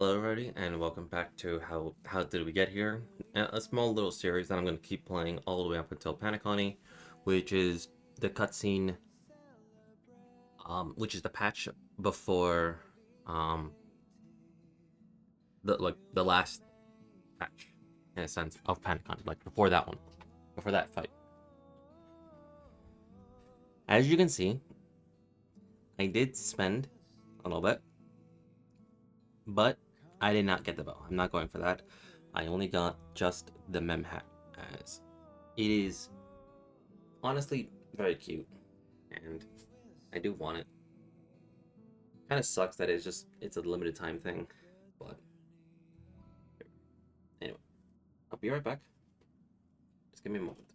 Hello everybody and welcome back to How Did We Get Here? A small little series that I'm going to keep playing all the way up until Panic Colony, which is the cutscene, which is the patch before um the last patch in a sense of Panic Colony, like before that one, before that fight. As you can see, I did spend a little bit, but I did not get the bow. I'm not going for that. I only got just the mem hat, as it is honestly very cute, and I do want it. Kind of sucks that it's a limited time thing, but anyway, I'll be right back. Just give me a moment.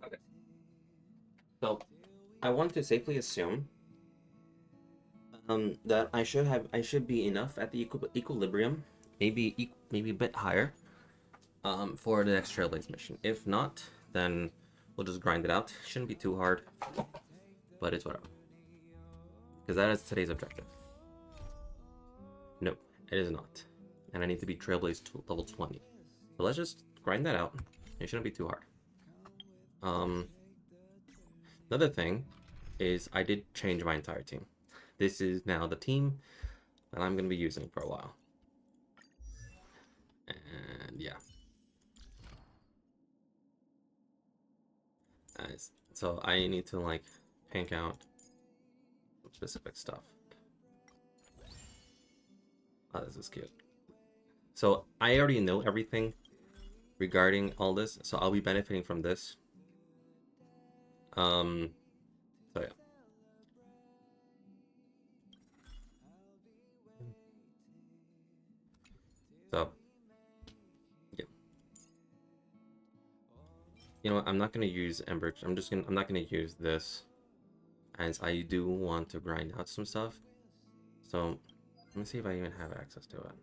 Okay, so I want to safely assume that I should be enough at the equilibrium, maybe a bit higher, for the next Trailblaze mission. If not, then we'll just grind it out. Shouldn't be too hard, but it's whatever. Because that is today's objective. No, it is not. And I need to be Trailblaze level 20. So let's just grind that out. It shouldn't be too hard. Another thing is I did change my entire team. This is now the team that I'm going to be using for a while. And yeah. So I need to like pink out some specific stuff. Oh, this is cute. So I already know everything regarding all this, so I'll be benefiting from this. So yeah. So yeah. You know what? I'm not gonna use Ember. I'm not gonna use this, as I do want to grind out some stuff. So let me see if I even have access to it.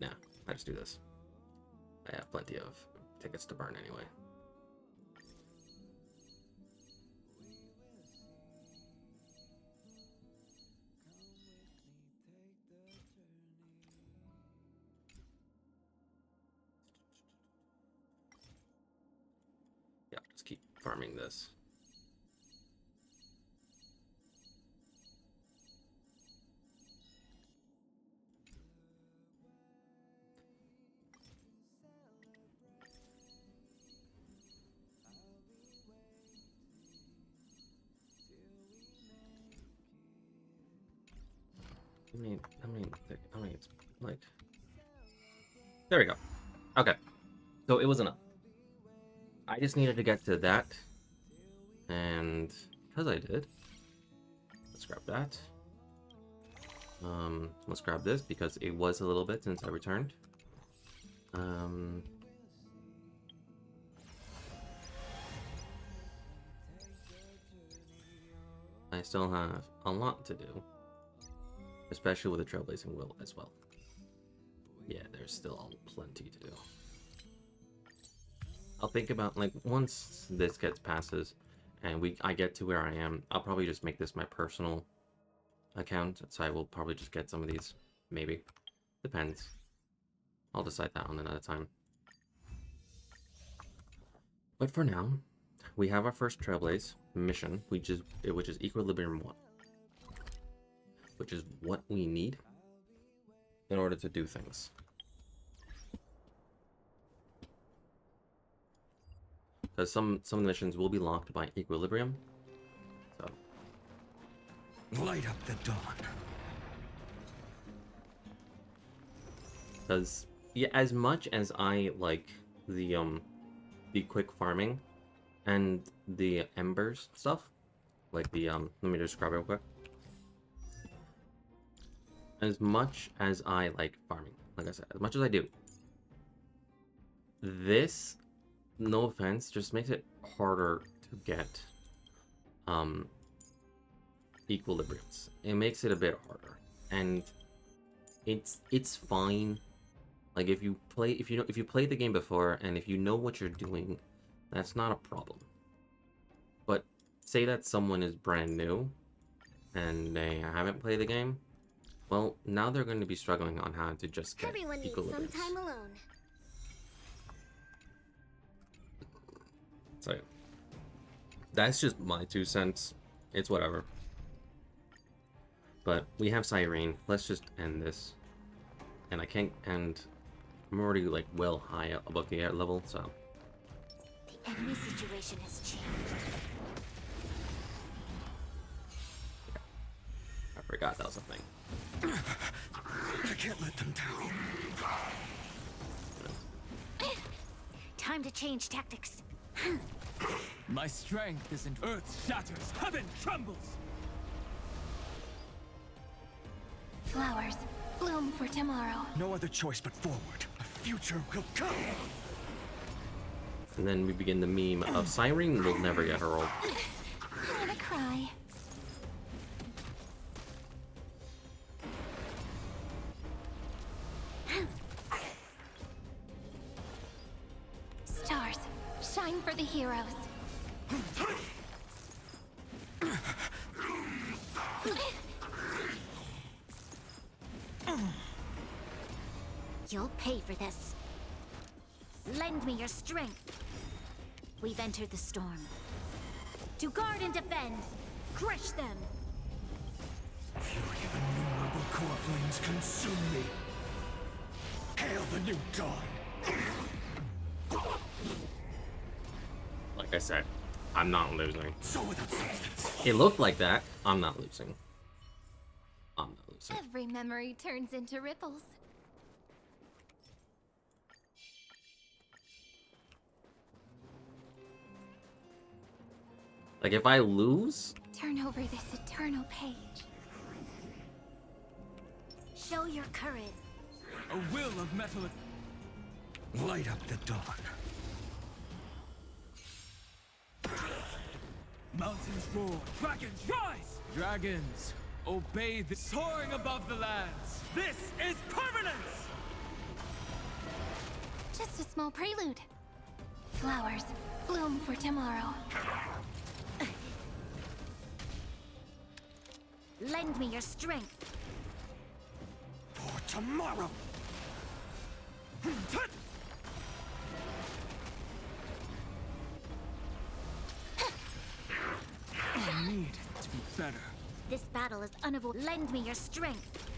Nah, I just do this. I have plenty of tickets to burn anyway. Yeah, just keep farming this. I mean, it's like, there we go. Okay, so it was enough. I just needed to get to that, and because I did, let's grab that. Let's grab this because it was a little bit since I returned. I still have a lot to do, especially with the Trailblazing Will as well. Yeah, there's still plenty to do. I'll think about, like, once this gets passes and I get to where I am, I'll probably just make this my personal account, so I will probably just get some of these, maybe. Depends. I'll decide that on another time. But for now, we have our first Trailblaze mission, which is Equilibrium 1. Which is what we need in order to do things. Because some of the missions will be locked by Equilibrium. So light up the dawn. Because yeah, as much as I like the quick farming and the embers stuff, like let me just grab it real quick. as much as I like farming, like I said, as much as I do, this, no offense, just makes it harder to get um equilibriums. It makes it a bit harder, and it's fine. Like if you play, if you play the game before and if you know what you're doing, that's not a problem. But say that someone is brand new and they haven't played the game, well, now they're going to be struggling on how to just get Everyone needs some equilibriums. time alone. So that's just my 2 cents. It's whatever. But we have Cyrene. Let's just end this. And I can't end. I'm already like well high up above the air level, so. The enemy situation has changed. I forgot that was a thing. I can't let them down. Time to change tactics. My strength isn't earth shatters, heaven trembles. Flowers, bloom for tomorrow. No other choice but forward. A future will come. And then we begin the meme of Cyrene will never get her ult. I'm gonna cry. Stars, shine for the heroes. You'll pay for this. Lend me your strength. We've entered the storm. To guard and defend. Crush them. Fury of innumerable core flames consume me. Hail the new dawn. Like I said, I'm not losing. So without substance. It looked like that. I'm not losing. I'm not losing. Every memory turns into ripples. Like if I lose, Turn over this eternal page. Show your courage. A will of metal. Light up the dawn. Mountains roar, dragons rise! Dragons, obey the soaring above the lands. This is permanence! Just a small prelude. Flowers, bloom for tomorrow. Lend me your strength. For tomorrow. I need to be better. This battle is unavoidable. Lend me your strength.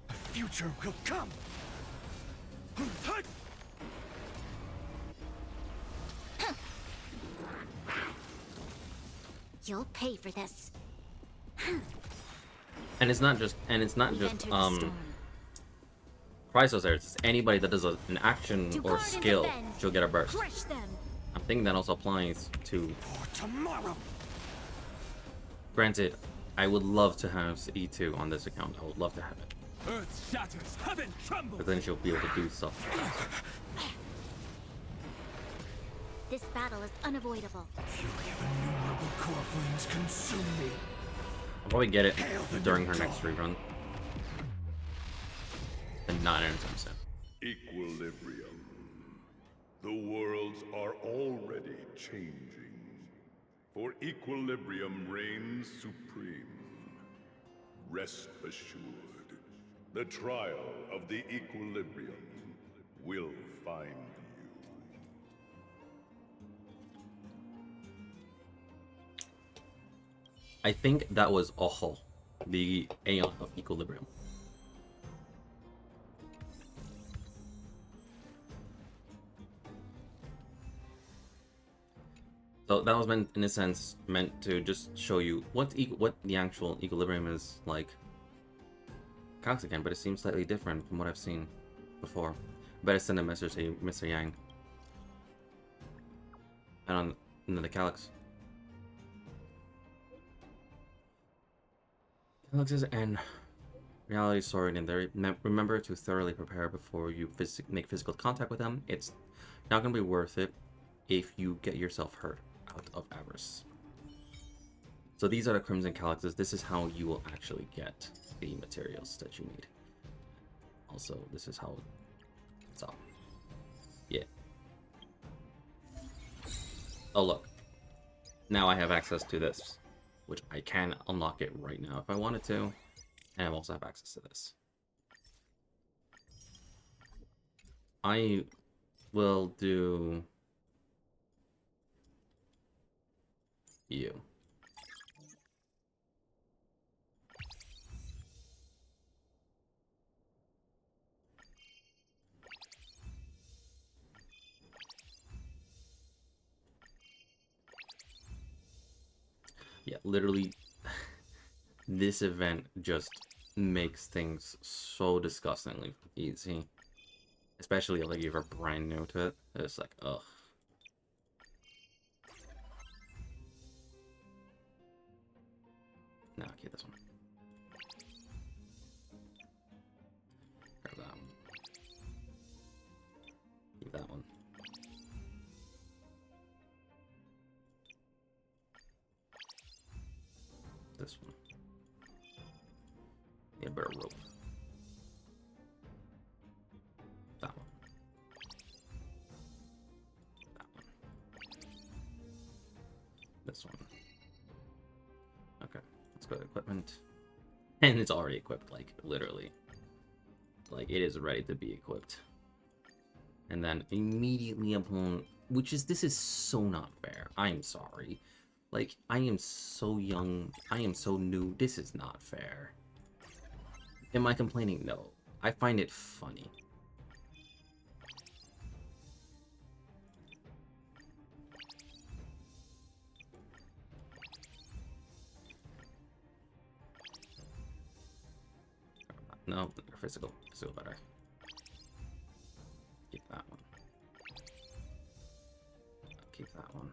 A future will come. You'll pay for this. and it's not just We've entered the storm. Chrysos there. It's anybody that does an action To or guard and skill, defend. she'll get a burst. Crush them. I'm thinking that also applies to. For tomorrow. Granted, I would love to have E2 on this account. I would love to have it, Earth shatters, heaven trembles. but then she'll be able to do stuff. This battle is unavoidable. Fury of innumerable core flames consume me. I'll probably get it during her next rerun, and not anytime soon. Equilibrium. The worlds are already changing. For equilibrium reigns supreme. Rest assured, the trial of the equilibrium will find you. I think that was Oho, the Aeon of Equilibrium. So that was meant, in a sense, meant to just show you what the actual equilibrium is like. Cox again, but it seems slightly different from what I've seen before. Better send a message to Mr. Yang. And on the Calyx. Calyxes and reality sword in there. Remember to thoroughly prepare before you make physical contact with them. It's not going to be worth it if you get yourself hurt out of avarice. So these are the Crimson Calyxes. This is how you will actually get the materials that you need. Also, this is how it's all. Yeah. Oh, look. Now I have access to this, which I can unlock it right now if I wanted to. And I also have access to this. I will do you. Yeah, literally, this event just makes things so disgustingly easy. Especially like if you're brand new to it. It's like, ugh. No, okay, this one. Grab that one. Keep that one. This one. Yeah, better rope. That one. That one. This one. Okay, let's go to equipment. And it's already equipped, like, literally. Like, it is ready to be equipped. And then immediately upon... this is so not fair. I'm sorry. Like, I am so young. I am so new. This is not fair. Am I complaining? No. I find it funny. No, physical better. Keep that one. Keep that one.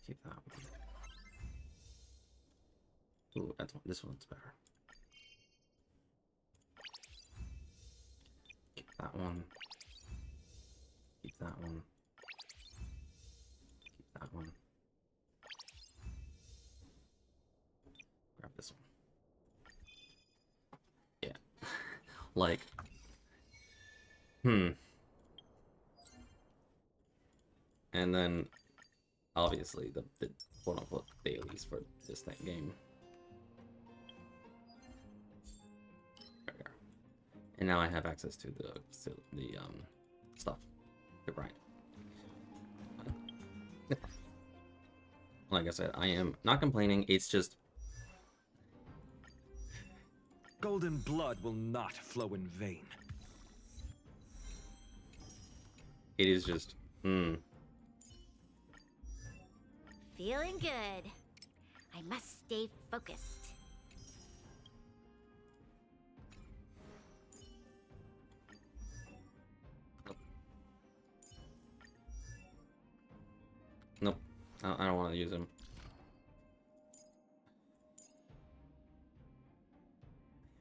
Keep that one. Ooh, this one's better. Keep that one. Keep that one. Keep that one. Grab this one. Yeah. Like. And then, obviously, the quote-unquote dailies for this game. There we are. And now I have access to the stuff, the grind. Like I said, I am not complaining. It's just Golden blood will not flow in vain. it is just Feeling good. I must stay focused. Nope. I don't want to use him.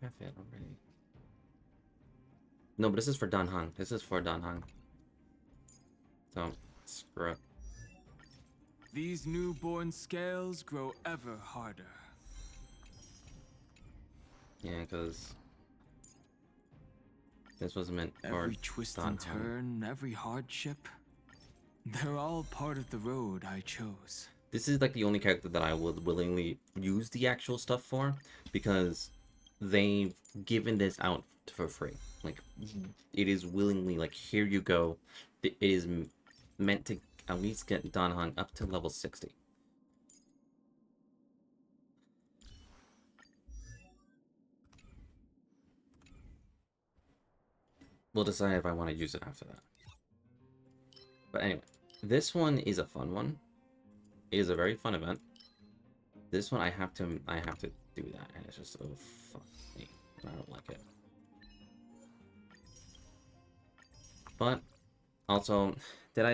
I have it already. No, but this is for Dan Hang. This is for Dan Hang. So, screw it. These newborn scales grow ever harder. Yeah, because this was meant for Every twist Dan and Hang. turn, every hardship, they're all part of the road I chose. This is like the only character that I would willingly use the actual stuff for, because they've given this out for free. Like, it is willingly, like, here you go. It is meant to at least get Dan Hang up to level 60. We'll decide if I want to use it after that. But anyway, this one is a fun one. It is a very fun event. This one I have to do that, and it's just, oh fuck me, I don't like it. But also, did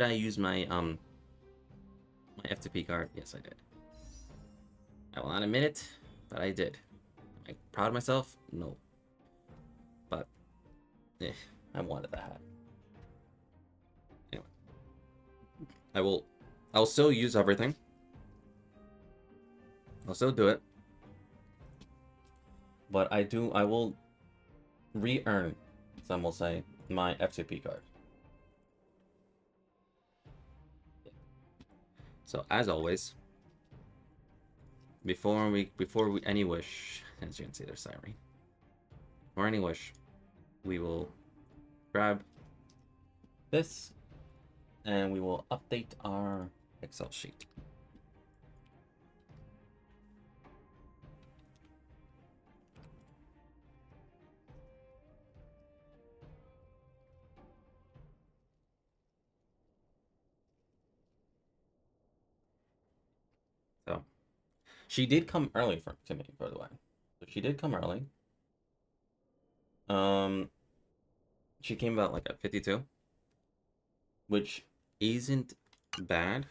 I use my my FTP card? Yes, I did. I will not admit it, but I did. I proud of myself? No. But, I wanted the hat. Anyway. I'll still use everything. I'll still do it. But I will re-earn, some will say, my F2P card. So as always, before we any wish, as you can see, there's Siren. Or any wish, we will grab this, and we will update our Excel sheet. So, she did come early to me, by the way. So she did come early. She came about like at 52, which isn't bad.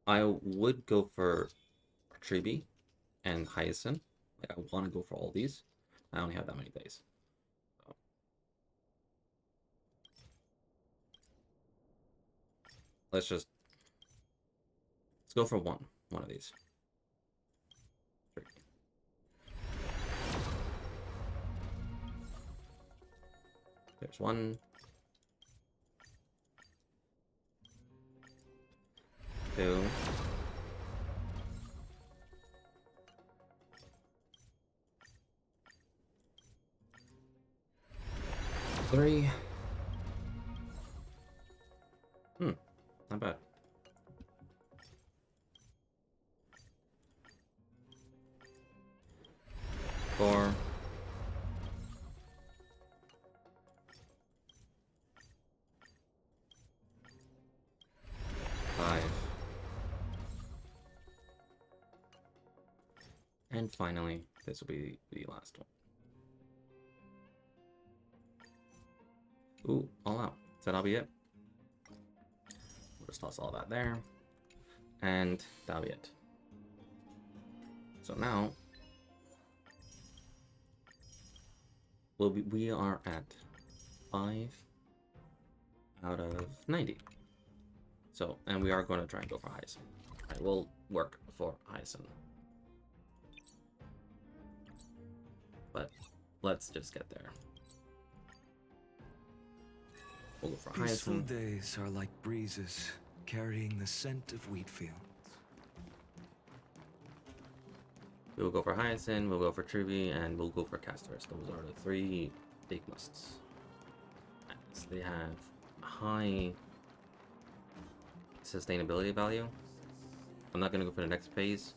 I would go for Tribi and Hyacinth. Like, I want to go for all these. I only have that many days. So. Let's go for one of these. Three. There's one. Two. Three. Not bad. 4. 5. And finally, this will be the last one. Ooh, all out. So that'll be it. We'll just toss all that there. And that'll be it. So now, we are at 5 out of 90. So, and we are going to try and go for Hyacinth. I will work for Hyacinth. But let's just get there. We'll go for Peaceful Hyacinth. days are like breezes carrying the scent of wheat fields. We'll go for Hyacinth, we'll go for Tribi, and we'll go for Casters. Those are the 3 big musts. As they have high sustainability value. I'm not going to go for the next phase.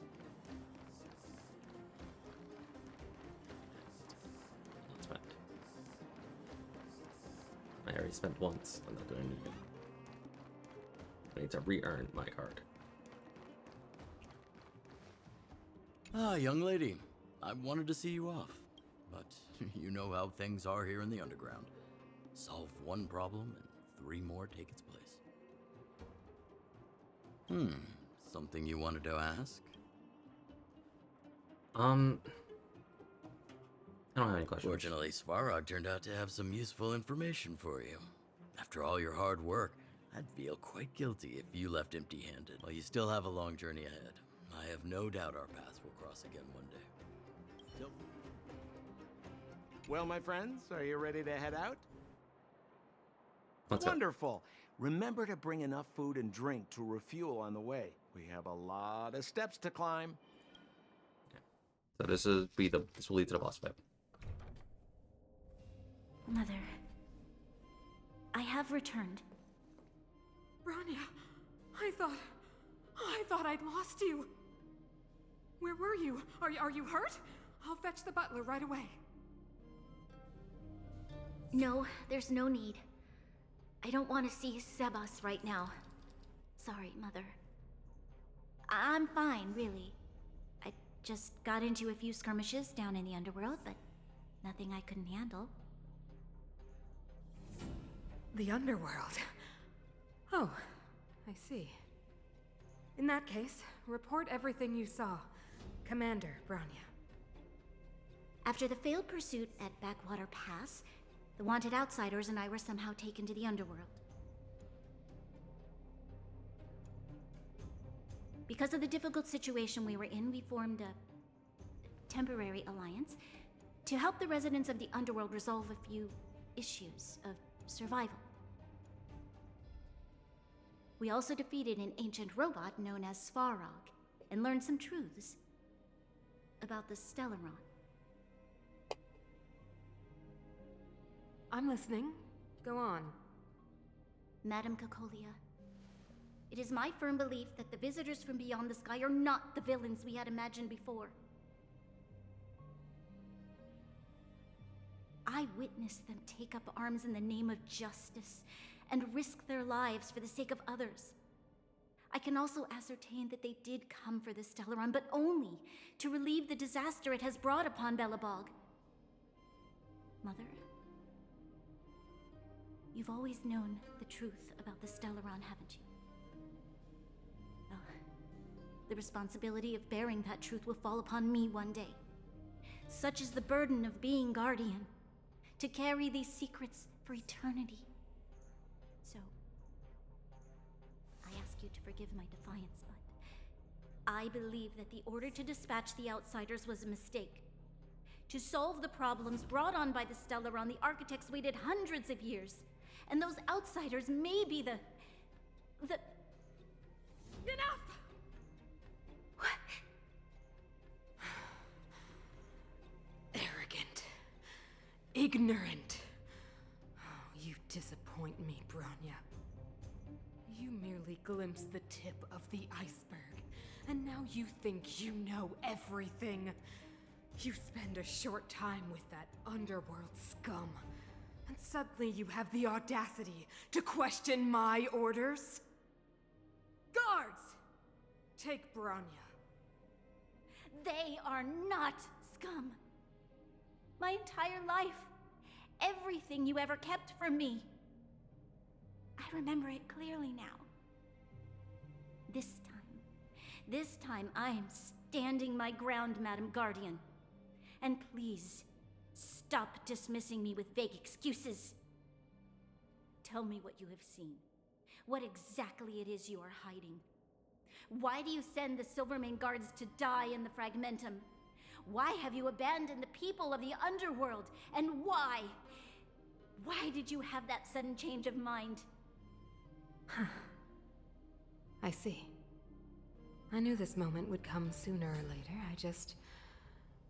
Spent. I already spent once. I'm not doing anything. I need to re-earn my card. Ah, young lady. I wanted to see you off. But you know how things are here in the underground. Solve one problem and 3 more take its place. Something you wanted to ask? I don't have any questions. Fortunately, Svarog turned out to have some useful information for you. After all your hard work, I'd feel quite guilty if you left empty-handed. While you still have a long journey ahead, I have no doubt our paths will cross again one day. So, well, my friends, are you ready to head out? Let's go. Wonderful. Remember to bring enough food and drink to refuel on the way. We have a lot of steps to climb. So this will lead to the boss fight. Mother, I have returned. Bronya, I thought I'd lost you. Where were you? Are you hurt? I'll fetch the butler right away. No, there's no need. I don't want to see Sebas right now. Sorry, Mother. I'm fine, really. I just got into a few skirmishes down in the underworld, but nothing I couldn't handle. The underworld. Oh, I see. In that case, report everything you saw. Commander Bronya. After the failed pursuit at Backwater Pass, the wanted outsiders and I were somehow taken to the underworld. Because of the difficult situation we were in, we formed a temporary alliance to help the residents of the underworld resolve a few issues of survival. We also defeated an ancient robot known as Svarog and learned some truths about the Stellaron. I'm listening. Go on. Madam Cocolia, it is my firm belief that the visitors from beyond the sky are not the villains we had imagined before. I witnessed them take up arms in the name of justice and risk their lives for the sake of others. I can also ascertain that they did come for the Stellaron, but only to relieve the disaster it has brought upon Belobog. Mother, you've always known the truth about the Stellaron, haven't you? Well, the responsibility of bearing that truth will fall upon me one day. Such is the burden of being Guardian, to carry these secrets for eternity. So, I ask you to forgive my defiance, but I believe that the order to dispatch the Outsiders was a mistake. To solve the problems brought on by the Stellaron, the architects waited hundreds of years. And those Outsiders may be the... Enough! Arrogant. Ignorant. Oh, you disappoint me, Bronya. You merely glimpsed the tip of the iceberg, and now you think you know everything. You spend a short time with that underworld scum, and suddenly you have the audacity to question my orders? Guards! Take Bronya. They are not scum. My entire life, everything you ever kept from me. I remember it clearly now. This time I am standing my ground, Madam Guardian. And please, stop dismissing me with vague excuses. Tell me what you have seen. What exactly it is you are hiding. Why do you send the Silvermane guards to die in the Fragmentum? Why have you abandoned the people of the underworld? And why? Why did you have that sudden change of mind? I see. I knew this moment would come sooner or later. I just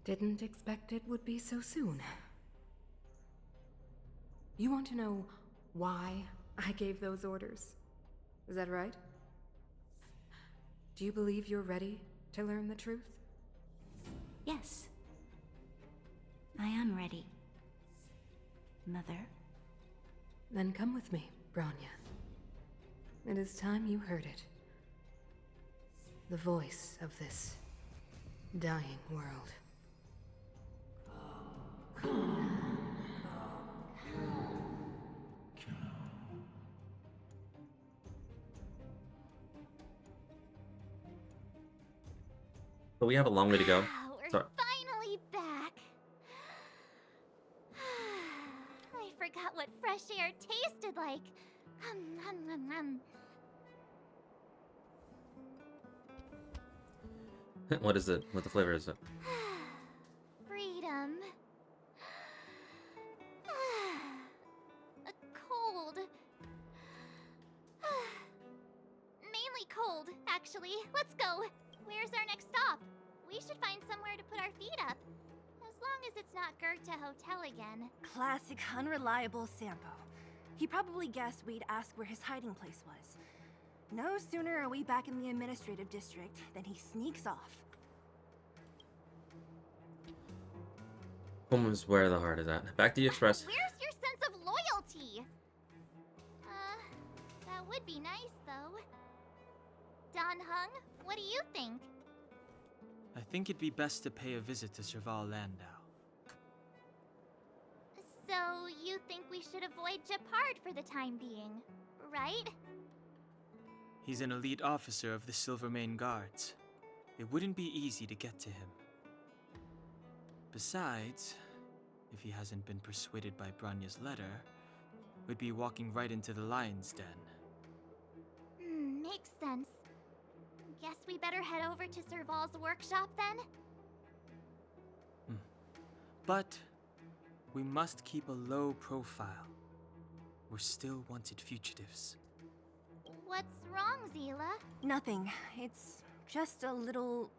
didn't expect it would be so soon. You want to know why I gave those orders? Is that right? Do you believe you're ready to learn the truth? Yes. I am ready, Mother. Then come with me, Bronya. It is time you heard it. The voice of this dying world. But we have a long way to go. We're Sorry. finally back. I forgot what fresh air tasted like. What is it? What the flavor is it? Freedom. Cold. Mainly cold, actually. Let's go. Where's our next stop? We should find somewhere to put our feet up. As long as it's not Goethe Hotel again. Classic unreliable Sampo. He probably guessed we'd ask where his hiding place was. No sooner are we back in the administrative district than he sneaks off. Home is where the heart is at. Back to the express. Where's your sense of loyalty? That would be nice, though. Don Hung, what do you think? I think it'd be best to pay a visit to Serval Landau. So, you think we should avoid Gepard for the time being, right? He's an elite officer of the Silvermane Guards. It wouldn't be easy to get to him. Besides, if he hasn't been persuaded by Branya's letter, we'd be walking right into the lion's den. Makes sense. Guess we better head over to Serval's workshop then? But we must keep a low profile. We're still wanted fugitives. What's wrong, Zila? Nothing. It's just a little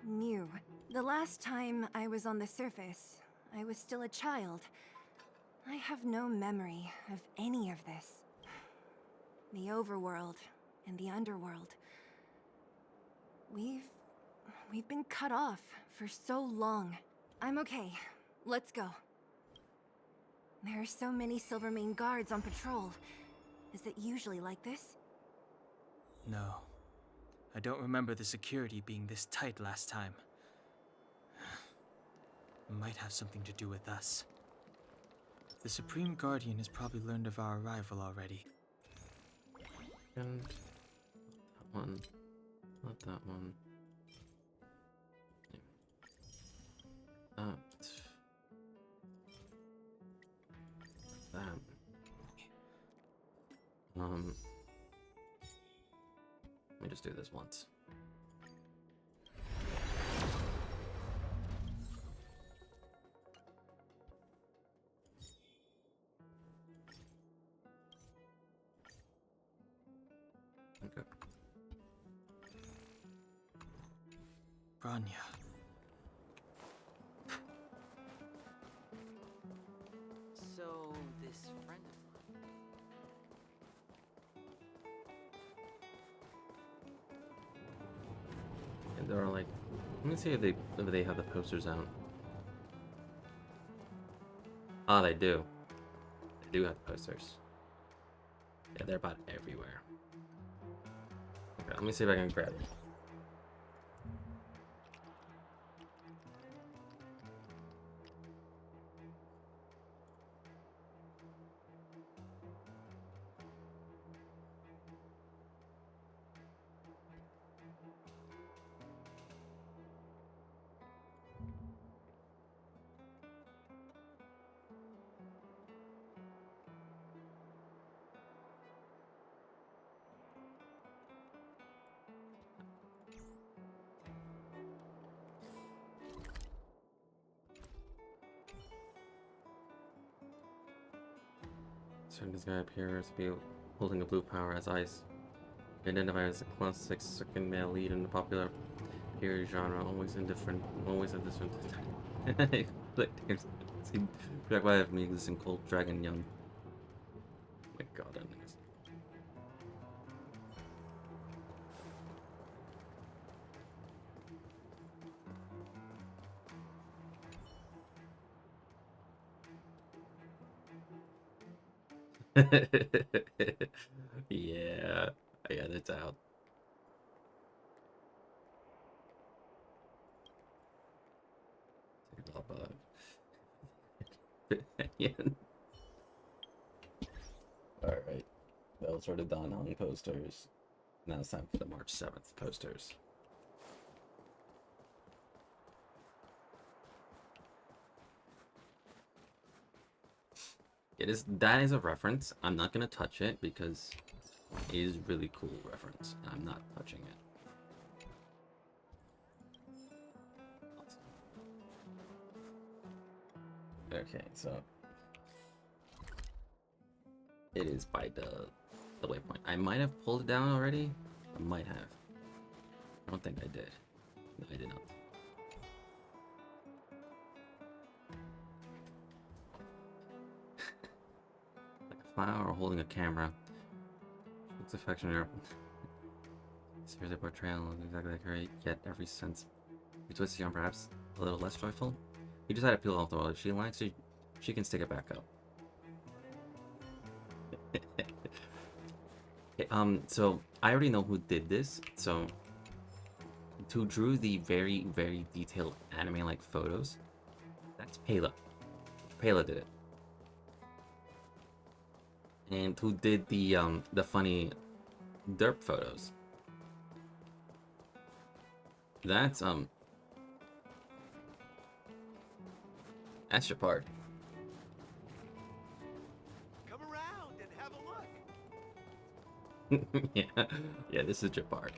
new. The last time I was on the surface, I was still a child. I have no memory of any of this. The overworld and the underworld. We've been cut off for so long. I'm okay. Let's go. There are so many Silvermane guards on patrol. Is it usually like this? No. I don't remember the security being this tight last time. It might have something to do with us. The Supreme Guardian has probably learned of our arrival already. And that one. Not that one. That. Let me just do this once. Okay. Branya. So, this friend of mine. And they're like, let me see if they have the posters out. Ah, they do. They do have posters. Yeah, they're about everywhere. Okay, let me see if I can grab it. So this guy appears to be holding a blue power as ice. Identified as a classic second male lead in the popular period genre, always indifferent, always indifferent. Back by me existing cold dragon young. Oh my god, that niggas. Yeah, that's out. Alright, those are the Don Hung posters. Now it's time for the March 7th posters. That is a reference. I'm not gonna touch it because it is really cool reference. I'm not touching it. Okay, so it is by the waypoint. I might have pulled it down already. I might have. I don't think I did. No, I did not. Like a flower holding a camera. Looks affectionate. Seriously, portrayal is exactly great, yet every sense. You twist the arm, perhaps a little less joyful. You decide to peel off the wall. If she likes it, she can stick it back up. Okay, so I already know who did this. So who drew the very, very detailed anime-like photos? That's Pela. Pela did it. And who did the funny derp photos? That's your part. Come around and have a look. Yeah, this is your part.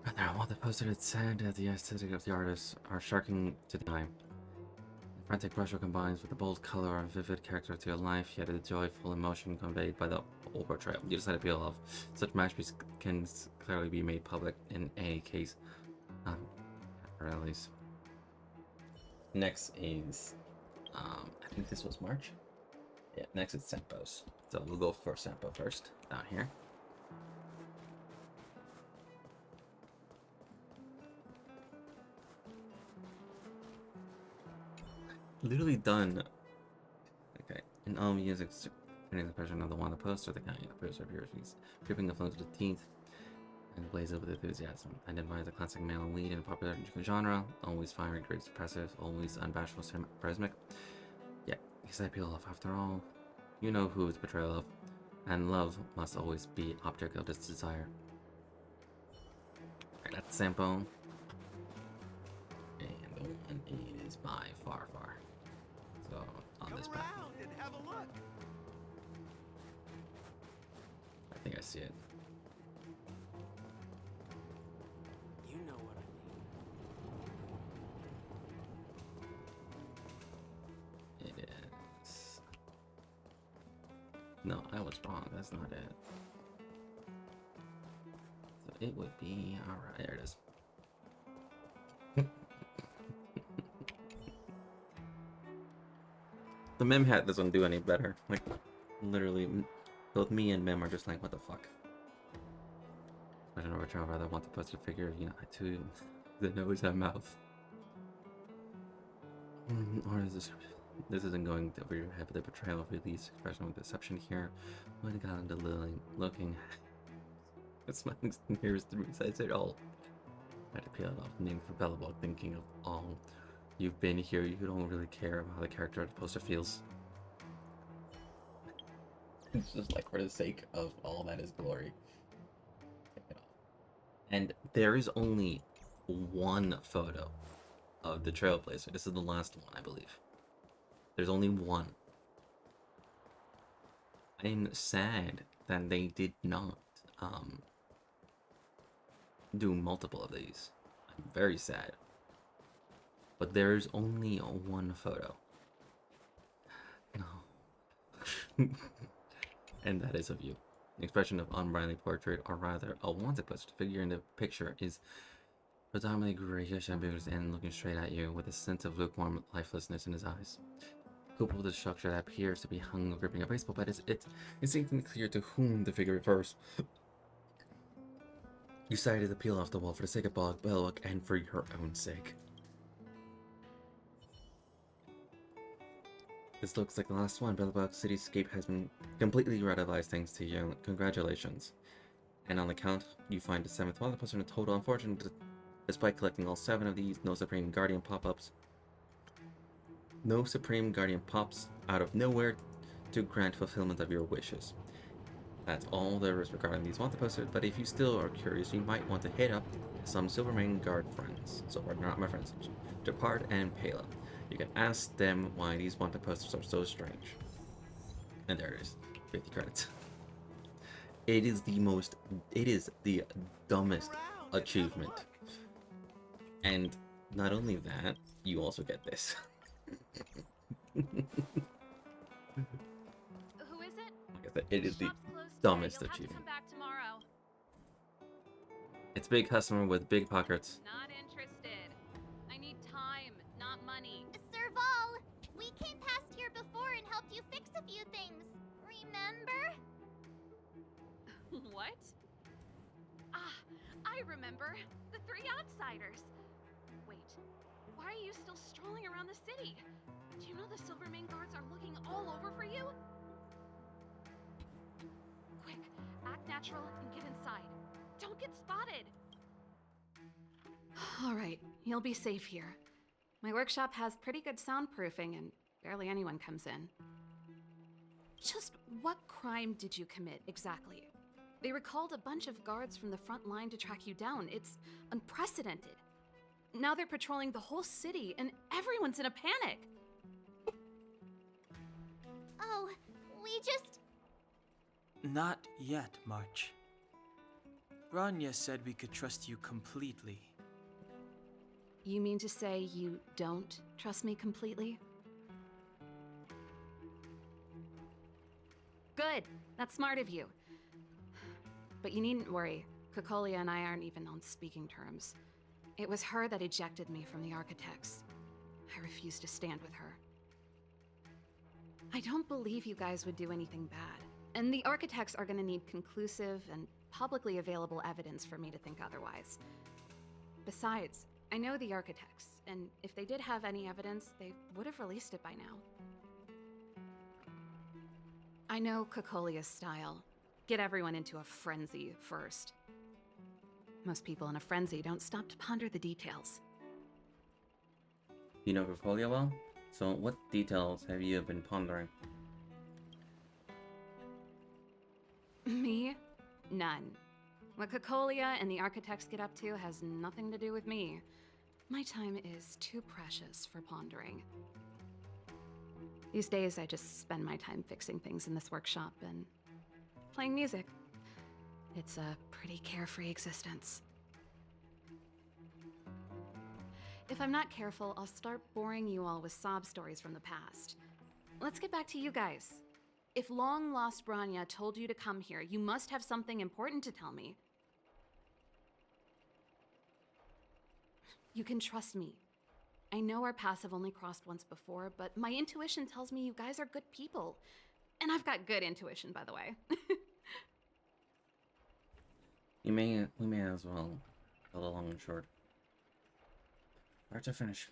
And there, while the poster had said that the aesthetic of the artist are shocking to the eye. The frantic brushstroke combines with the bold color and vivid character to your life, yet the joyful emotion conveyed by the whole portrayal. You decide to peel off. Such masterpiece can clearly be made public in any case. Or at least. Next is, I think this was March. Yeah, next is Sampos. So we'll go for Sampo first, down here. Literally done. Okay, in all music, turning the impression of the one the poster, the guy appears to appear, he's gripping the phone to the teeth and blazes with enthusiasm. Identifies a classic male lead in a popular genre, always fiery, great expressive, always unbashful, charismatic. Yeah, he's I peel off. After all, you know who it's portrayal of, and love must always be object of this desire. Alright, that's Sampo. And the one is by far. So, on this path. Come around and have a look. I think I see it. You know what I mean. It is. No, I was wrong. That's not it. So it would be. Alright, there it is. The mem hat doesn't do any better. Like, literally, both me and mem are just like, what the fuck? I don't know which I'd rather want to post a figure, you know, to the nose and mouth. Or is this isn't going over your head, but the portrayal of release, expression of deception here. When it got into looking, smiling nearest three sides at all. I had to peel it off, named for Bellabog, thinking of all you've been here, you don't really care about how the character of the poster feels. It's just like for the sake of all that is glory. Take it off. And there is only one photo of the Trailblazer. This is the last one, I believe. There's only one. I'm sad that they did not do multiple of these. I'm very sad. But there's only one photo. No. And that is of you. The expression of unbridled portrait, or rather, a wanted poster figure in the picture is predominantly grayish, ambiguous, and looking straight at you with a sense of lukewarm lifelessness in his eyes. Coupled with a structure that appears to be hung gripping a baseball bat, it's instantly clear to whom the figure refers. You decided to peel off the wall for the sake of Bellabog and for your own sake. This looks like the last one. Bellabog Cityscape has been completely revitalized thanks to you. Congratulations. And on the count, you find the 7th one poster in a total. Unfortunately, despite collecting all 7 of these, no Supreme Guardian pop-ups. No Supreme Guardian pops out of nowhere to grant fulfillment of your wishes. That's all there is regarding these wanted posters, but if you still are curious, you might want to hit up some Silvermane Guard friends. So far, not my friends. Depart and Pela. You can ask them why these wanted posters are so strange. And there it is. 50 credits. It is the dumbest achievement. And not only that, you also get this. Who is it? Like I said, it is the Shop's closed today. dumbest You'll have to achievement. come back tomorrow. It's a big customer with big pockets. Not interested. I need time, not money. Serval, we came past here before and helped you fix a few things. Remember? What? Ah, I remember. The 3 outsiders. Wait, why are you still strolling around the city? Do you know the Silvermane guards are looking all over for you? Quick, act natural and get inside. Don't get spotted. All right, you'll be safe here. My workshop has pretty good soundproofing and barely anyone comes in. Just what crime did you commit exactly? They recalled a bunch of guards from the front line to track you down. It's unprecedented. Now they're patrolling the whole city, and everyone's in a panic. Oh, we just... Not yet, March. Rania said we could trust you completely. You mean to say you don't trust me completely? Good. That's smart of you. But you needn't worry. Kokolia and I aren't even on speaking terms. It was her that ejected me from the Architects. I refuse to stand with her. I don't believe you guys would do anything bad. And the Architects are gonna need conclusive and publicly available evidence for me to think otherwise. Besides, I know the Architects, and if they did have any evidence, they would have released it by now. I know Kokolia's style. Get everyone into a frenzy first. Most people in a frenzy don't stop to ponder the details. You know Kokolia well? So what details have you been pondering? Me? None. What Kokolia and the Architects get up to has nothing to do with me. My time is too precious for pondering. These days, I just spend my time fixing things in this workshop and playing music. It's a pretty carefree existence. If I'm not careful, I'll start boring you all with sob stories from the past. Let's get back to you guys. If long-lost Branya told you to come here, you must have something important to tell me. You can trust me. I know our paths have only crossed once before, but my intuition tells me you guys are good people. And I've got good intuition, by the way. We may as well go the long and short. Start to finish.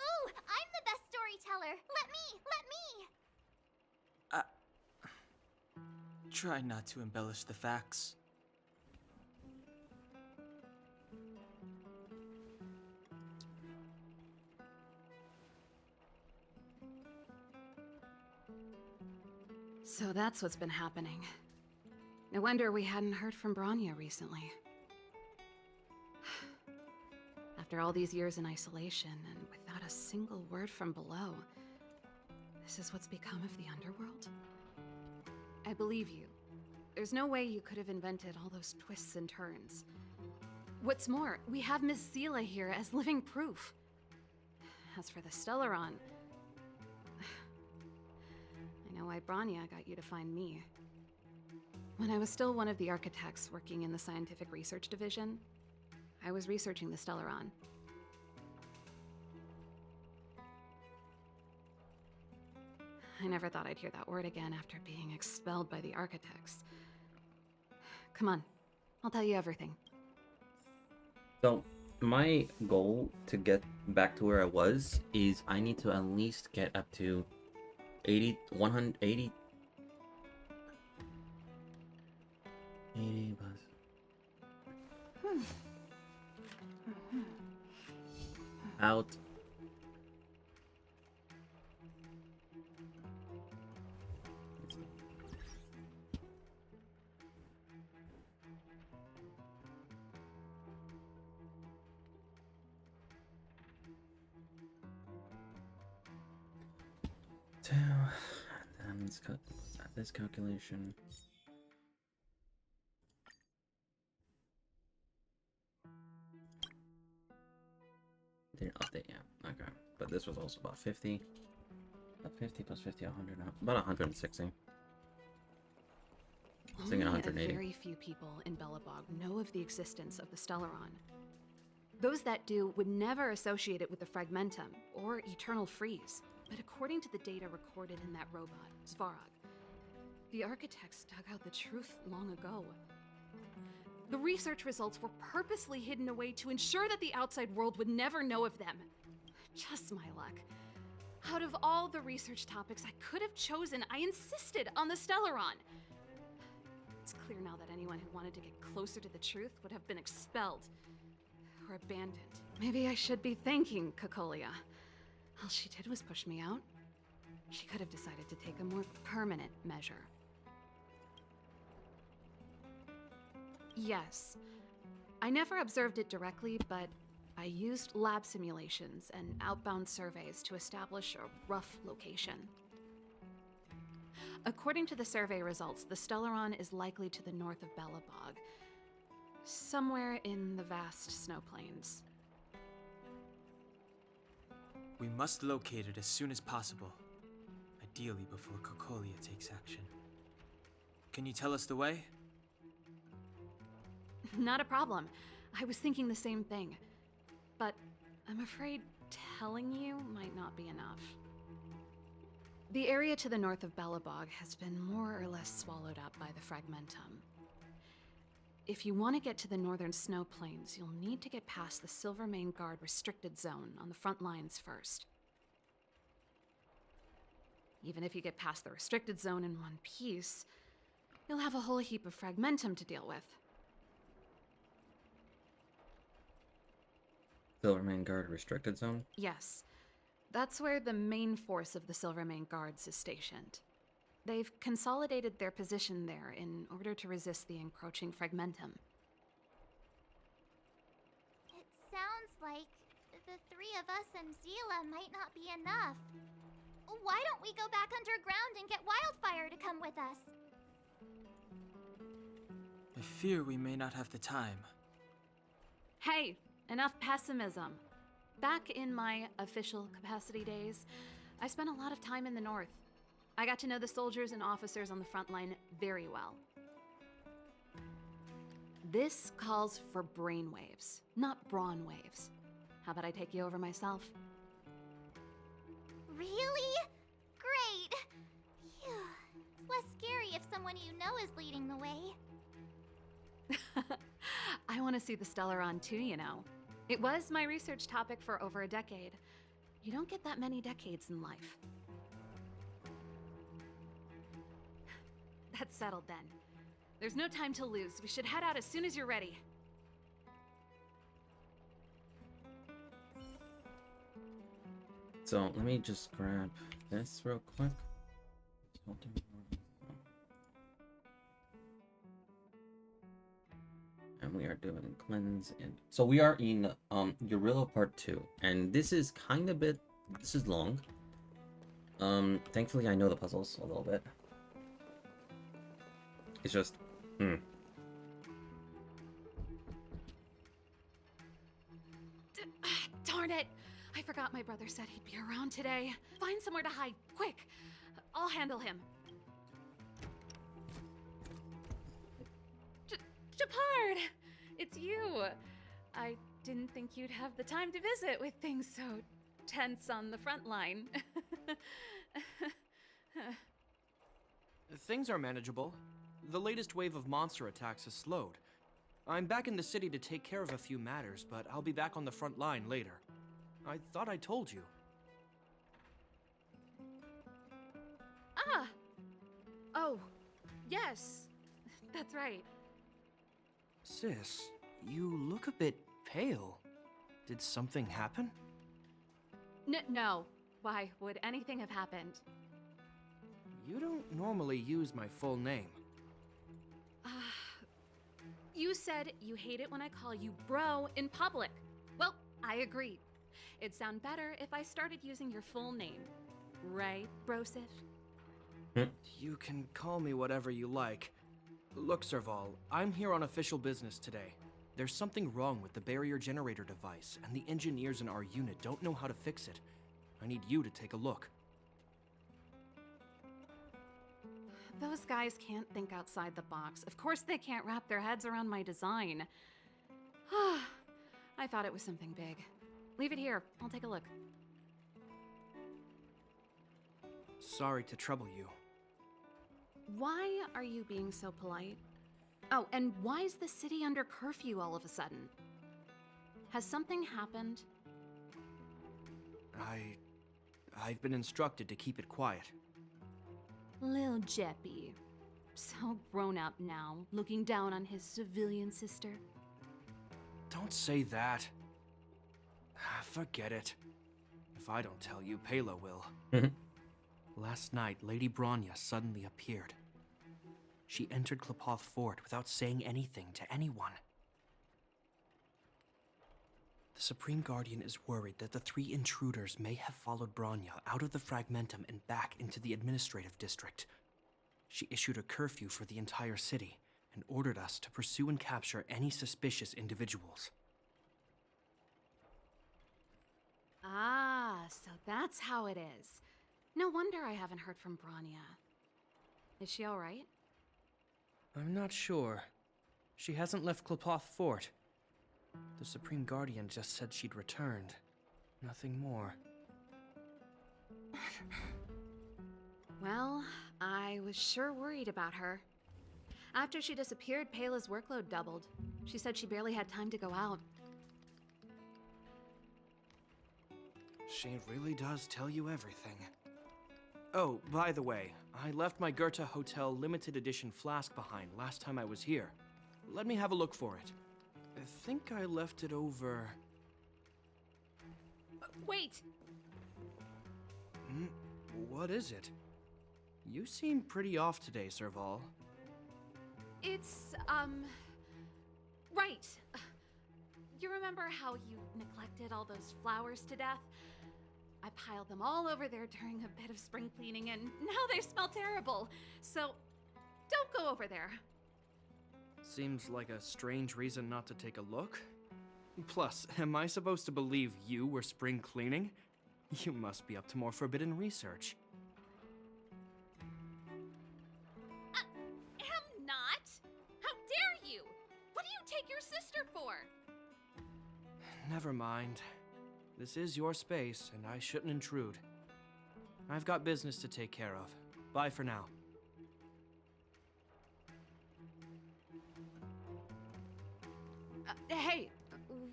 Ooh, I'm the best storyteller! Let me! Try not to embellish the facts. So that's what's been happening. No wonder we hadn't heard from Branya recently. After all these years in isolation and without a single word from below, this is what's become of the underworld? I believe you. There's no way you could have invented all those twists and turns. What's more, we have Miss Zila here as living proof. As for the Stellaron, I know why Branya got you to find me. When I was still one of the Architects working in the Scientific Research Division, I was researching the Stellaron. I never thought I'd hear that word again after being expelled by the Architects. Come on, I'll tell you everything. So, my goal to get back to where I was is I need to at least get up to 80 plus. Out. Two. And then let's cut this calculation. Didn't update yet. Okay. But this was also about 50. 50 plus 50, 100 now. About 160. Only 180. a very few people in Belobog know of the existence of the Stellaron. Those that do would never associate it with the Fragmentum or Eternal Freeze. But according to the data recorded in that robot, Svarog, the Architects dug out the truth long ago. The research results were purposely hidden away to ensure that the outside world would never know of them. Just my luck. Out of all the research topics I could have chosen, I insisted on the Stellaron. It's clear now that anyone who wanted to get closer to the truth would have been expelled or abandoned. Maybe I should be thanking Kokolia. All she did was push me out. She could have decided to take a more permanent measure. Yes. I never observed it directly, but I used lab simulations and outbound surveys to establish a rough location. According to the survey results, the Stellaron is likely to the north of Belobog, somewhere in the vast snow plains. We must locate it as soon as possible. Ideally before Cocolia takes action. Can you tell us the way? Not a problem. I was thinking the same thing. But I'm afraid telling you might not be enough. The area to the north of Belobog has been more or less swallowed up by the Fragmentum. If you want to get to the northern snow plains, you'll need to get past the Silvermane Guard restricted zone on the front lines first. Even if you get past the restricted zone in one piece, you'll have a whole heap of Fragmentum to deal with. Silvermane Guard restricted zone? Yes. That's where the main force of the Silvermane Guards is stationed. They've consolidated their position there in order to resist the encroaching Fragmentum. It sounds like the three of us and Zila might not be enough. Why don't we go back underground and get Wildfire to come with us? I fear we may not have the time. Hey, enough pessimism. Back in my official capacity days, I spent a lot of time in the north. I got to know the soldiers and officers on the front line very well. This calls for brainwaves, not brawn waves. How about I take you over myself? Really? Great! Phew. It's less scary if someone you know is leading the way. I want to see the Stellaron too, you know. It was my research topic for over a decade. You don't get that many decades in life. That's settled then. There's no time to lose. We should head out as soon as you're ready. So let me just grab this real quick. And we are doing cleanse and so we are in Urilla part 2, and this is this is long. Thankfully I know the puzzles a little bit. It's just Darn it! I forgot my brother said he'd be around today. Find somewhere to hide, quick! I'll handle him. Japard! It's you! I didn't think you'd have the time to visit with things so tense on the front line. Things are manageable. The latest wave of monster attacks has slowed. I'm back in the city to take care of a few matters, but I'll be back on the front line later. I thought I told you. Ah! Oh, yes. That's right. Sis, you look a bit pale. Did something happen? No. Why would anything have happened? You don't normally use my full name. You said you hate it when I call you bro in public. Well, I agree. It'd sound better if I started using your full name. Right, Brosif? You can call me whatever you like. Look, Serval, I'm here on official business today. There's something wrong with the barrier generator device, and the engineers in our unit don't know how to fix it. I need you to take a look. Those guys can't think outside the box. Of course they can't wrap their heads around my design. I thought it was something big. Leave it here. I'll take a look. Sorry to trouble you. Why are you being so polite? Oh, and why is the city under curfew all of a sudden? Has something happened? I've been instructed to keep it quiet. Lil Jeppy. So grown up now, looking down on his civilian sister. Don't say that. Forget it. If I don't tell you, Pela will. Last night, Lady Bronya suddenly appeared. She entered Klepoth Fort without saying anything to anyone. The Supreme Guardian is worried that the 3 intruders may have followed Bronya out of the Fragmentum and back into the administrative district. She issued a curfew for the entire city and ordered us to pursue and capture any suspicious individuals. Ah, so that's how it is. No wonder I haven't heard from Bronya. Is she alright? I'm not sure. She hasn't left Klepoth Fort. The Supreme Guardian just said she'd returned. Nothing more. Well, I was sure worried about her. After she disappeared, Pela's workload doubled. She said she barely had time to go out. She really does tell you everything. Oh, by the way, I left my Goethe Hotel limited edition flask behind last time I was here. Let me have a look for it. I think I left it over... Wait! What is it? You seem pretty off today, Serval. It's, right. You remember how you neglected all those flowers to death? I piled them all over there during a bit of spring cleaning, and now they smell terrible. So, don't go over there. Seems like a strange reason not to take a look. Plus, am I supposed to believe you were spring cleaning? You must be up to more forbidden research. Am not! How dare you! What do you take your sister for? Never mind. This is your space, and I shouldn't intrude. I've got business to take care of. Bye for now. Hey,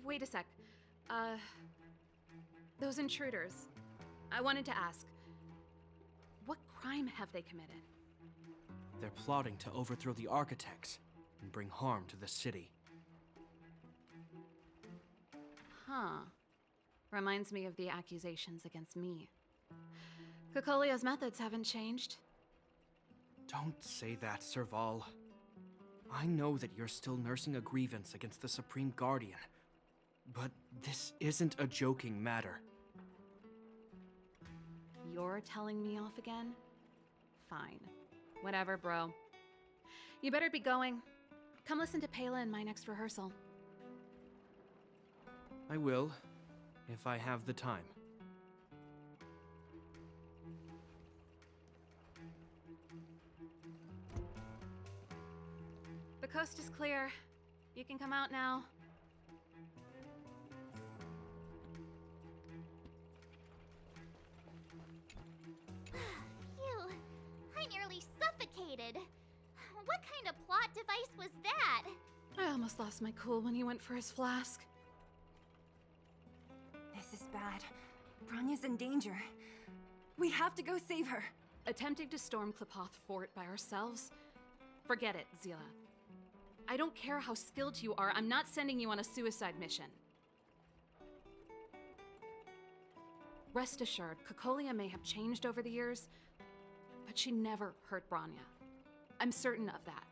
wait a sec. Those intruders. I wanted to ask, what crime have they committed? They're plotting to overthrow the architects and bring harm to the city. Huh. Reminds me of the accusations against me. Kokolia's methods haven't changed. Don't say that, Serval. I know that you're still nursing a grievance against the Supreme Guardian, but this isn't a joking matter. You're telling me off again? Fine. Whatever, bro. You better be going. Come listen to Pela in my next rehearsal. I will, if I have the time. The coast is clear. You can come out now. Phew, I nearly suffocated. What kind of plot device was that? I almost lost my cool when he went for his flask. This is bad. Bronya's in danger. We have to go save her. Attempting to storm Klepoth Fort by ourselves? Forget it, Zila. I don't care how skilled you are, I'm not sending you on a suicide mission. Rest assured, Kokolia may have changed over the years, but she never hurt Bronya. I'm certain of that.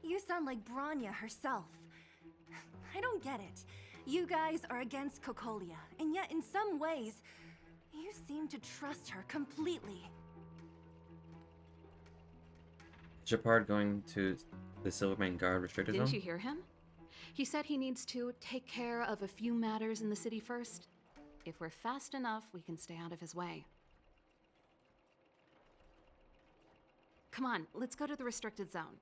You sound like Bronya herself. I don't get it. You guys are against Kokolia, and yet in some ways, you seem to trust her completely. Shepard going to the Silvermane Guard restricted zone? Didn't you hear him? He said he needs to take care of a few matters in the city first. If we're fast enough, we can stay out of his way. Come on, let's go to the restricted zone.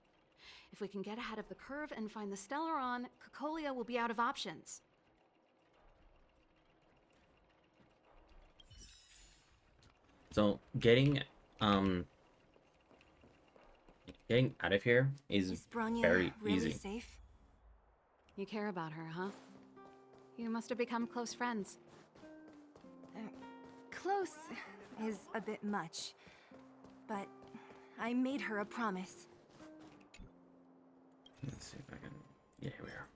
If we can get ahead of the curve and find the Stellaron, Kokolia will be out of options. So getting out of here is Bronya very really easy. safe? You care about her, huh? You must have become close friends. Close is a bit much, but I made her a promise. Let's see if I can. Yeah, here we are.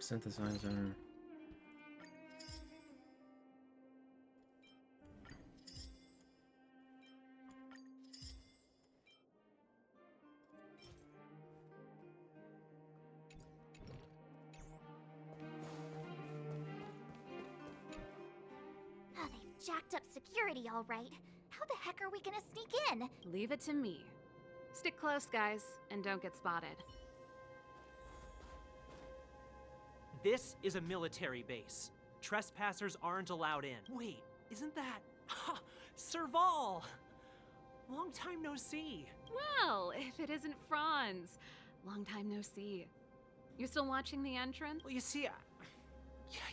Synthesizer. Oh, they've jacked up security all right. How the heck are we gonna sneak in? Leave it to me. Stick close, guys, and don't get spotted. This is a military base. Trespassers aren't allowed in. Wait, isn't that... Ha! Serval! Long time no see. Well, if it isn't Franz. Long time no see. You still watching the entrance? Well, you see,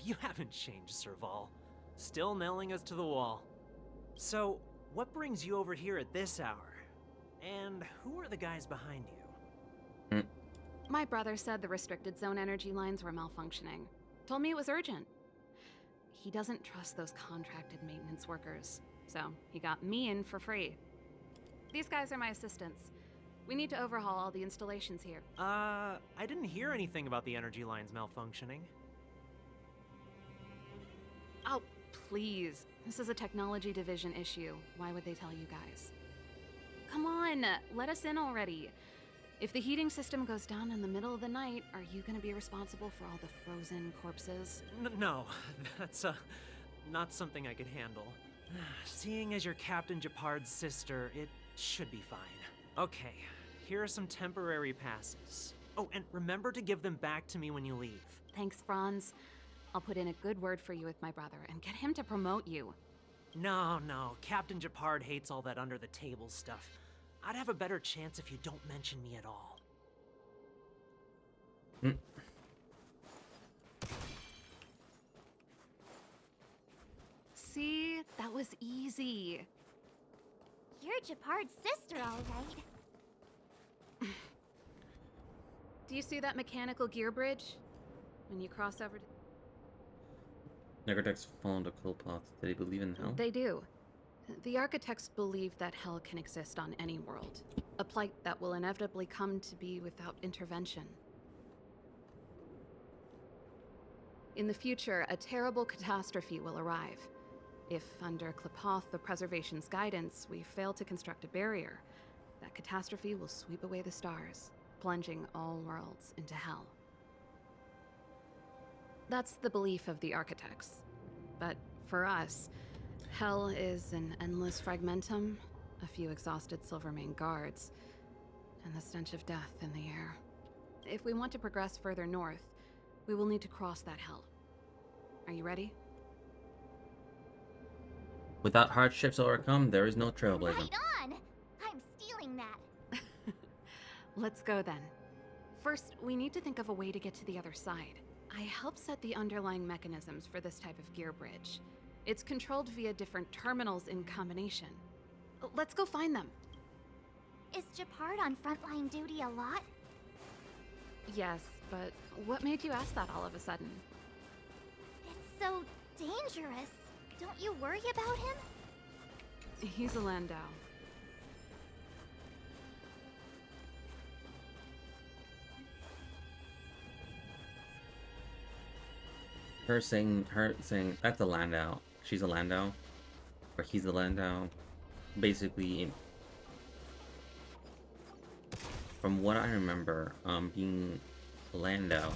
you haven't changed, Serval. Still nailing us to the wall. So, what brings you over here at this hour? And who are the guys behind you? My brother said the restricted zone energy lines were malfunctioning. Told me it was urgent. He doesn't trust those contracted maintenance workers, so he got me in for free. These guys are my assistants. We need to overhaul all the installations here. I didn't hear anything about the energy lines malfunctioning. Oh, please. This is a technology division issue. Why would they tell you guys? Come on, let us in already. If the heating system goes down in the middle of the night, are you gonna be responsible for all the frozen corpses? No, that's not something I could handle. Seeing as you're Captain Japard's sister, it should be fine. Okay, here are some temporary passes. Oh, and remember to give them back to me when you leave. Thanks, Franz. I'll put in a good word for you with my brother and get him to promote you. No, Captain Japard hates all that under-the-table stuff. I'd have a better chance if you don't mention me at all. See? That was easy. You're Japard's sister, all right. Do you see that mechanical gear bridge? When you cross over to... Necrotex found a Kulpath. Did he believe in hell? They do. The architects believe that hell can exist on any world. A plight that will inevitably come to be without intervention. In the future, a terrible catastrophe will arrive. If, under Klapoth, the Preservation's guidance, we fail to construct a barrier, that catastrophe will sweep away the stars, plunging all worlds into hell. That's the belief of the architects. But for us, hell is an endless fragmentum, a few exhausted Silvermane guards, and the stench of death in the air. If we want to progress further north, we will need to cross that hell. Are you ready? Without hardships overcome, there is no trailblazer. Right on! I'm stealing that. Let's go then. First, we need to think of a way to get to the other side. I helped set the underlying mechanisms for this type of gear bridge. It's controlled via different terminals in combination. Let's go find them. Is Japard on frontline duty a lot? Yes, but what made you ask that all of a sudden? It's so dangerous. Don't you worry about him? He's a Landau. Her saying that's a Landau. She's a Landau, or he's a Landau. Basically, from what I remember, being Landau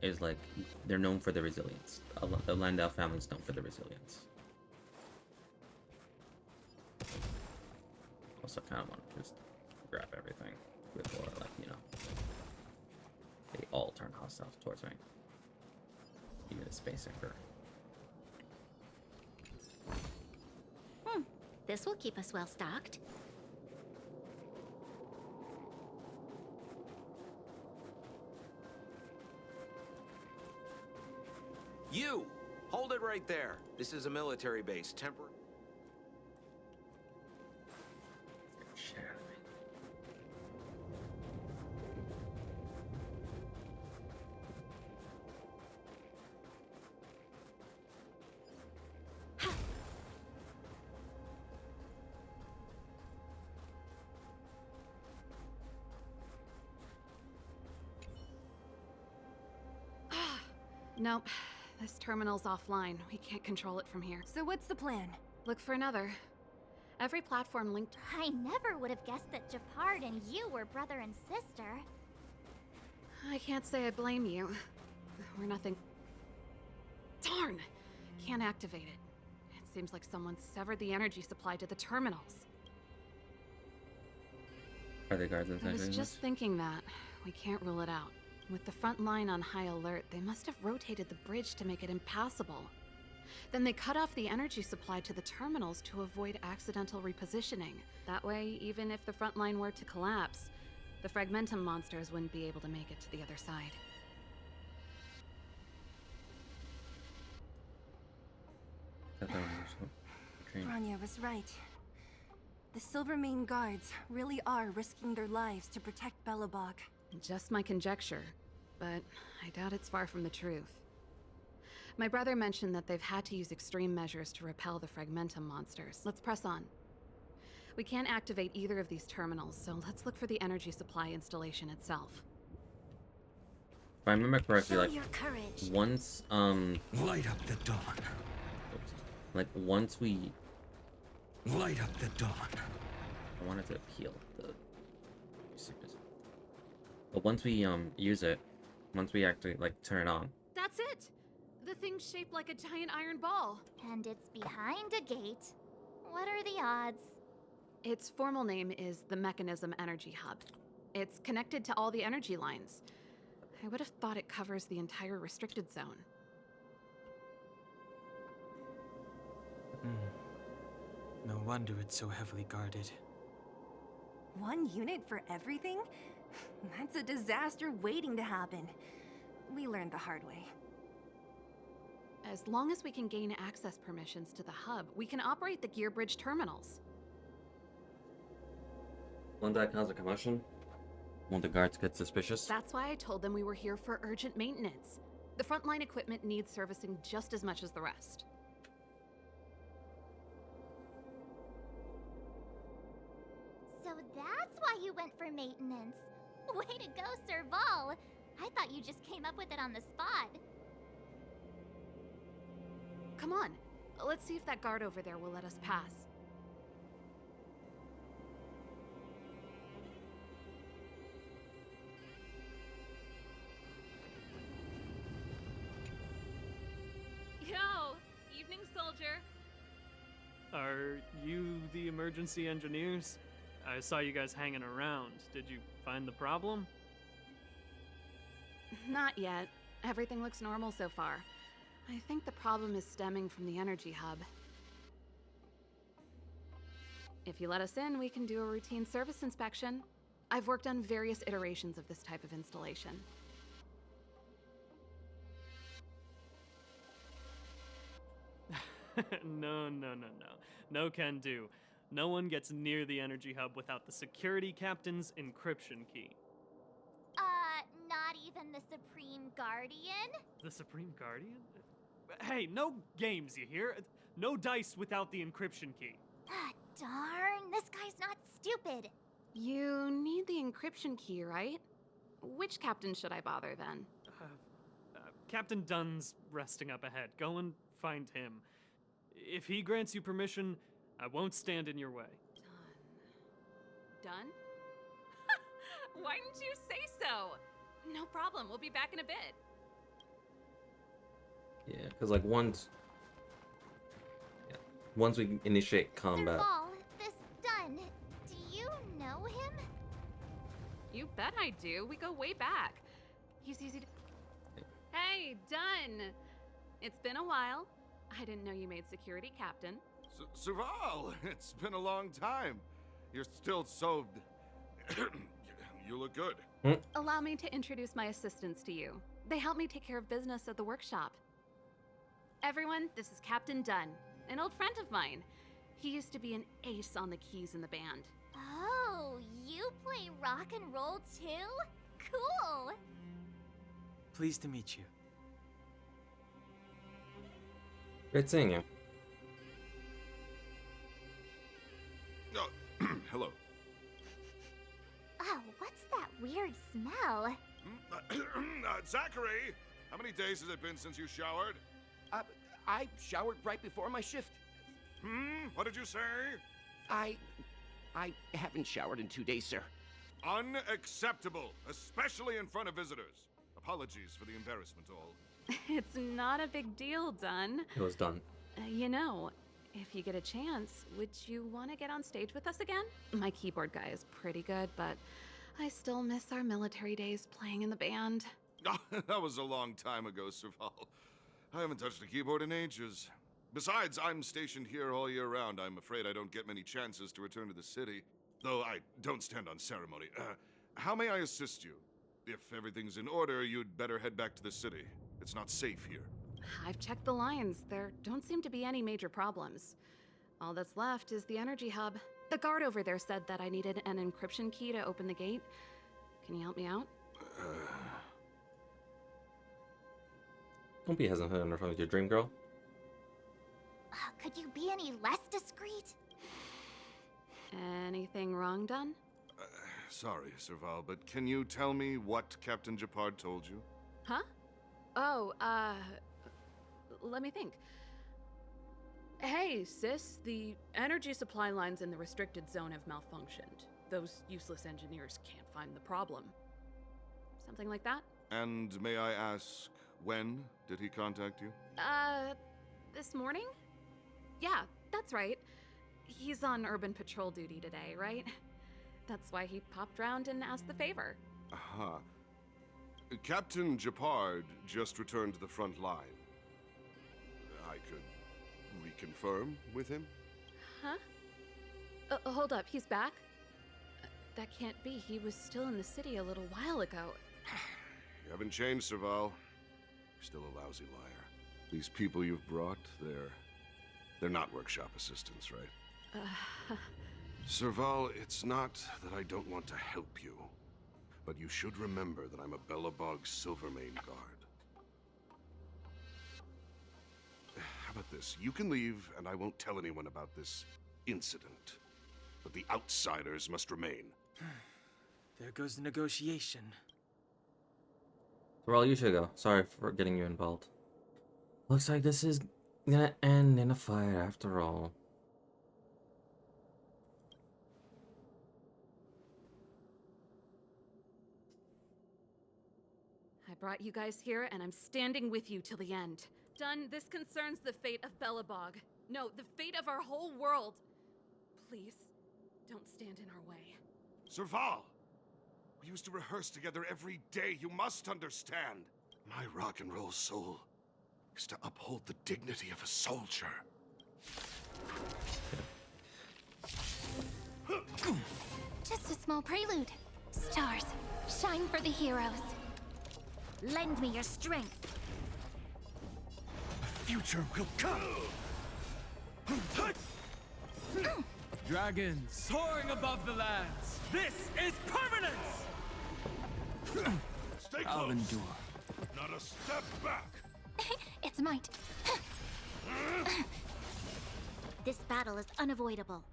is like they're known for their resilience. The Landau family's known for their resilience. Also, kind of want to just grab everything before, like, you know, they all turn hostile towards me. Even a space anchor. This will keep us well stocked. You! Hold it right there. This is a military base. Temporary. Nope. This terminal's offline. We can't control it from here. So what's the plan? Look for another. Every platform linked. I never would have guessed that Japard and you were brother and sister. I can't say I blame you. We're nothing. Darn! Can't activate it. It seems like someone severed the energy supply to the terminals. Are the guards inside? I was just thinking that. We can't rule it out. With the front line on high alert, they must have rotated the bridge to make it impassable. Then they cut off the energy supply to the terminals to avoid accidental repositioning. That way, even if the front line were to collapse, the Fragmentum monsters wouldn't be able to make it to the other side. Bronya was right. The Silvermane guards really are risking their lives to protect Belobog. Just my conjecture, but I doubt it's far from the truth. My brother mentioned that they've had to use extreme measures to repel the Fragmentum monsters. Let's press on. We can't activate either of these terminals, so let's look for the energy supply installation itself. If I remember correctly, Show like your courage. once Light up the dawn. like once we Light up the dawn. I wanted to appeal the but once we use it, once we actually like turn it on. That's it! The thing's shaped like a giant iron ball. And it's behind a gate. What are the odds? Its formal name is the Mechanism Energy Hub. It's connected to all the energy lines. I would have thought it covers the entire restricted zone. No wonder it's so heavily guarded. One unit for everything? That's a disaster waiting to happen. We learned the hard way. As long as we can gain access permissions to the hub, we can operate the gear bridge terminals. Won't that cause a commotion? Won't the guards get suspicious? That's why I told them we were here for urgent maintenance. The frontline equipment needs servicing just as much as the rest. So that's why you went for maintenance. Way to go, Serval. I thought you just came up with it on the spot. Come on, let's see if that guard over there will let us pass. Yo, evening, soldier. Are you the emergency engineers? I saw you guys hanging around. Did you find the problem? Not yet. Everything looks normal so far. I think the problem is stemming from the energy hub. If you let us in, we can do a routine service inspection. I've worked on various iterations of this type of installation. No. No can do. No one gets near the energy hub without the security captain's encryption key. Not even the Supreme Guardian? The Supreme Guardian? Hey, no games, you hear? No dice without the encryption key. Ah, darn, this guy's not stupid. You need the encryption key, right? Which captain should I bother then? Captain Dunn's resting up ahead. Go and find him. If he grants you permission, I won't stand in your way. Done? Why didn't you say so? No problem, we'll be back in a bit. Yeah, because like once we initiate combat. Serval, this Dunn, do you know him? You bet I do. We go way back. He's easy to... Hey, Dunn! It's been a while. I didn't know you made security captain. Serval, it's been a long time. You're still so... You look good. Allow me to introduce my assistants to you. They help me take care of business at the workshop. Everyone, this is Captain Dunn, an old friend of mine. He used to be an ace on the keys in the band. Oh, you play rock and roll too? Cool! Pleased to meet you. Great seeing you. Hello. Oh, what's that weird smell? Zachary, How many days has it been since you showered? I showered right before my shift. What did you say? I haven't showered in 2 days, sir. Unacceptable, especially in front of visitors. Apologies for the embarrassment, all. It's not a big deal, Dunn. It was done. You know, if you get a chance, would you want to get on stage with us again? My keyboard guy is pretty good, but I still miss our military days playing in the band. That was a long time ago, Serval. I haven't touched a keyboard in ages. Besides, I'm stationed here all year round. I'm afraid I don't get many chances to return to the city. Though I don't stand on ceremony. How may I assist you? If everything's in order, you'd better head back to the city. It's not safe here. I've checked the lines. There don't seem to be any major problems. All that's left is the energy hub. The guard over there said that I needed an encryption key to open the gate. Can you help me out? Don't be hesitant on the phone with your dream girl. Could you be any less discreet? Anything wrong done? Sorry, Serval, but can you tell me what Captain Japard told you? Huh? Oh, let me think. Hey, sis, the energy supply lines in the restricted zone have malfunctioned. Those useless engineers can't find the problem. Something like that? And may I ask, when did he contact you? This morning? Yeah, that's right. He's on urban patrol duty today, right? That's why he popped round and asked the favor. Aha. Captain Japard just returned to the front line. I could reconfirm with him? Huh? Hold up, he's back? That can't be. He was still in the city a little while ago. You haven't changed, Serval. You're still a lousy liar. These people you've brought, they're not workshop assistants, right? Serval, it's not that I don't want to help you, but you should remember that I'm a Belobog Silvermane guard. How about this? You can leave, and I won't tell anyone about this incident. But the outsiders must remain. There goes the negotiation. Well, you should go. Sorry for getting you involved. Looks like this is gonna end in a fight after all. I brought you guys here, and I'm standing with you till the end. Dunn, this concerns the fate of Belobog. No, the fate of our whole world. Please, don't stand in our way. Serval! We used to rehearse together every day, you must understand. My rock and roll soul is to uphold the dignity of a soldier. Just a small prelude. Stars, shine for the heroes. Lend me your strength. The future will come. Dragons soaring above the lands. This is permanence! Stay I'll close. endure. Not a step back. It's might. This battle is unavoidable.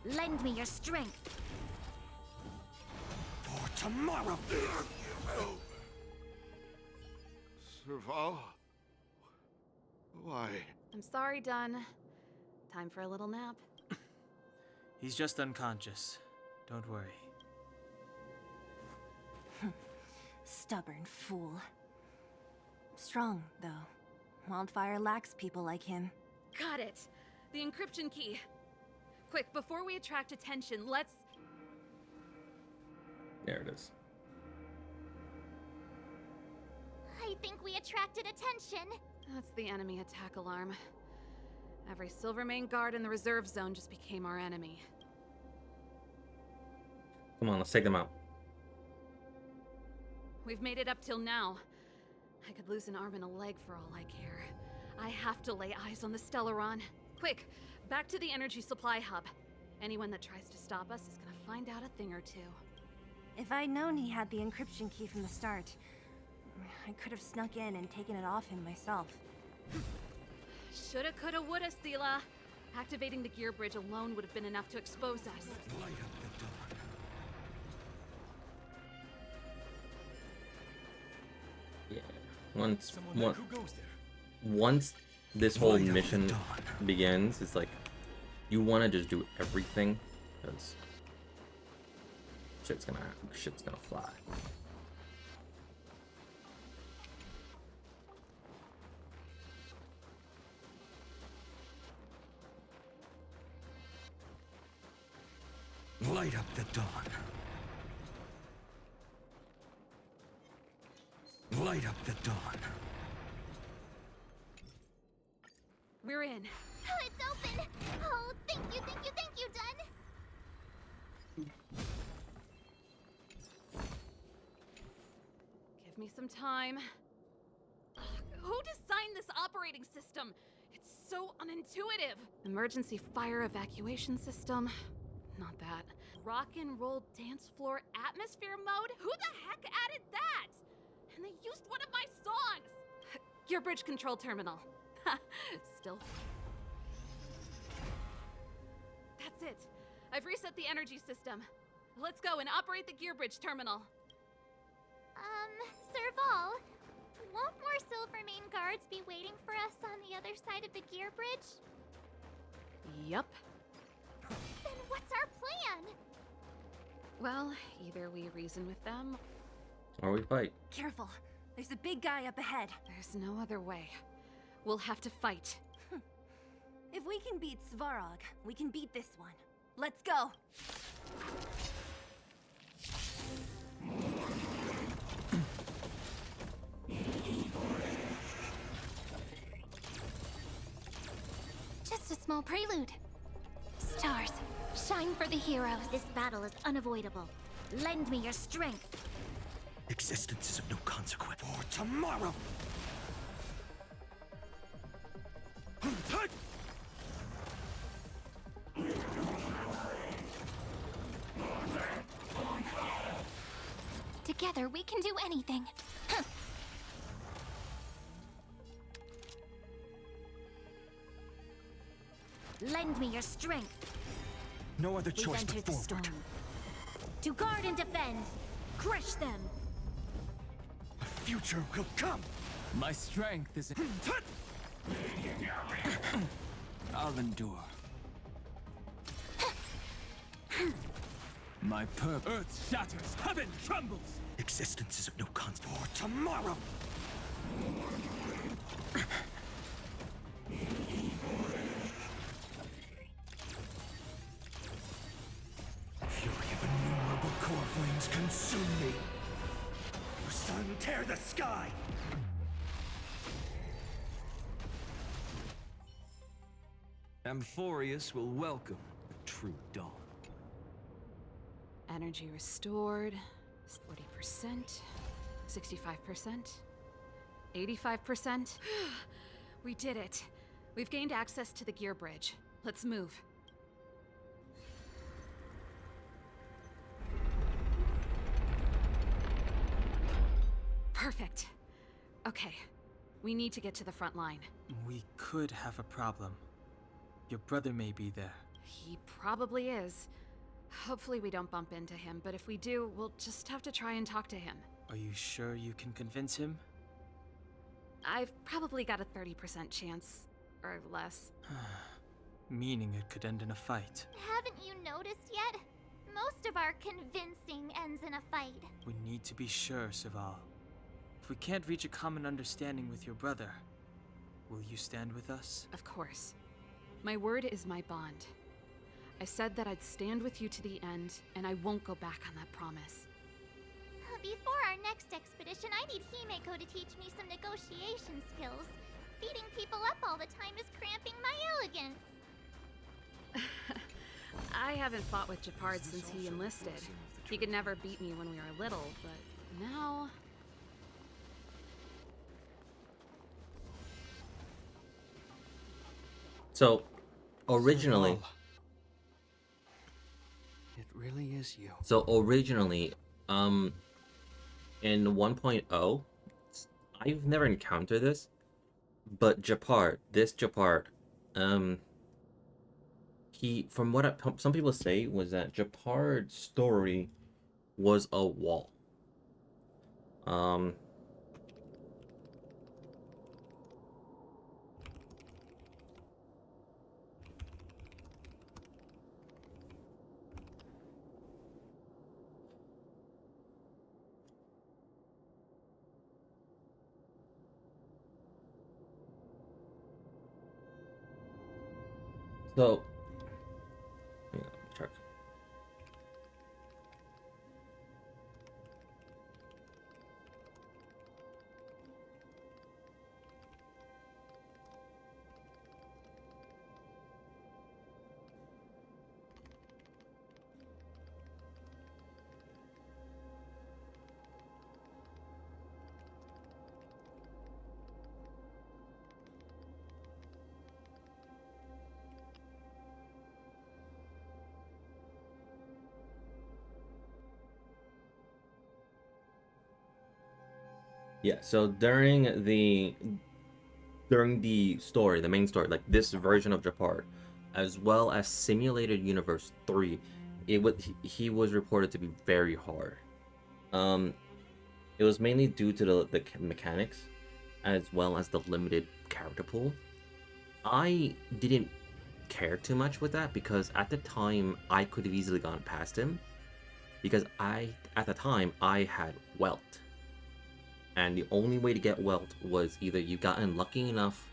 Lend me your strength. For tomorrow. Serval? Why? I'm sorry, Dunn. Time for a little nap. He's just unconscious. Don't worry. Stubborn fool. Strong, though. Wildfire lacks people like him. Got it. The encryption key. Quick, before we attract attention, let's... There it is. I think we attracted attention. That's the enemy attack alarm. Every Silvermane guard in the reserve zone just became our enemy. Come on, let's take them out. We've made it up till now. I could lose an arm and a leg for all I care. I have to lay eyes on the Stellaron. Quick, back to the energy supply hub. Anyone that tries to stop us is gonna find out a thing or two. If I'd known he had the encryption key from the start, I could have snuck in and taken it off him myself. Shoulda, coulda, woulda, Sela. Activating the gear bridge alone would have been enough to expose us. Light up the dawn. Once Someone like who goes there? once this whole Light up the mission dawn. begins, it's like you want to just do everything because shit's gonna fly. Light up the dawn. Light up the dawn. We're in. Oh, it's open! Oh, thank you, Dun! Give me some time. Ugh, who designed this operating system? It's so unintuitive. Emergency fire evacuation system. Not that. Rock and roll dance floor atmosphere mode? Who the heck added that? And they used one of my songs! Gear bridge control terminal. Still. That's it. I've reset the energy system. Let's go and operate the gear bridge terminal. Serval, won't more Silvermane guards be waiting for us on the other side of the gear bridge? Yup. Then what's our plan? Well, either we reason with them, Or we fight. Careful. There's a big guy up ahead. there's no other way. We'll have to fight. If we can beat Svarog, we can beat this one. Let's go! Just a small prelude. Stars, shine for the heroes. This battle is unavoidable. Lend me your strength. Existence is of no consequence. For tomorrow! Together, we can do anything. Lend me your strength. No other We've choice but entered the forward. storm. To guard and defend. Crush them. A future will come. My strength is. I'll endure. My purpose. Earth shatters, heaven trembles. Existence is of no consequence. For tomorrow! Fury of innumerable core flames consume me. Sun, tear the sky! Amphorius will welcome the true dawn. Energy restored. 40%. 65%. 85%. We did it. We've gained access to the gear bridge. Let's move. Perfect. Okay. We need to get to the front line. We could have a problem. Your brother may be there. He probably is. Hopefully we don't bump into him, but if we do, we'll just have to try and talk to him. Are you sure you can convince him? I've probably got a 30% chance, or less. Meaning it could end in a fight. Haven't you noticed yet? Most of our convincing ends in a fight. We need to be sure, Serval. If we can't reach a common understanding with your brother, will you stand with us? Of course. My word is my bond. I said that I'd stand with you to the end, and I won't go back on that promise. Before our next expedition, I need Himeko to teach me some negotiation skills. Beating people up all the time is cramping my elegance. I haven't fought with Japard since he enlisted. He could never beat me when we were little, but now... So, originally... It really is you. So, originally, in 1.0, I've never encountered this, but Japard, he, from what some people say, was that Japard's story was a wall. So, hang on, check. Yeah, so during the story, the main story, like this version of Japard, as well as Simulated Universe 3, he was reported to be very hard. Um, it was mainly due to the mechanics, as well as the limited character pool. I didn't care too much with that because at the time I could have easily gone past him because at the time I had Welt. And the only way to get Welt was either you got unlucky enough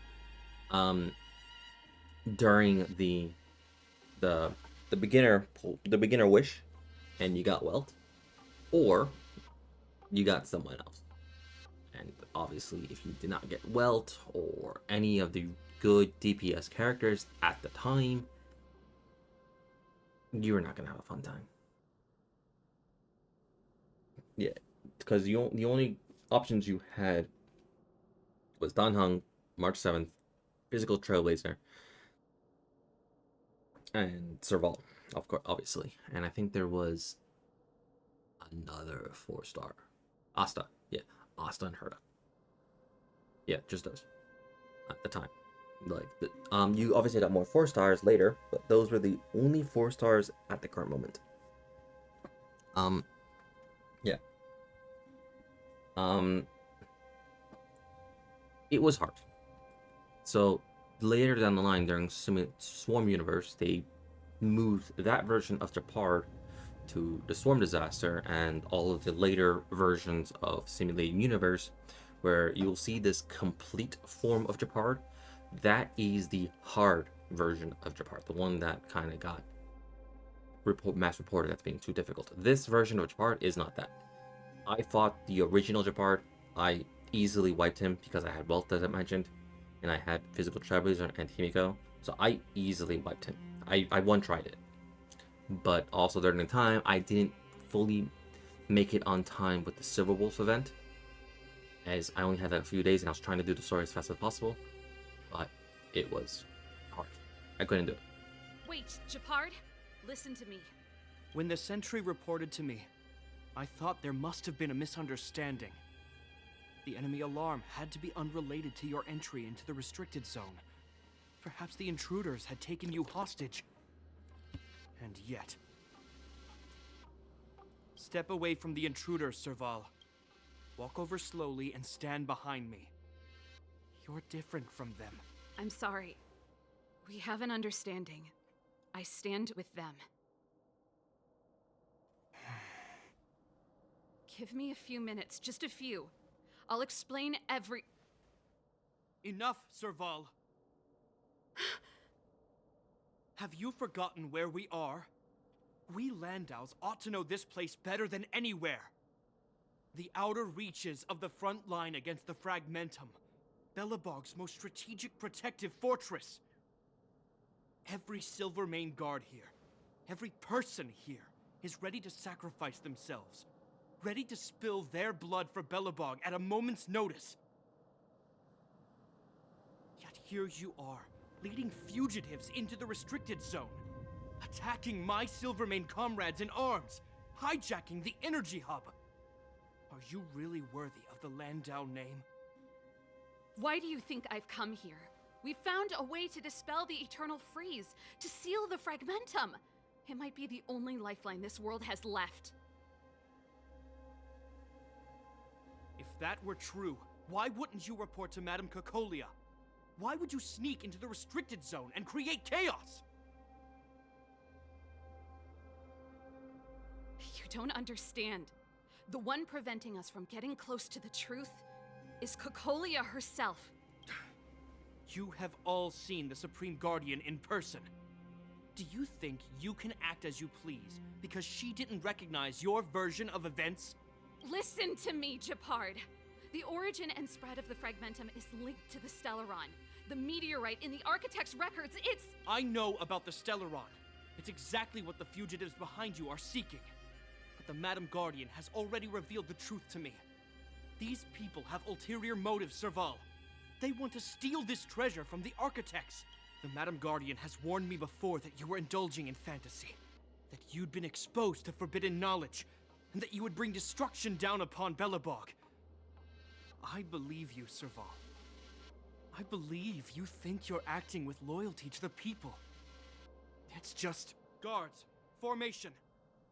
during the beginner wish and you got Welt, or you got someone else. And obviously if you did not get Welt or any of the good DPS characters at the time, you were not gonna have a fun time. Yeah, because the only options you had was Dan Heng, March 7th, Physical Trailblazer, and Serval, of course, obviously. And I think there was another 4-star. Asta. Yeah, Asta and Herta. Yeah, just those. At the time. Like, you obviously got more 4-stars later, but those were the only 4-stars at the current moment. Yeah. It was hard. So later down the line, during Swarm Universe, they moved that version of Japard to the Swarm Disaster and all of the later versions of Simulated Universe, where you'll see this complete form of Japard. That is the hard version of Japard, the one that kind of got mass reported as being too difficult. This version of Japard is not that. I fought the original Japard. I easily wiped him because I had Wealth, as I mentioned, and I had Physical Trailblazer and Himiko, so I easily wiped him. I one-tried it. But also during the time, I didn't fully make it on time with the Silver Wolf event, as I only had a few days and I was trying to do the story as fast as possible, but it was hard. I couldn't do it. Wait, Japard, listen to me. When the sentry reported to me, I thought there must have been a misunderstanding. The enemy alarm had to be unrelated to your entry into the restricted zone. Perhaps the intruders had taken you hostage. And yet... Step away from the intruders, Serval. Walk over slowly and stand behind me. You're different from them. I'm sorry. We have an understanding. I stand with them. Give me a few minutes, just a few. I'll explain every... Enough, Serval. Have you forgotten where we are? We Landaus ought to know this place better than anywhere. The outer reaches of the front line against the Fragmentum. Belobog's most strategic protective fortress. Every Silvermane guard here, every person here, is ready to sacrifice themselves. Ready to spill their blood for Belobog at a moment's notice. Yet here you are, leading fugitives into the restricted zone. Attacking my Silvermane comrades in arms. Hijacking the energy hub. Are you really worthy of the Landau name? Why do you think I've come here? We found a way to dispel the eternal freeze, to seal the Fragmentum. It might be the only lifeline this world has left. If that were true, why wouldn't you report to Madame Cocolia? Why would you sneak into the restricted zone and create chaos? You don't understand. The one preventing us from getting close to the truth is Cocolia herself. You have all seen the Supreme Guardian in person. Do you think you can act as you please because she didn't recognize your version of events? Listen to me, Gepard. The origin and spread of the Fragmentum is linked to the Stellaron. The meteorite in the Architect's records, it's... I know about the Stellaron. It's exactly what the fugitives behind you are seeking. But the Madam Guardian has already revealed the truth to me. These people have ulterior motives, Serval. They want to steal this treasure from the Architects. The Madam Guardian has warned me before that you were indulging in fantasy. That you'd been exposed to forbidden knowledge. And that you would bring destruction down upon Belobog. I believe you, Serval. I believe you think you're acting with loyalty to the people. It's just... Guards, formation.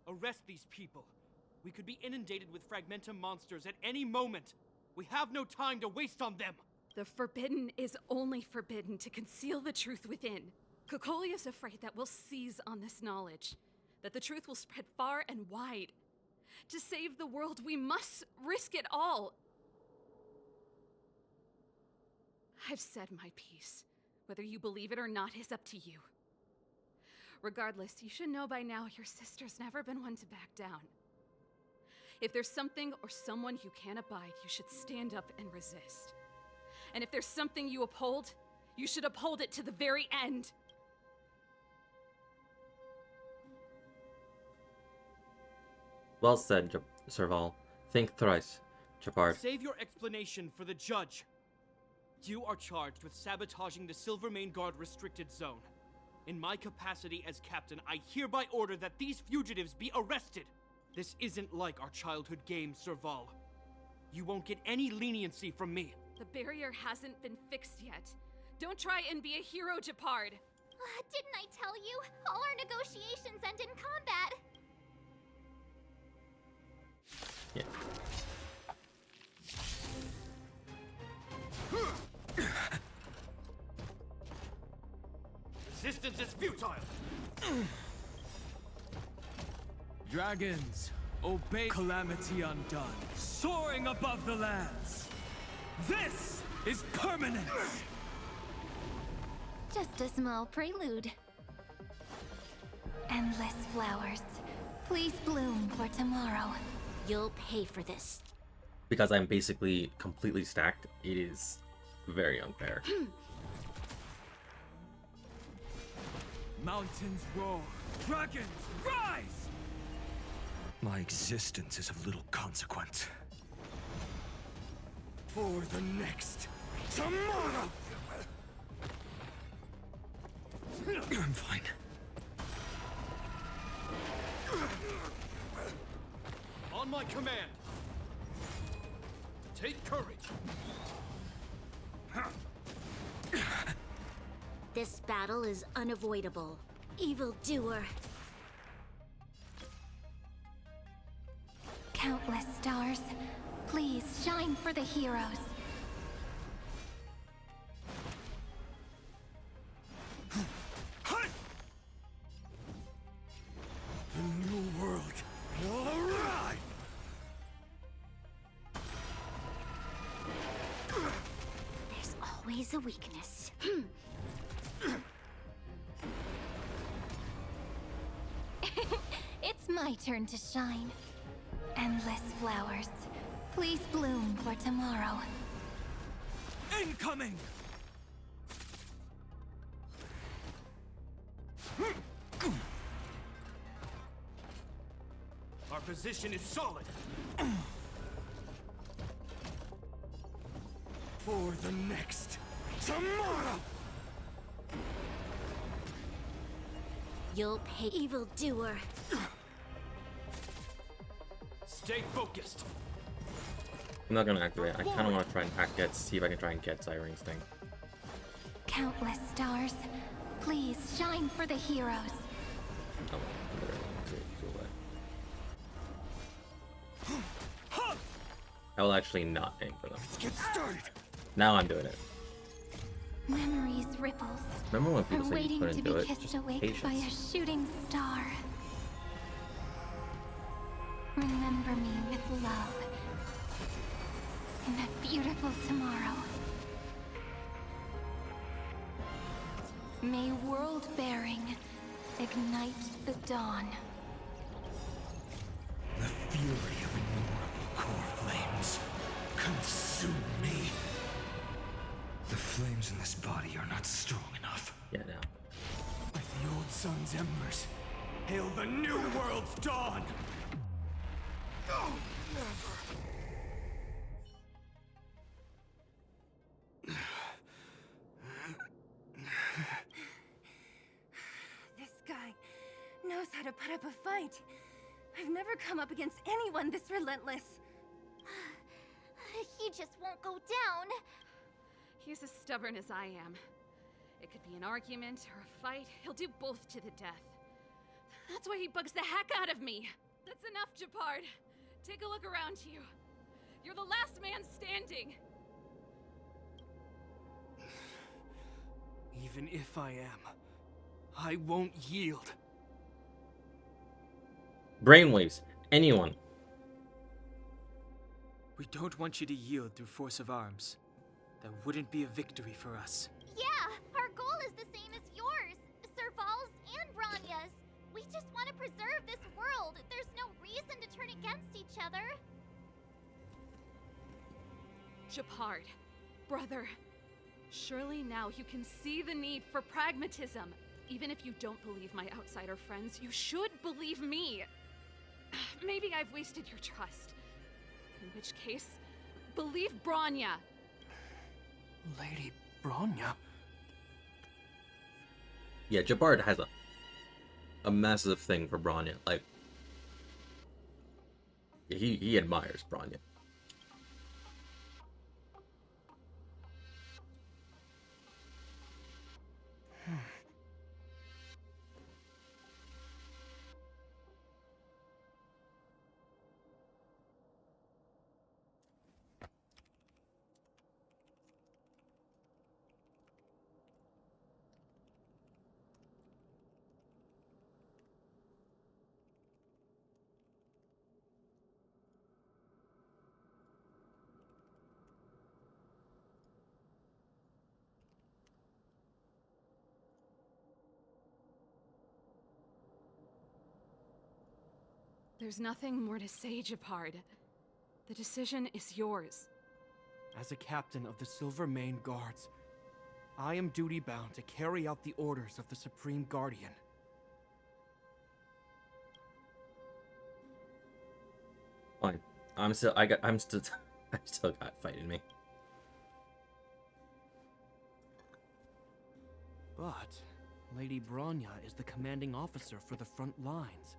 Arrest these people. We could be inundated with Fragmentum monsters at any moment. We have no time to waste on them. The forbidden is only forbidden to conceal the truth within. Kokolia's afraid that we'll seize on this knowledge. That the truth will spread far and wide. To save the world, we must risk it all. I've said my piece. Whether you believe it or not is up to you. Regardless, you should know by now your sister's never been one to back down. If there's something or someone you can't abide, you should stand up and resist. And if there's something you uphold, you should uphold it to the very end. Well said, Serval. Think thrice, Gepard. Save your explanation for the judge. You are charged with sabotaging the Silvermane Guard restricted zone. In my capacity as captain, I hereby order that these fugitives be arrested. This isn't like our childhood game, Serval. You won't get any leniency from me. The barrier hasn't been fixed yet. Don't try and be a hero, Gepard. Didn't I tell you? All our negotiations end in combat. Yeah. Resistance is futile! Dragons, obey Calamity Undone, soaring above the lands. This is permanence! Just a small prelude. Endless flowers. Please bloom for tomorrow. You'll pay for this. Because I'm basically completely stacked, it is very unfair. Mountains roar, dragons rise! My existence is of little consequence. For the next tomorrow! I'm fine. On my command! Take courage! This battle is unavoidable. Evildoer. Countless stars, please shine for the heroes. The new world will arrive! There's always a weakness. It's my turn to shine. Endless flowers. Please bloom for tomorrow. Incoming! Our position is solid. For the next tomorrow! You'll pay, evildoer. Stay focused. I'm not gonna activate. I kind of want to try and see if I can try and get Zyrang's thing. Countless stars, please shine for the heroes. Oh, go away. I will actually not aim for them. Let's get started. Now I'm doing it. Memories ripples. Remember when people are said you waiting couldn't to do be it? kissed Just awake patience. by a shooting star. Remember me with love. In a beautiful tomorrow. May world-bearing Ignite the dawn. The fury of innumerable core flames consume me. The flames in this body are not strong enough. Yeah, now. With the old sun's embers, hail the new world's dawn! Oh, never. This guy knows how to put up a fight. I've never come up against anyone this relentless. He just won't go down. He's as stubborn as I am. It could be an argument or a fight. He'll do both to the death. That's why he bugs the heck out of me. That's enough, Japard. Take a look around you. You're the last man standing. Even if I am, I won't yield. Brainwaves. Anyone. We don't want you to yield through force of arms. That wouldn't be a victory for us. Yeah, our goal is the same as yours, Serval's and Branya's. We just want to preserve this world. There's no reason to turn against each other. Japard, brother, surely now you can see the need for pragmatism. Even if you don't believe my outsider friends, you should believe me. Maybe I've wasted your trust. In which case, believe Branya. Lady Branya? Yeah, Japard has a massive thing for Branya. Like, he admires Branya. There's nothing more to say, Japard. The decision is yours. As a captain of the Silvermane Guards, I am duty-bound to carry out the orders of the Supreme Guardian. Fine. I still got fight in me. But Lady Branya is the commanding officer for the front lines.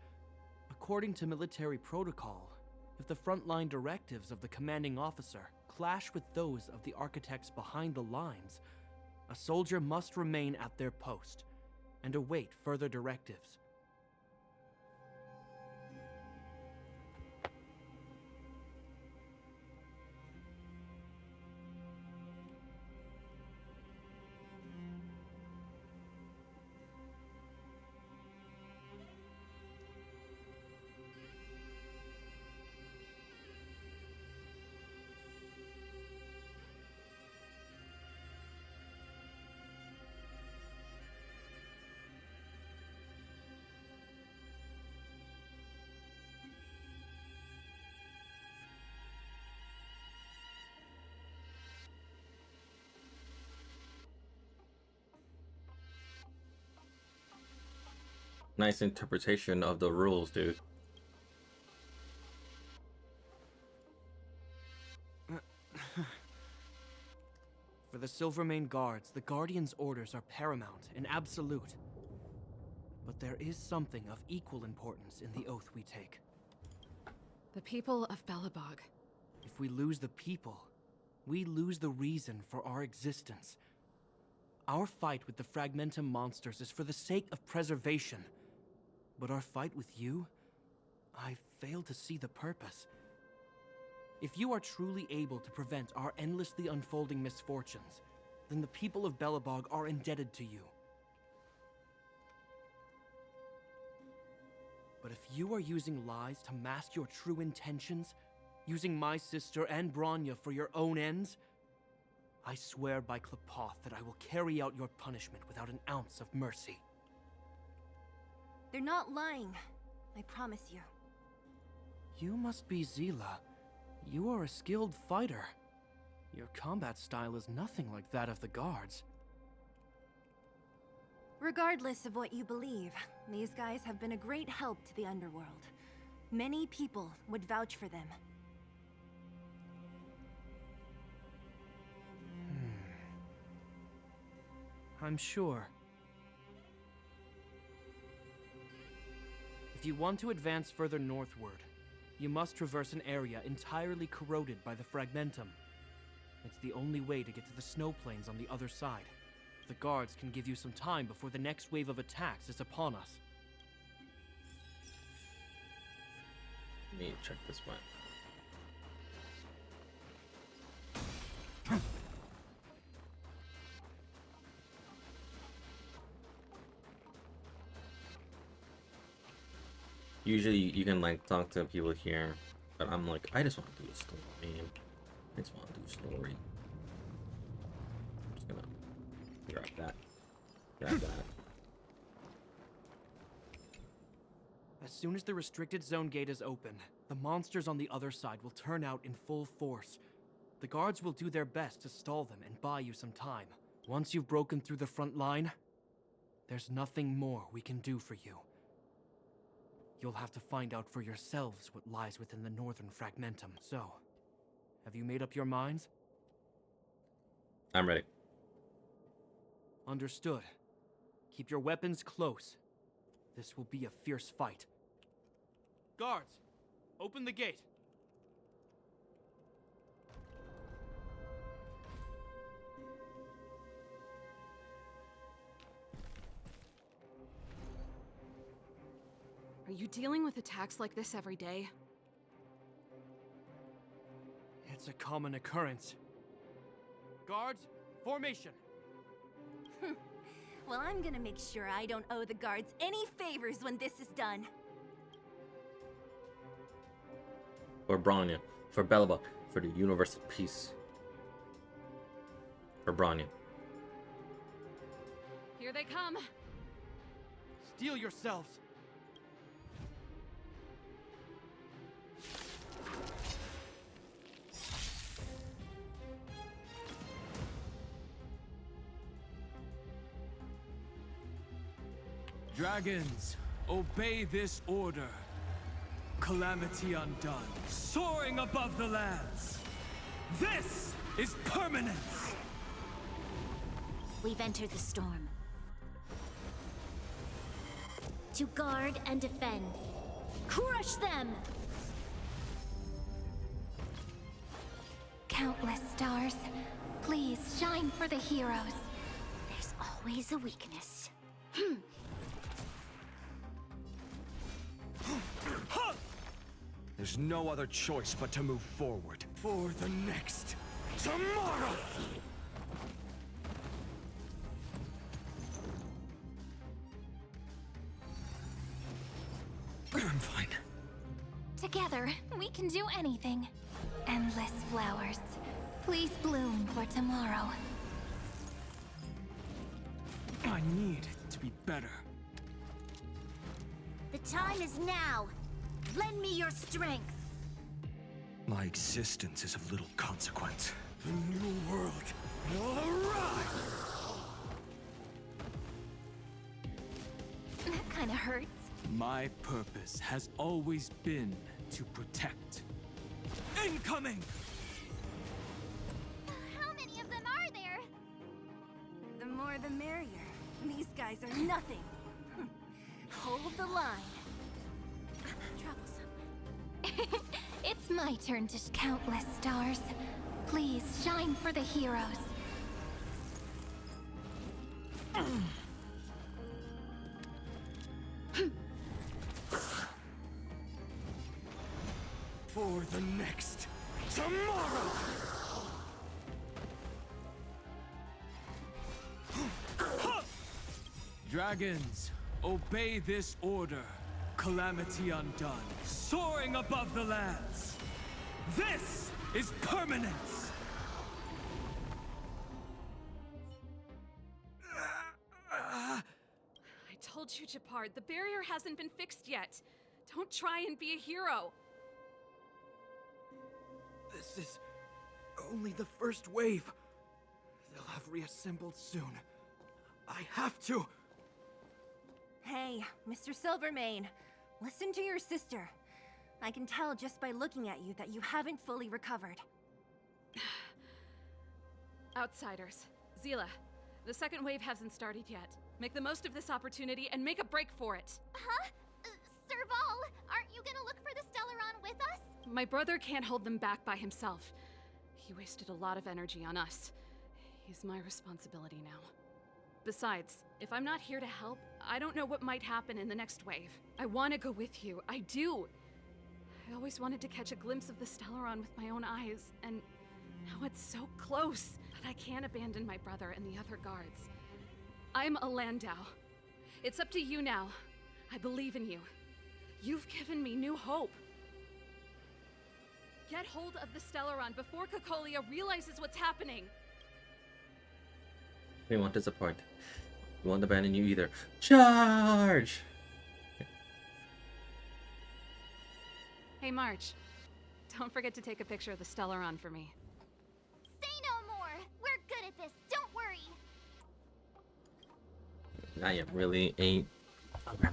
According to military protocol, if the frontline directives of the commanding officer clash with those of the architects behind the lines, a soldier must remain at their post and await further directives. Nice interpretation of the rules, dude. For the Silvermane Guards, the Guardian's orders are paramount and absolute. But there is something of equal importance in the oath we take. The people of Belobog. If we lose the people, we lose the reason for our existence. Our fight with the Fragmentum monsters is for the sake of preservation. But our fight with you, I fail to see the purpose. If you are truly able to prevent our endlessly unfolding misfortunes, then the people of Belobog are indebted to you. But if you are using lies to mask your true intentions, using my sister and Branya for your own ends, I swear by Klapoth that I will carry out your punishment without an ounce of mercy. They're not lying. I promise you. You must be Zila. You are a skilled fighter. Your combat style is nothing like that of the guards. Regardless of what you believe, these guys have been a great help to the underworld. Many people would vouch for them. I'm sure. If you want to advance further northward, you must traverse an area entirely corroded by the Fragmentum. It's the only way to get to the snow plains on the other side. The guards can give you some time before the next wave of attacks is upon us. Let me check this one. Usually you can like talk to people here, but I'm like, I just want to do a story, man. I just want to do a story. I'm just gonna grab that. Grab that. As soon as the restricted zone gate is open, the monsters on the other side will turn out in full force. The guards will do their best to stall them and buy you some time. Once you've broken through the front line, there's nothing more we can do for you. You'll have to find out for yourselves what lies within the northern fragmentum. So, have you made up your minds? I'm ready. Understood. Keep your weapons close. This will be a fierce fight. Guards, open the gate. Are you dealing with attacks like this every day? It's a common occurrence. Guards, formation. Well, I'm gonna make sure I don't owe the guards any favors when this is done. For Bronya, for Belva, for the universal peace. For Bronya. Here they come. Steel yourselves. Dragons, obey this order. Calamity undone, soaring above the lands. This is permanence! We've entered the storm. To guard and defend. Crush them! Countless stars, please shine for the heroes. There's always a weakness. There's no other choice but to move forward. For the next tomorrow! I'm fine. Together, we can do anything. Endless flowers, please bloom for tomorrow. I need to be better. The time is now. Lend me your strength. My existence is of little consequence. The new world will arrive! That kind of hurts. My purpose has always been to protect. Incoming! How many of them are there? The more the merrier. These guys are nothing. Hold the line. Troublesome. It's my turn to countless stars. Please shine for the heroes. For the next tomorrow! Dragons, obey this order. Calamity undone, soaring above the lands. This is permanence! I told told you, Japard, the barrier hasn't been fixed yet. Don't try and be a hero. This is only the first wave. They'll have reassembled soon. I have to. Hey, Mr. Silvermane, listen to your sister. I can tell just by looking at you that you haven't fully recovered. Outsiders. Zila, the second wave hasn't started yet. Make the most of this opportunity and make a break for it. Huh? Serval, aren't you gonna look for the Stellaron with us? My brother can't hold them back by himself. He wasted a lot of energy on us. He's my responsibility now. Besides, if I'm not here to help, I don't know what might happen in the next wave. I want to go with you. I do. I always wanted to catch a glimpse of the Stellaron with my own eyes, and now it's so close that I can't abandon my brother and the other guards. I'm a Landau. It's up to you now. I believe in you. You've given me new hope. Get hold of the Stellaron before Cocolia realizes what's happening. We won't disappoint. We won't abandon you either. Charge! Hey, March. Don't forget to take a picture of the Stellaron for me. Say no more! We're good at this, don't worry! I am really a gremlin.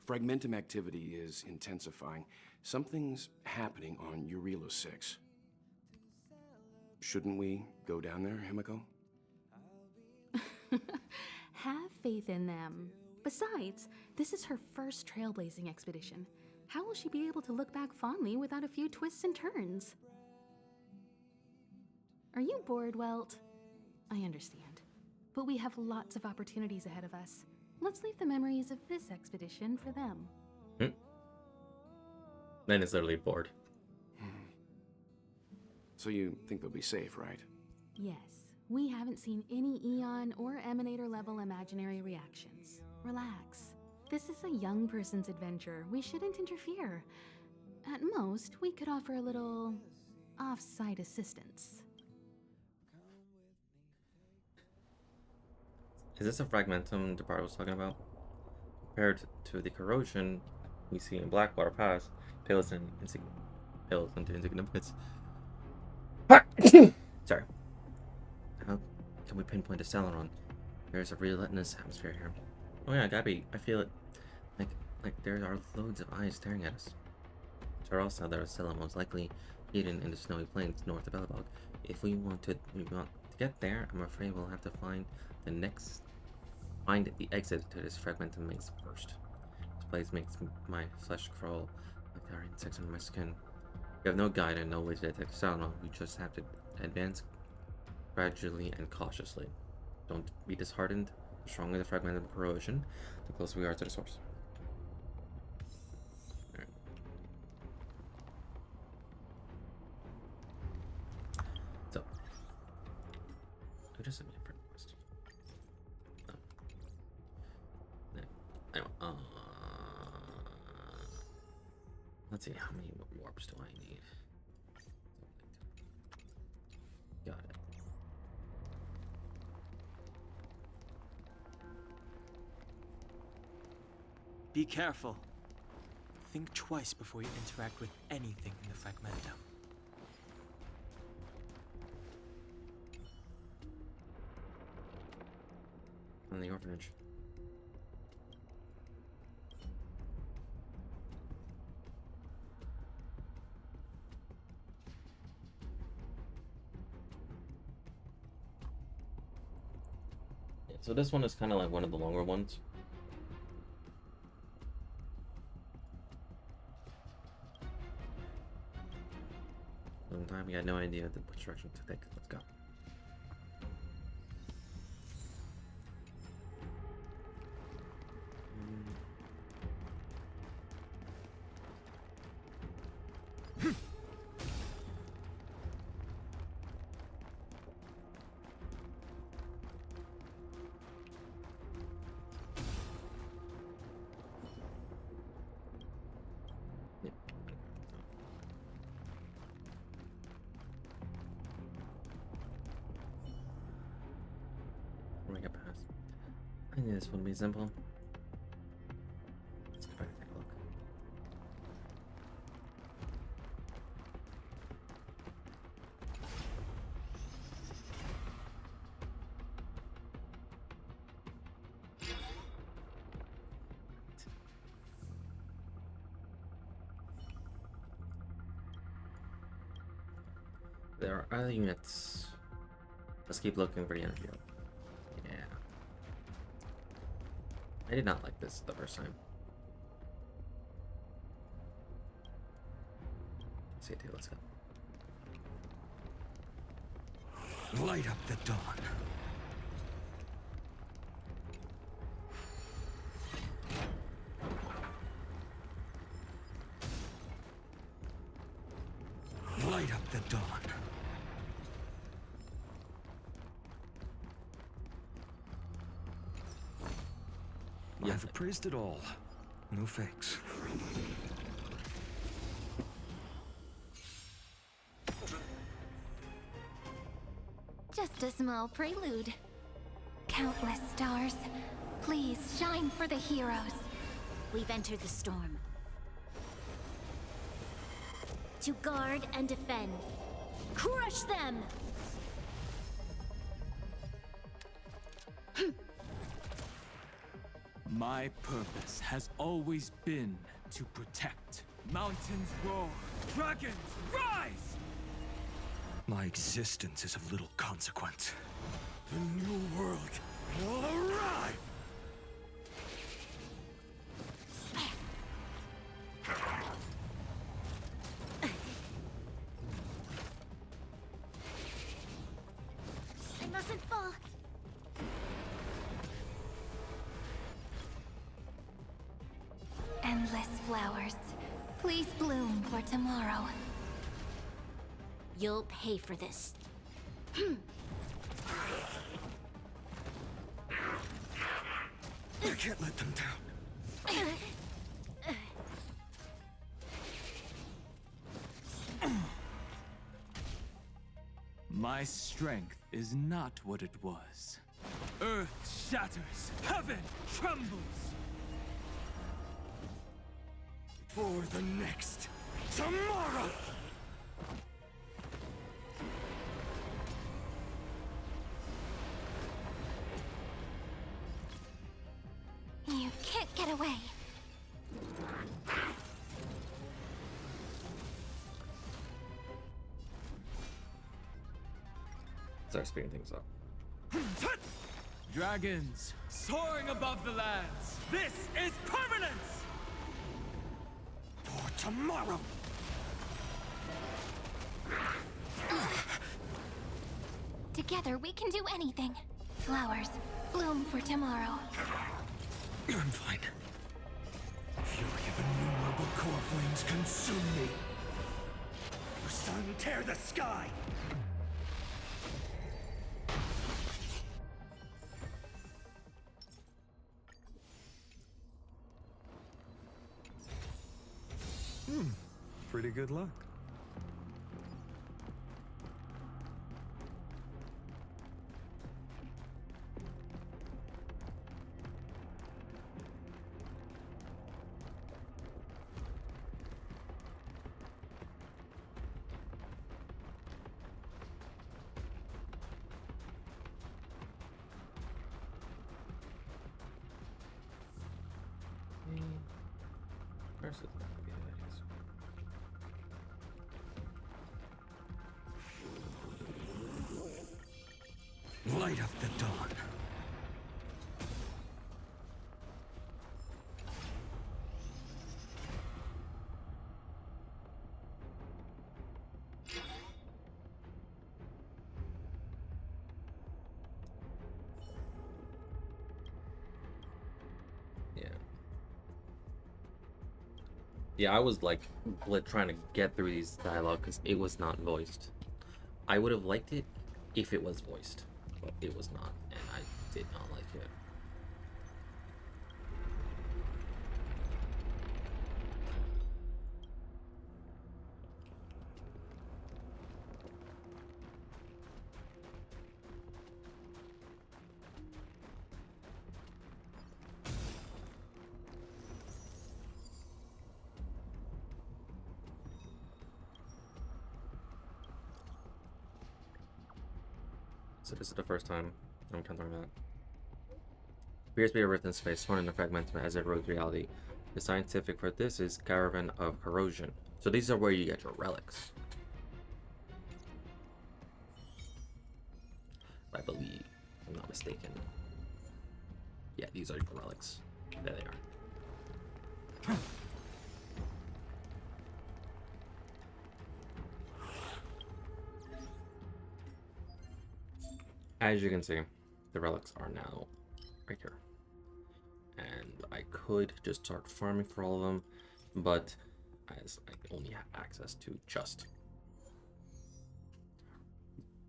Fragmentum activity is intensifying. Something's happening on Urilo 6. Shouldn't we go down there, Himiko? Have faith in them. Besides, this is her first trailblazing expedition. How will she be able to look back fondly without a few twists and turns? Are you bored, Welt? I understand. But we have lots of opportunities ahead of us. Let's leave the memories of this expedition for them. Then it's literally bored. So you think they'll be safe, right? Yes, we haven't seen any Eon or Emanator level imaginary reactions. Relax. This is a young person's adventure. We shouldn't interfere. At most, we could offer a little off-site assistance. Is this a fragmentum Depart was talking about? Compared to the corrosion we see in Blackwater Pass, pales into insignificance. Sorry. How can we pinpoint a Stellaron? There's a relentless atmosphere here. Oh yeah, Gabby, I feel it. Like there are loads of eyes staring at us. Charles said there was Stella most likely hidden in the snowy plains north of Bellabog. If we want to get there, I'm afraid we'll have to find the exit to this fragmentum maze first. This place makes my flesh crawl like there are insects under my skin. We have no guide and no way to detect Stellaron. We just have to advance gradually and cautiously. Don't be disheartened. The stronger the fragmentum corrosion, the closer we are to the source. Alright. So, who just sent me a friend request? Anyway, let's see, how many warps do I need? Got it. Be careful. Think twice before you interact with anything in the Fragmentum. On the orphanage. Yeah, so this one is kind of like one of the longer ones. Time we had no idea which direction to take. Let's go. I knew this wouldn't be simple. Let's go back and take a look. There are other units. Let's keep looking for the energy. Yeah. I did not like this the first time. CT, let's go. Light up the dawn. Light up the dawn. I've appraised it all. No fakes. Just a small prelude. Countless stars, please shine for the heroes. We've entered the storm. To guard and defend. Crush them! My purpose has always been to protect. Mountains roar, dragons rise! My existence is of little consequence. The new world will arrive! I mustn't fall. Endless flowers, please bloom for tomorrow. You'll pay for this. I can't let them down. My strength is not what it was. Earth shatters, heaven trembles. For the next tomorrow! You can't get away. Start speeding things up. Dragons soaring above the lands. This is permanence! For tomorrow! Together we can do anything. Flowers, bloom for tomorrow. I'm fine. Fury of innumerable core flames consume me. The sun tear the sky! Pretty good luck. Where's it? Yeah, it is. Light up the dawn. Yeah, I was like trying to get through these dialogue because it was not voiced. I would have liked it if it was voiced, but it was not, and I did not like it. So this is the first time I'm encountering that. Appears to be a rift in space, torn into fragments as it erodes reality. The scientific for this is caravan of corrosion. So these are where you get your relics. I believe, if I'm not mistaken. Yeah, these are your relics. There they are. As you can see, the relics are now right here. And I could just start farming for all of them, but as I only have access to just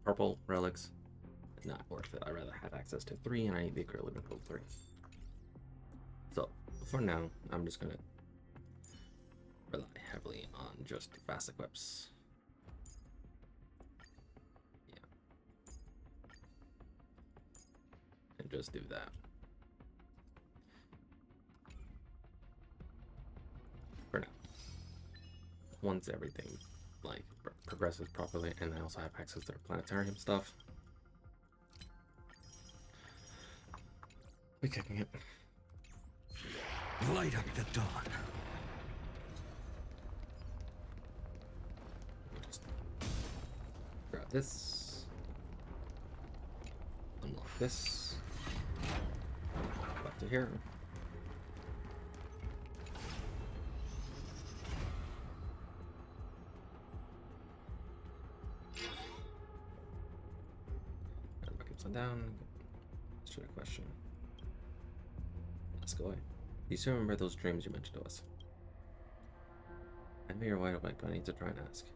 purple relics, not worth it. I'd rather have access to 3, and I need the equivalent of 3. So for now, I'm just gonna rely heavily on just fast equips. Yeah. And just do that. For now. Once everything like progresses properly, and I also have access to the planetarium stuff, we're kicking it. Light up the dawn. Just grab this. Unlock this. Back to here. Down. Should a question. Let's go away. Do you still remember those dreams you mentioned to us? I know you're wide awake, but I need to try and ask.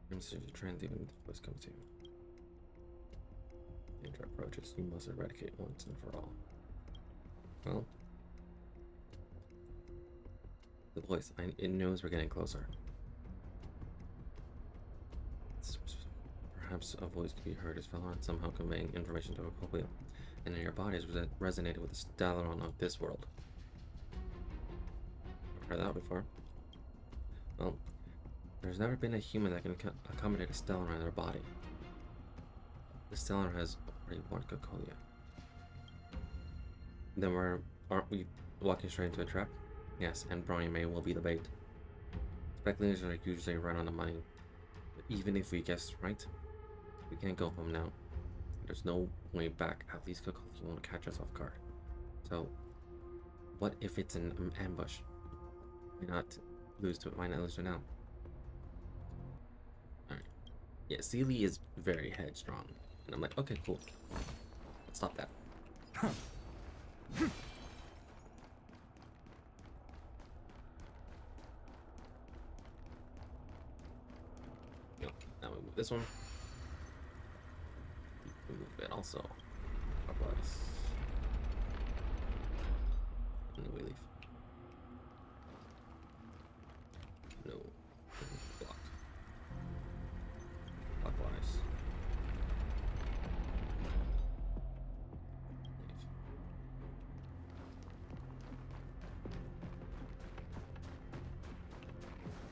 Dreams are trans even if the voice comes to you. Danger approaches, you must eradicate once and for all. Well, the voice, it knows we're getting closer. Perhaps a voice could be heard as Valorant somehow conveying information to a Copia, and in your bodies resonated with the Stellaron of this world. I've heard that before. Well, there's never been a human that can accommodate a Stellaron in their body. The Stellaron has already born Cocolia. Then aren't we walking straight into a trap? Yes, and Brownie may well be the bait. Speculators are usually right on the money, but even if we guess right, we can't go home now. There's no way back. At least Cocolia won't catch us off guard. So, what if it's an ambush? Why not lose to it? Why not lose to it now? Alright. Yeah, Sealy is very headstrong. And I'm like, okay, cool. Stop that. Yep, now we move this one. We move it also. Clockwise. And then we leave. No. Blocked. Clockwise.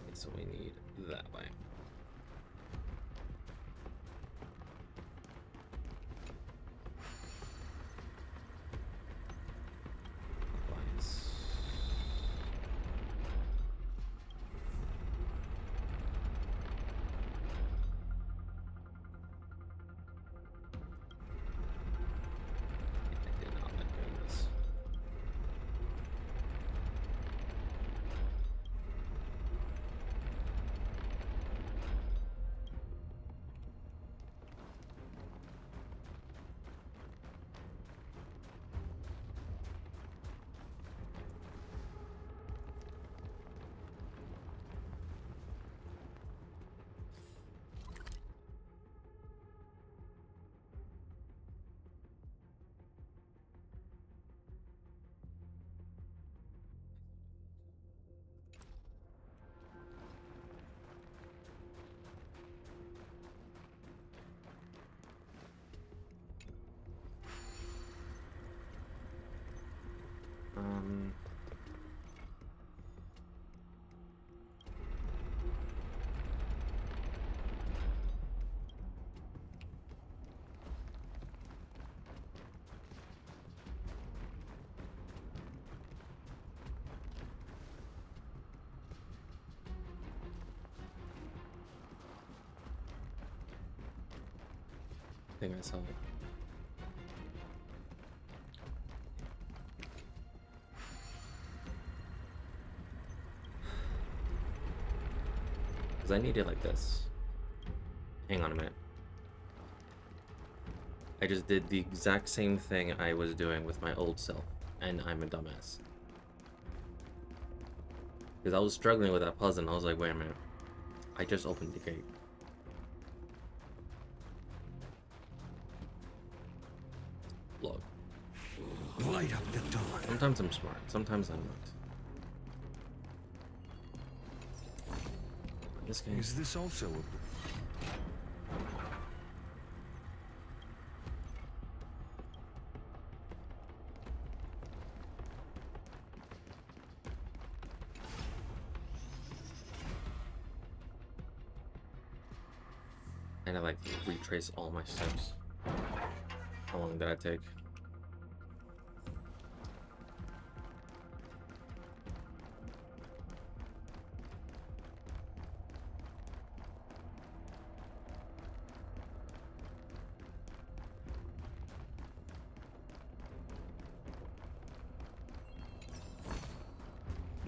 Okay, so we need that way. think I saw it. Because I need it like this. Hang on a minute. I just did the exact same thing I was doing with my old self, and I'm a dumbass. Because I was struggling with that puzzle, and I was like, wait a minute. I just opened the gate. Log. Light up the dawn. Sometimes I'm smart, sometimes I'm not. This game. Is this also a... And I like to retrace all my steps. How long did I take?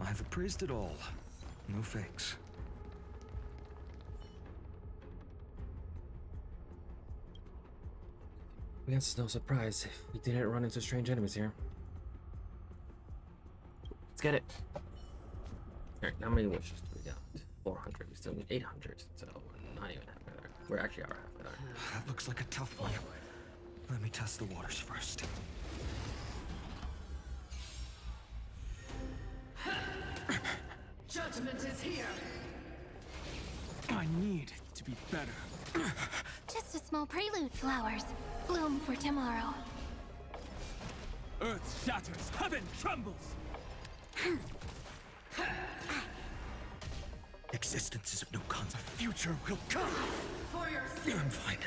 I've appraised it all. No fakes. It's no surprise if we didn't run into strange enemies here. Let's get it. Alright, how many wishes do we got? 400. We still need 800, so we're not even halfway there. We're actually halfway there. That looks like a tough one. Let me test the waters first. Judgment is here. I need to be better. Just a small prelude, flowers. Bloom for tomorrow. Earth shatters, heaven trembles. Existence is of no consequence. The future will come. For your I'm fine.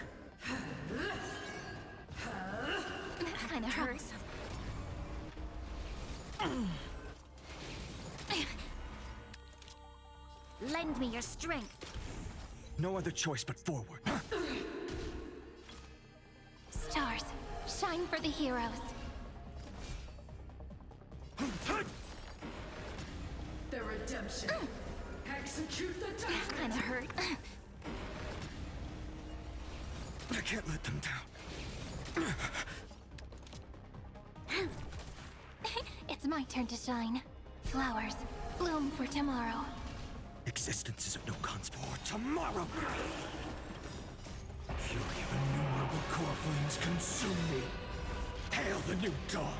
That kind of hurts. Lend me your strength. No other choice but forward. Stars, shine for the heroes. the redemption. Execute the That task. kind of hurt. I can't let them down. It's my turn to shine. Flowers, bloom for tomorrow. Existence is of no consequence. For tomorrow! Fury of innumerable core flames consume me. Hail the new dawn!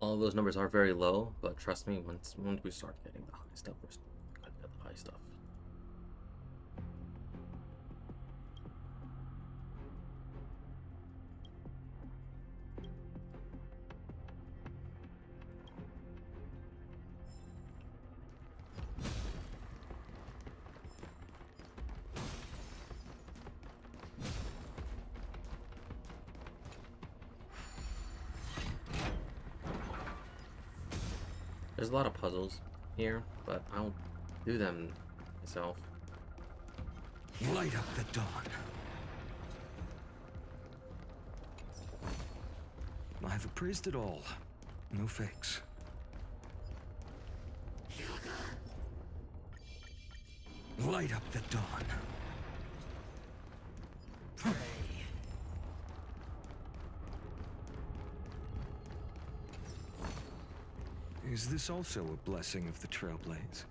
All of those numbers are very low, but trust me, once we start getting the high stuff, we're gonna get the high stuff. There's a lot of puzzles here, but I don't do them myself. Light up the dawn. I've appraised it all. No fakes. Light up the dawn. Pray. Is this also a blessing of the Trailblaze?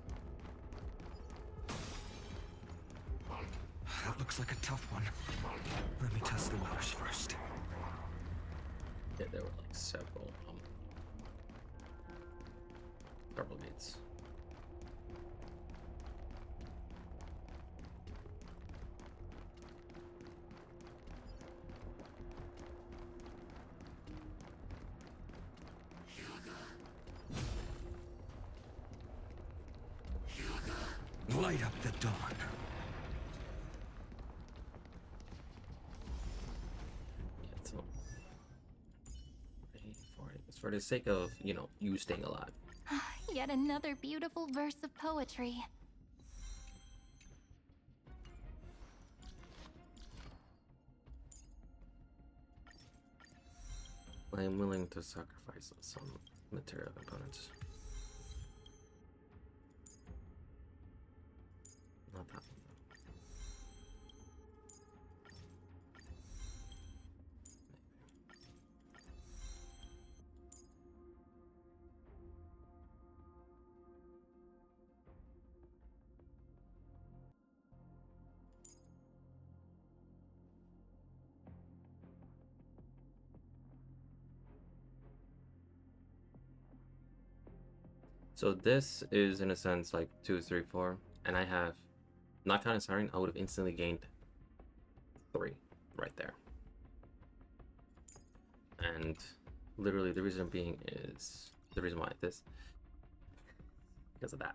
That looks like a tough one. Let me test the waters first. Yeah, there were like several gates. Light up the dawn. Yeah, so it's for the sake of, you know, you staying alive. Yet another beautiful verse of poetry. I am willing to sacrifice some material components. Not that one, though. So this is, in a sense, like 2, 3, 4, and I have, not counting siren, I would have instantly gained 3 right there. And literally the reason being is, the reason why this, because of that.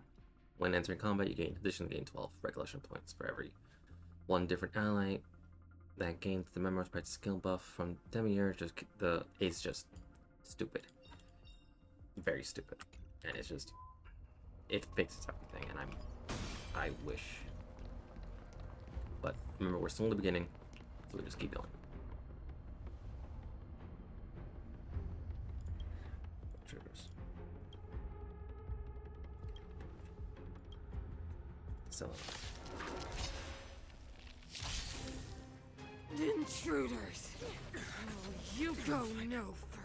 When entering combat, you additionally gain 12 recollection points for every one different ally that gains the memorized by skill buff from Demiurge. It's just stupid. Very stupid. And it's just, it fixes everything, and I wish. But remember, we're still in the beginning, so we just keep going. Triggers. So. Intruders! Oh, you go no further.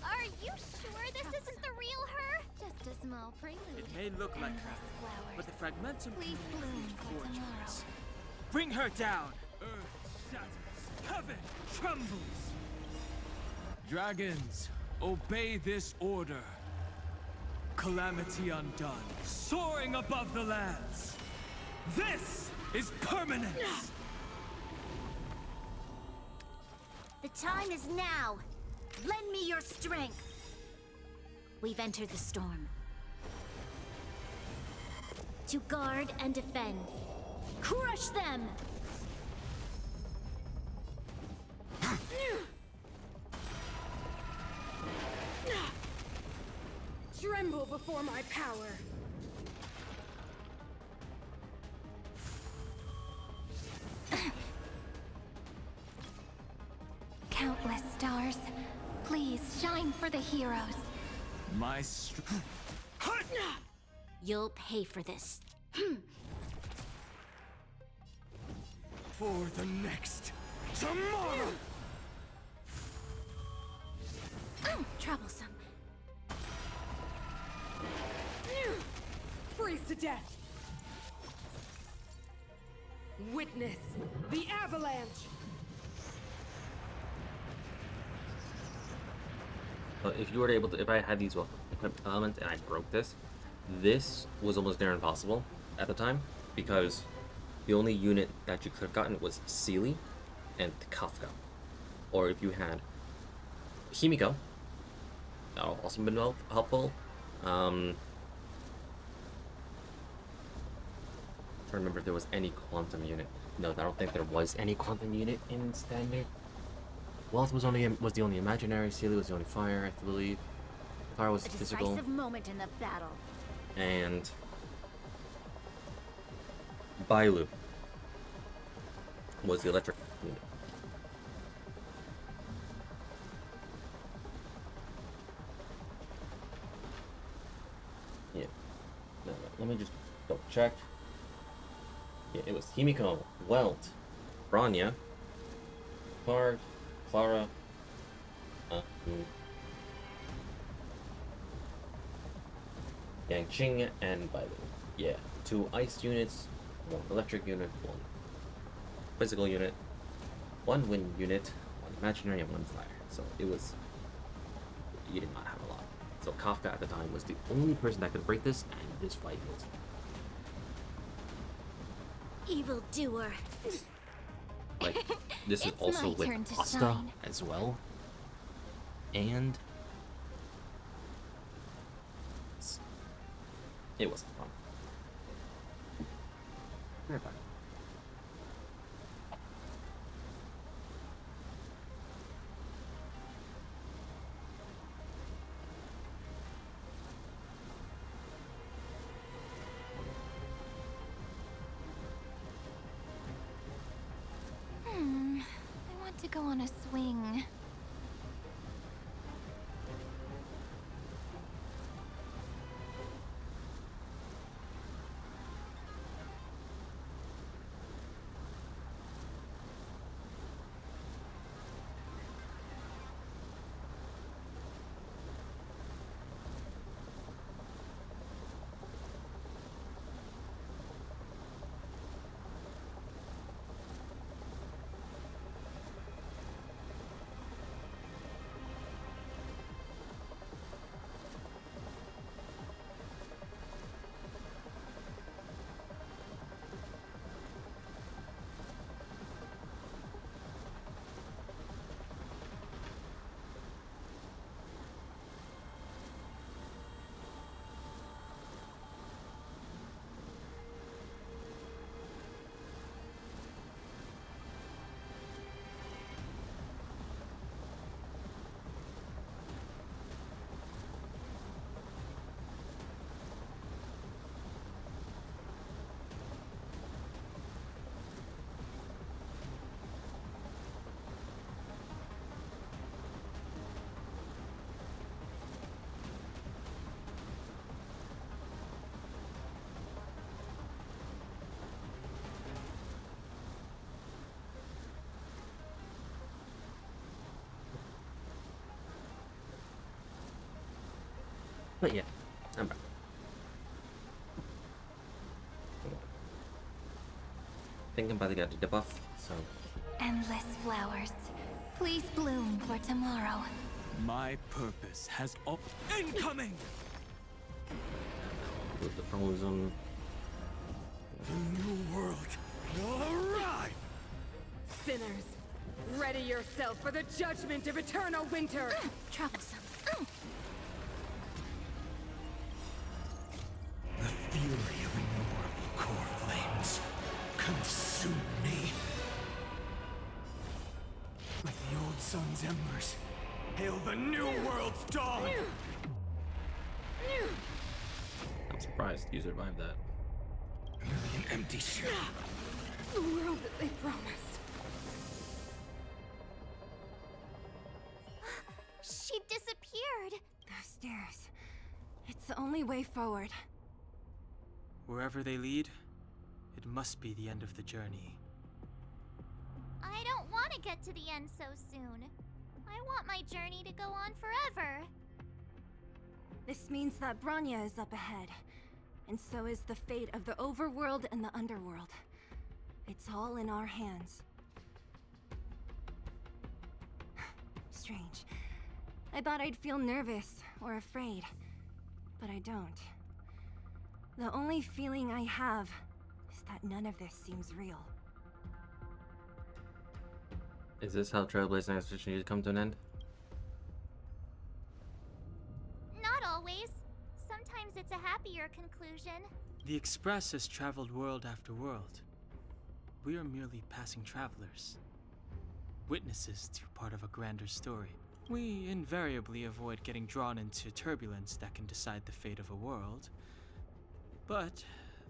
Are you sure this isn't the real her? Just a small prelude. It may look like her, flowers. but the fragmentum Please bloom for tomorrow. fortunes. Bring her down! Earth shatters, heaven trembles! Dragons, obey this order. Calamity undone, soaring above the lands. This is permanence! The time is now. Lend me your strength. We've entered the storm. To guard and defend. Crush them! Tremble before my power. Countless stars, please shine for the heroes. My You'll pay for this. For the next tomorrow! Troublesome. Freeze to death. Witness the avalanche. If you were able to, if I had these equipment elements and I broke this was almost near impossible at the time, because the only unit that you could have gotten was Sealy and Kafka. Or if you had Himiko, that would have also been helpful. Trying to remember if there was any quantum unit. No, I don't think there was any quantum unit in standard. Wealth was the only imaginary. Sealy was the only fire, I believe. Fire was physical. Decisive moment in the battle. And Bailu was the electric unit. Yeah. No, let me just double check. Yeah, it was Himiko, Welt, Bronya, Clark, Clara, Yangqing, and Bailu. Yeah, 2 ice units, 1 electric unit, 1 physical unit, 1 wind unit, 1 imaginary, and 1 fire. So it was, you did not have a lot. So Kafka at the time was the only person that could break this, and this fight was Evildoer. like, this is It's also my with turn to Asta shine. as well. And it wasn't fun. Very fun. I want to go on a swing. But yeah, I'm back. I think I'm about to get a debuff, so... Endless flowers. Please bloom for tomorrow. My purpose has up incoming! With the frozen... The new world will arrive! Sinners, ready yourself for the judgment of eternal winter! Troublesome. The fury of innumerable core flames consume me. With the old sun's embers, hail the new world's dawn! I'm surprised you survived that. A million empty shells. The world that they promised. She disappeared. Those stairs. It's the only way forward. Wherever they lead, it must be the end of the journey. I don't want to get to the end so soon. I want my journey to go on forever. This means that Bronya is up ahead. And so is the fate of the overworld and the underworld. It's all in our hands. Strange. I thought I'd feel nervous or afraid, but I don't. The only feeling I have is that none of this seems real. Is this how Trailblazing Expedition needs to come to an end? Not always. Sometimes it's a happier conclusion. The Express has traveled world after world. We are merely passing travelers, witnesses to part of a grander story. We invariably avoid getting drawn into turbulence that can decide the fate of a world. But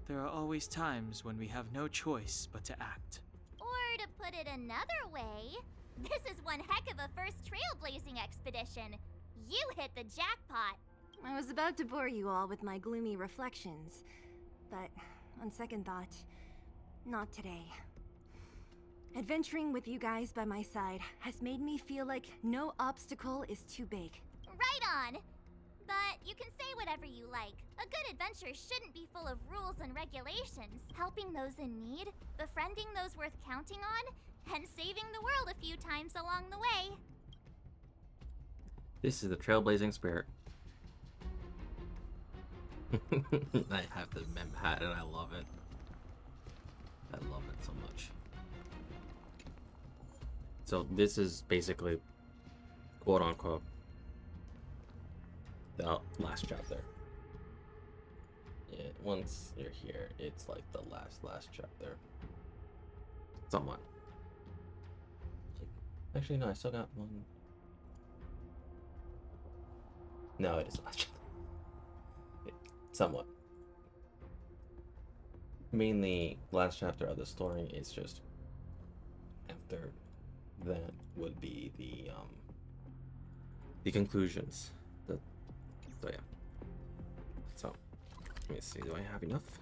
there are always times when we have no choice but to act. Or to put it another way, this is one heck of a first trailblazing expedition. You hit the jackpot. I was about to bore you all with my gloomy reflections, but on second thought, not today. Adventuring with you guys by my side has made me feel like no obstacle is too big. Right on. But you can say whatever you like. A good adventure shouldn't be full of rules and regulations. Helping those in need, befriending those worth counting on, and saving the world a few times along the way. This is the Trailblazing spirit. I have the mem hat and I love it. I love it so much. So this is basically, quote unquote, the last chapter. Yeah, once you're here, it's like the last chapter. Somewhat. Actually, no, I still got one. No, it is the last chapter. Somewhat. Mainly, last chapter of the story is just after that would be the conclusions. So yeah. So let me see. Do I have enough?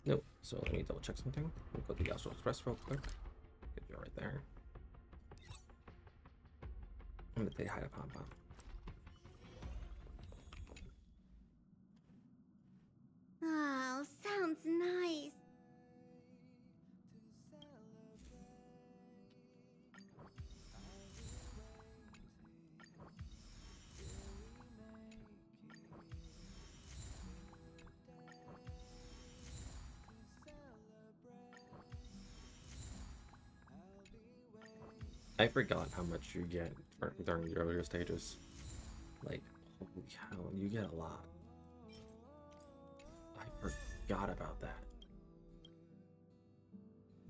Nope. So let me double check something. I'll go to the Astral Express real quick. Get you right there. I'm gonna say hi to Pom Pom. Oh, sounds nice. I forgot how much you get during the earlier stages. Like, holy cow, you get a lot. I forgot about that.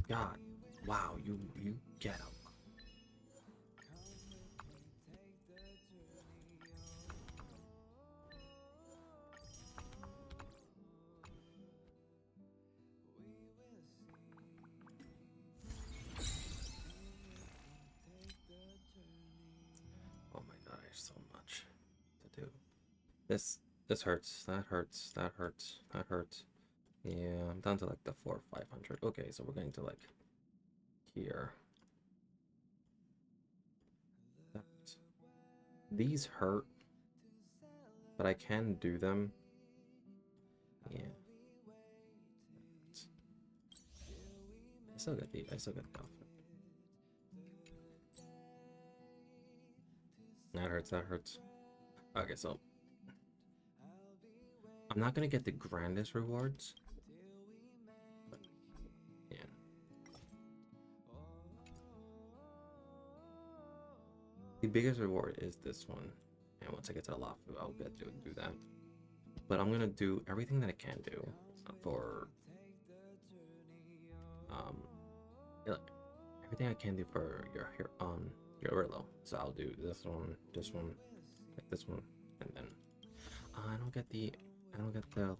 God, wow, you get a lot. Oh my god, there's so much to do. This hurts, that hurts, that hurts, that hurts. Yeah, I'm down to like the 400 or 500. Okay, so we're going to like here. These hurt but I can do them. Yeah. I still got the outfit. That hurts, that hurts. Okay, so I'm not gonna get the grandest rewards. But, yeah. The biggest reward is this one. And once I get to the loft, I'll get to do that. But I'm gonna do everything that I can do for yeah, everything I can do for your Urlo. So I'll do this one, like this one, and then I don't get the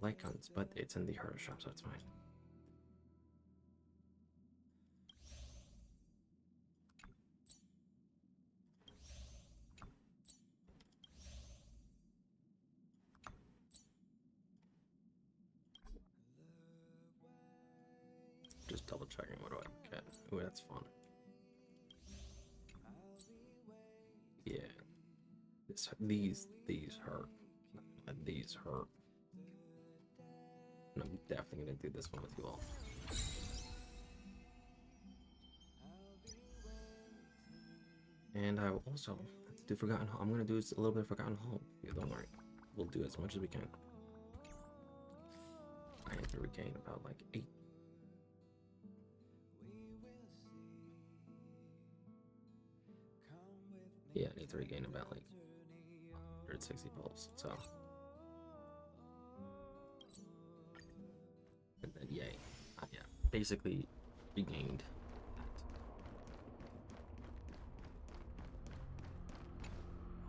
light guns, but it's in the herder shop, so it's fine. Just double checking what do I get. Ooh, that's fun. Yeah. These hurt. And these hurt. And I'm definitely gonna do this one with you all. And I will also have to do Forgotten Home. I'm gonna do a little bit of Forgotten Home. Yeah, don't worry. We'll do as much as we can. I have to regain about like 8. Yeah, I need to regain about like 160 pulse, so. And then, yay. Yeah, basically regained that.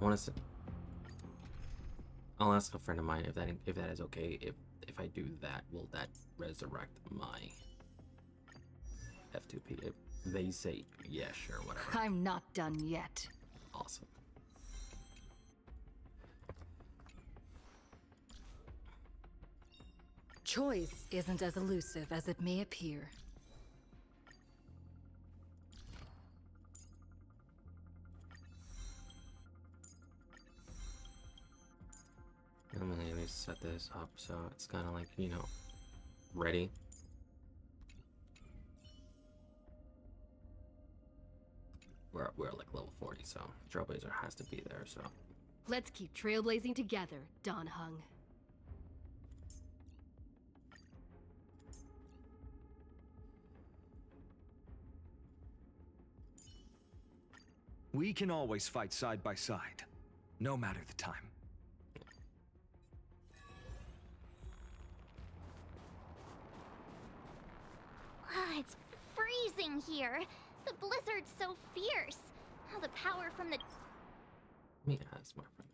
I want to say, I'll ask a friend of mine if that is okay. If I do that, will that resurrect my F2P? If they say, yeah, sure, whatever. I'm not done yet. Awesome. Choice isn't as elusive as it may appear. I'm gonna at least set this up so it's kind of like, you know, ready. We're like level 40, so Trailblazer has to be there, so. Let's keep trailblazing together, Don Hung. We can always fight side by side, no matter the time. Ah, it's freezing here. The blizzard's so fierce. Oh, the power from the... Let me ask my friend.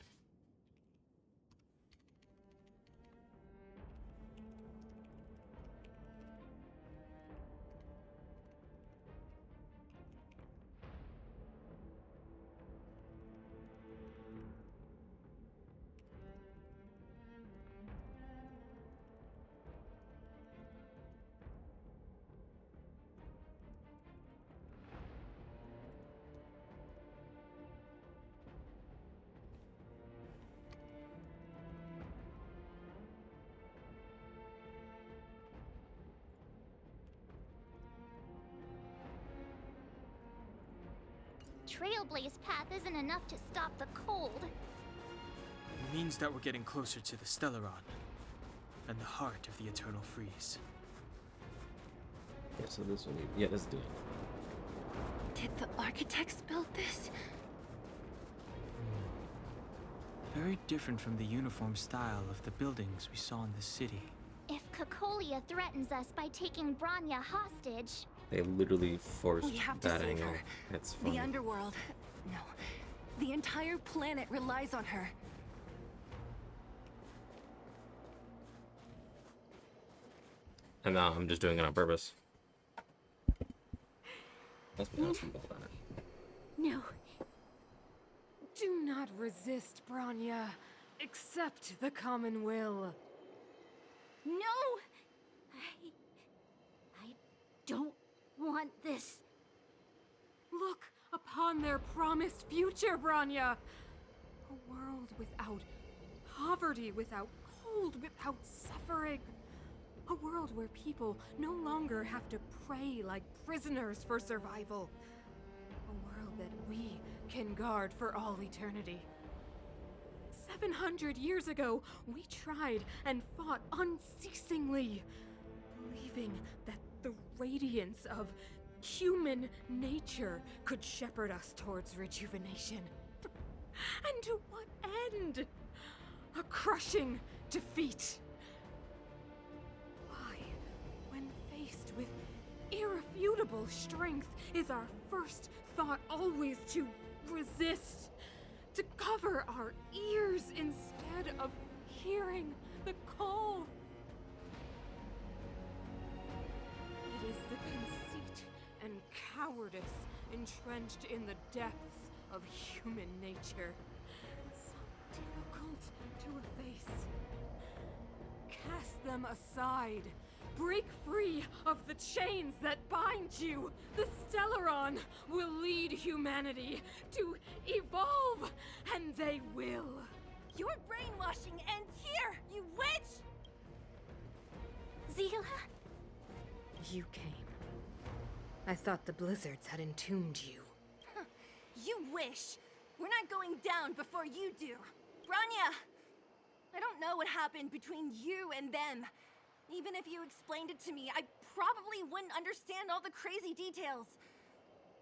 Trailblaze path isn't enough to stop the cold. It means that we're getting closer to the Stellaron, and the heart of the Eternal Freeze. Yeah, so this one, yeah, let's do it. Did the architects build this? Very different from the uniform style of the buildings we saw in the city. If Cocolia threatens us by taking Bronya hostage... They literally forced We have to that save angle. her. It's funny. The underworld. No. The entire planet relies on her. And now I'm just doing it on purpose. Let's be honest about that. No. Do not resist, Bronya. Accept the common will. No! I don't want this. Look upon their promised future, Bronya. A world without poverty without cold, without suffering. A world where people no longer have to pray like prisoners for survival. A world that we can guard for all eternity. 700 years ago, we tried and fought unceasingly, believing that the radiance of human nature could shepherd us towards rejuvenation. And to what end? A crushing defeat. Why, when faced with irrefutable strength, is our first thought always to resist? To cover our ears instead of hearing the call? It is the conceit and cowardice entrenched in the depths of human nature, so difficult to efface. Cast them aside. Break free of the chains that bind you. The Stellaron will lead humanity to evolve, and they will. Your brainwashing ends here, you witch! Zila? You came. I thought the blizzards had entombed you. You wish. We're not going down before you do. Branya! I don't know what happened between you and them. Even if you explained it to me, I probably wouldn't understand all the crazy details.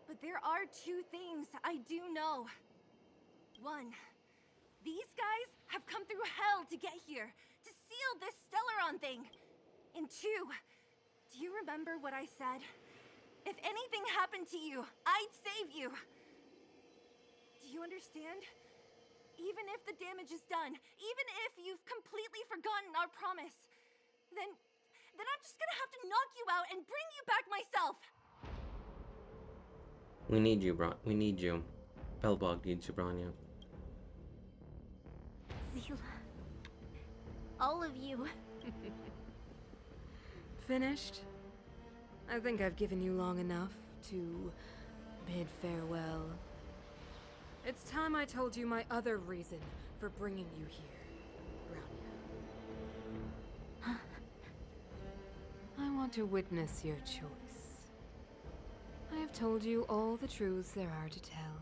But there are two things I do know. One, these guys have come through hell to get here, to seal this Stellaron thing. And two, do you remember what I said? If anything happened to you, I'd save you. Do you understand? Even if the damage is done, even if you've completely forgotten our promise, then I'm just gonna have to knock you out and bring you back myself. We need you, we need you. Belbog needs you, Branya. Zila. All of you. Finished? I think I've given you long enough to bid farewell. It's time I told you my other reason for bringing you here, Branya. I want to witness your choice. I have told you all the truths there are to tell.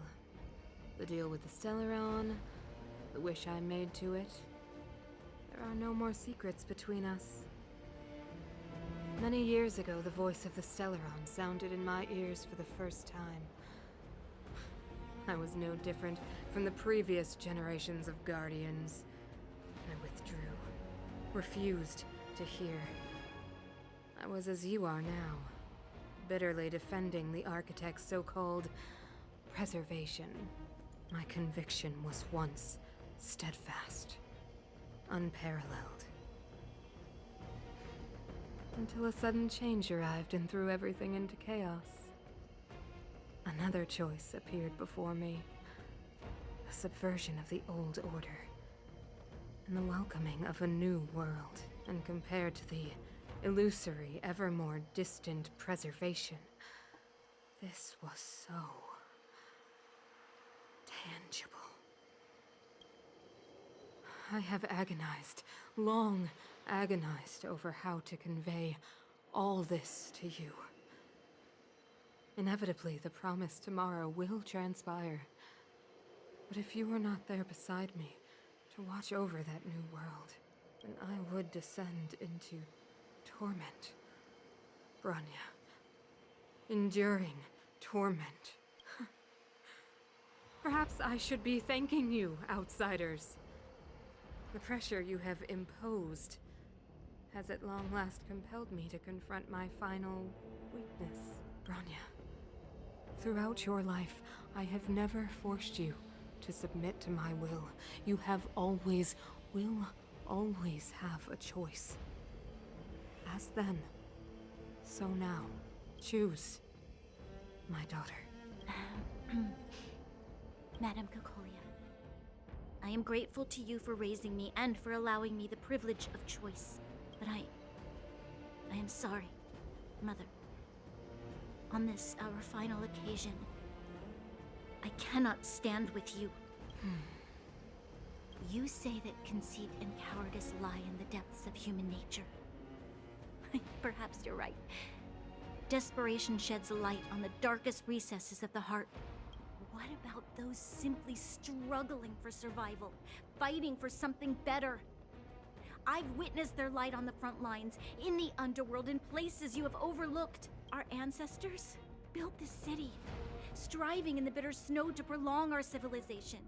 The deal with the Stellaron, the wish I made to it. There are no more secrets between us. Many years ago, the voice of the Stellaron sounded in my ears for the first time. I was no different from the previous generations of Guardians. I withdrew, refused to hear. I was as you are now, bitterly defending the Architect's so-called preservation. My conviction was once steadfast, unparalleled. Until a sudden change arrived and threw everything into chaos. Another choice appeared before me. A subversion of the old order. And the welcoming of a new world. And compared to the illusory, ever more distant preservation, this was so tangible. I have agonized, long agonized over how to convey all this to you. Inevitably, the promised tomorrow will transpire. But if you were not there beside me to watch over that new world, then I would descend into torment. Branya. Enduring torment. Perhaps I should be thanking you, outsiders. The pressure you have imposed has at long last compelled me to confront my final weakness. Branya. Throughout your life, I have never forced you to submit to my will. You have always, will always have a choice. As then, so now. Choose, my daughter. Madame Cocolia, I am grateful to you for raising me and for allowing me the privilege of choice. But I am sorry, Mother. On this, our final occasion, I cannot stand with you. You say that conceit and cowardice lie in the depths of human nature. Perhaps you're right. Desperation sheds a light on the darkest recesses of the heart. What about those simply struggling for survival, fighting for something better? I've witnessed their light on the front lines, in the underworld, in places you have overlooked. Our ancestors built this city, striving in the bitter snow to prolong our civilization.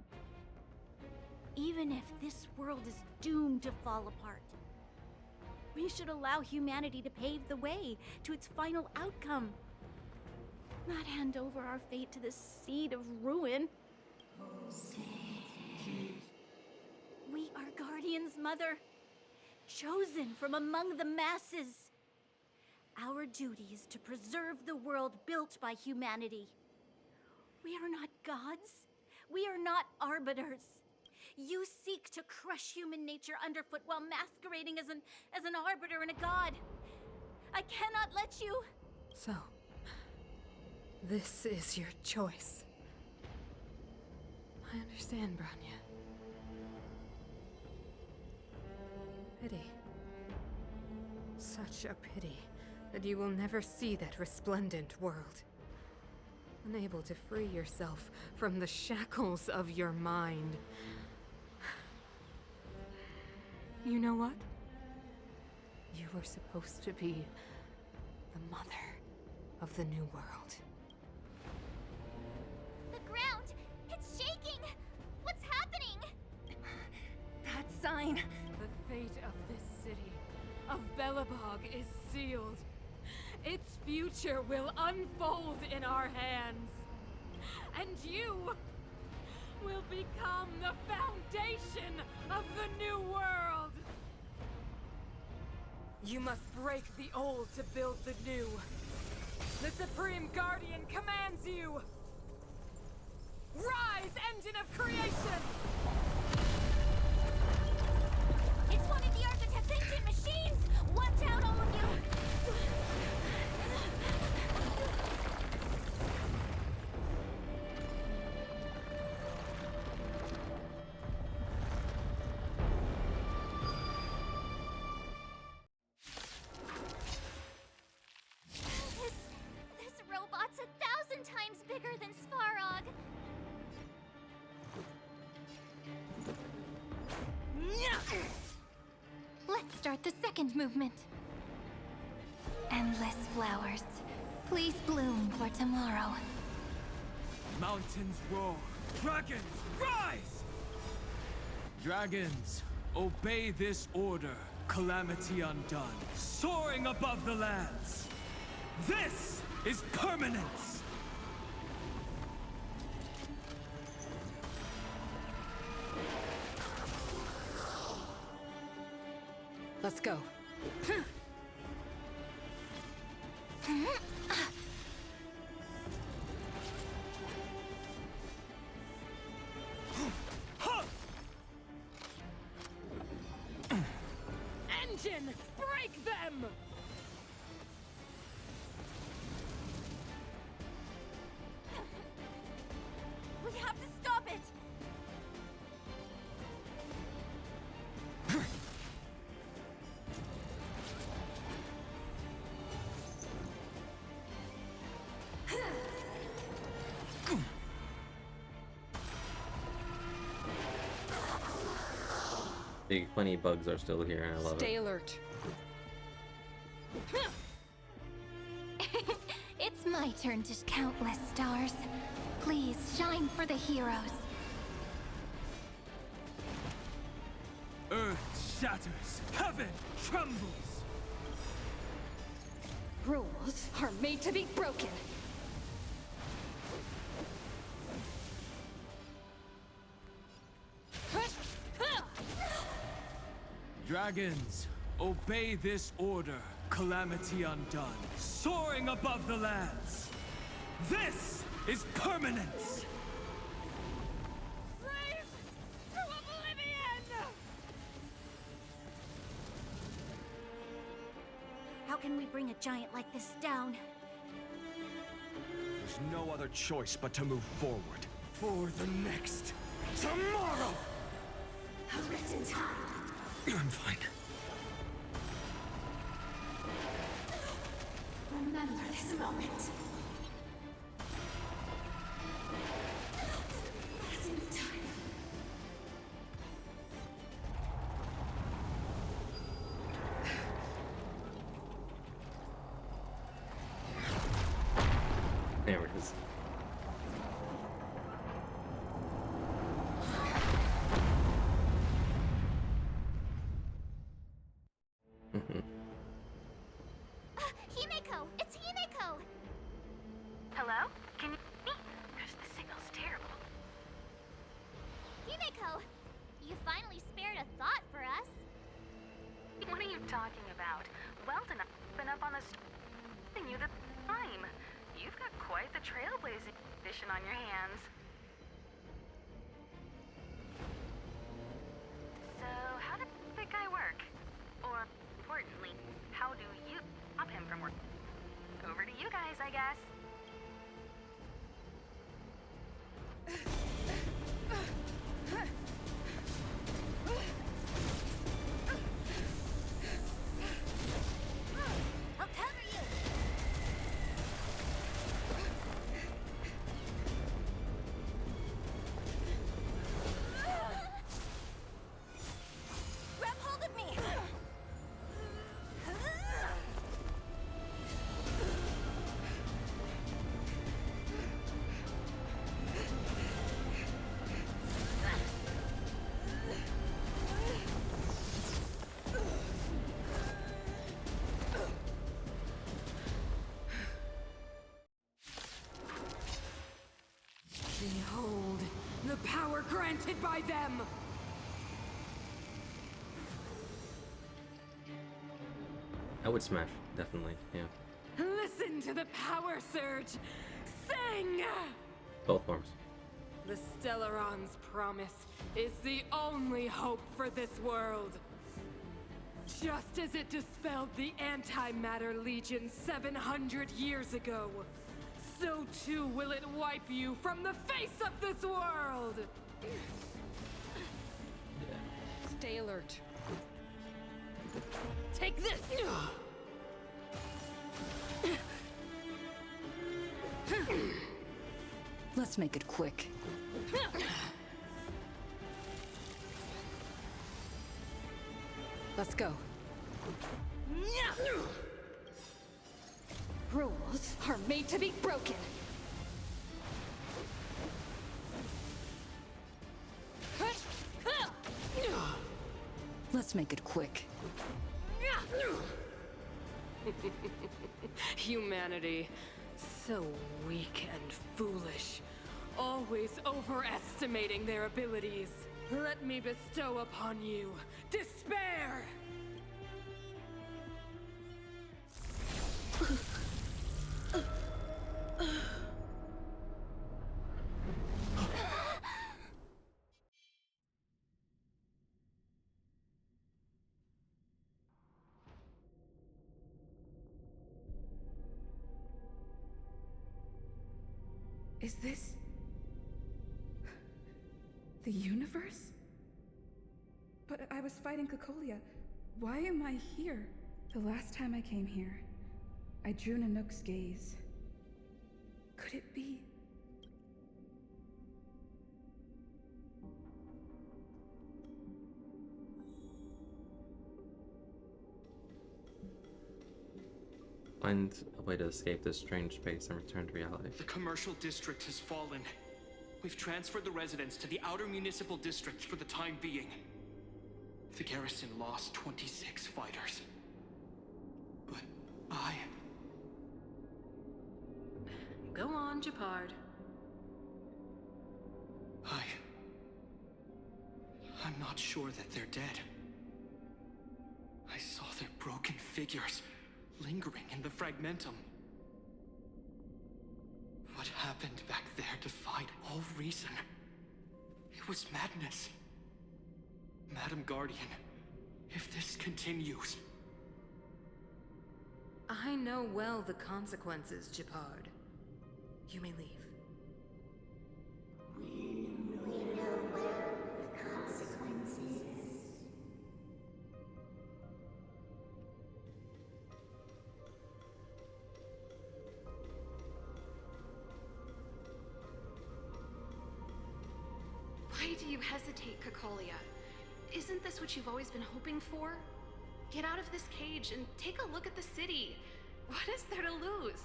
Even if this world is doomed to fall apart, we should allow humanity to pave the way to its final outcome. Not hand over our fate to the seed of ruin. We are guardians, Mother. Chosen from among the masses. Our duty is to preserve the world built by humanity. We are not gods. We are not arbiters. You seek to crush human nature underfoot while masquerading as an arbiter and a god. I cannot let you. So, this is your choice. I understand, Bronya. Pity. Such a pity that you will never see that resplendent world. Unable to free yourself from the shackles of your mind. You know what? You were supposed to be the mother of the new world. The ground! It's shaking! What's happening? That sign! The fate of this city, of Belobog, is sealed. Its future will unfold in our hands. And you will become the foundation of the new world! You must break the old to build the new. The Supreme Guardian commands you! Rise, engine of creation! It's one of the Architect's ancient machines! Watch out, all of you! This robot's 1,000 times bigger than Svarog. Let's start the second movement. Endless flowers. Please bloom for tomorrow. Mountains roar. Dragons, rise! Dragons, obey this order. Calamity undone. Soaring above the lands. This is permanence! Let's go. Engine, break them! We have to stop it! Big funny bugs are still here, and I love Stay it. alert. It's my turn to countless stars. Please shine for the heroes. Earth shatters. Heaven trembles. Rules are made to be broken. Dragons, obey this order. Calamity undone. Soaring above the lands. This is permanence! Raise to oblivion! How can we bring a giant like this down? There's no other choice but to move forward. For the next tomorrow! A written time. I'm fine. Remember this moment. Written time. There it is. Himeko! It's Himeko! Hello? Can you hear me? Because the signal's terrible. Himeko! You finally spared a thought for us. What are you talking about? Weldon, I've been up on the you the time. You've got quite the trailblazing mission on your hands. So, how does that guy work? Or, importantly, how do you stop him from working? Over to you guys, I guess. I'll cover you! Grab hold of me! Behold, the power granted by them! I would smash, definitely, yeah. Listen to the power surge! Sing! Both forms. The Stellaron's promise is the only hope for this world. Just as it dispelled the Antimatter Legion 700 years ago, so too will it wipe you from the face of this world! Stay alert. Take this! Let's make it quick. Let's go. Rules are made to be broken. Let's make it quick. Humanity, so weak and foolish, always overestimating their abilities. Let me bestow upon you despair! Is this the universe? But I was fighting Cocolia. Why am I here? The last time I came here, I drew Nanook's gaze. Could it be? Find a way to escape this strange space and return to reality. The commercial district has fallen. We've transferred the residents to the outer municipal districts for the time being. The garrison lost 26 fighters. But Go on, Japard. I'm not sure that they're dead. I saw their broken figures lingering in the fragmentum. What happened back there defied all reason. It was madness. Madam Guardian, if this continues... I know well the consequences, Japard. You may leave. We know well the consequences do you hesitate, Cacolia? Isn't this what you've always been hoping for? Get out of this cage and take a look at the city. What is there to lose?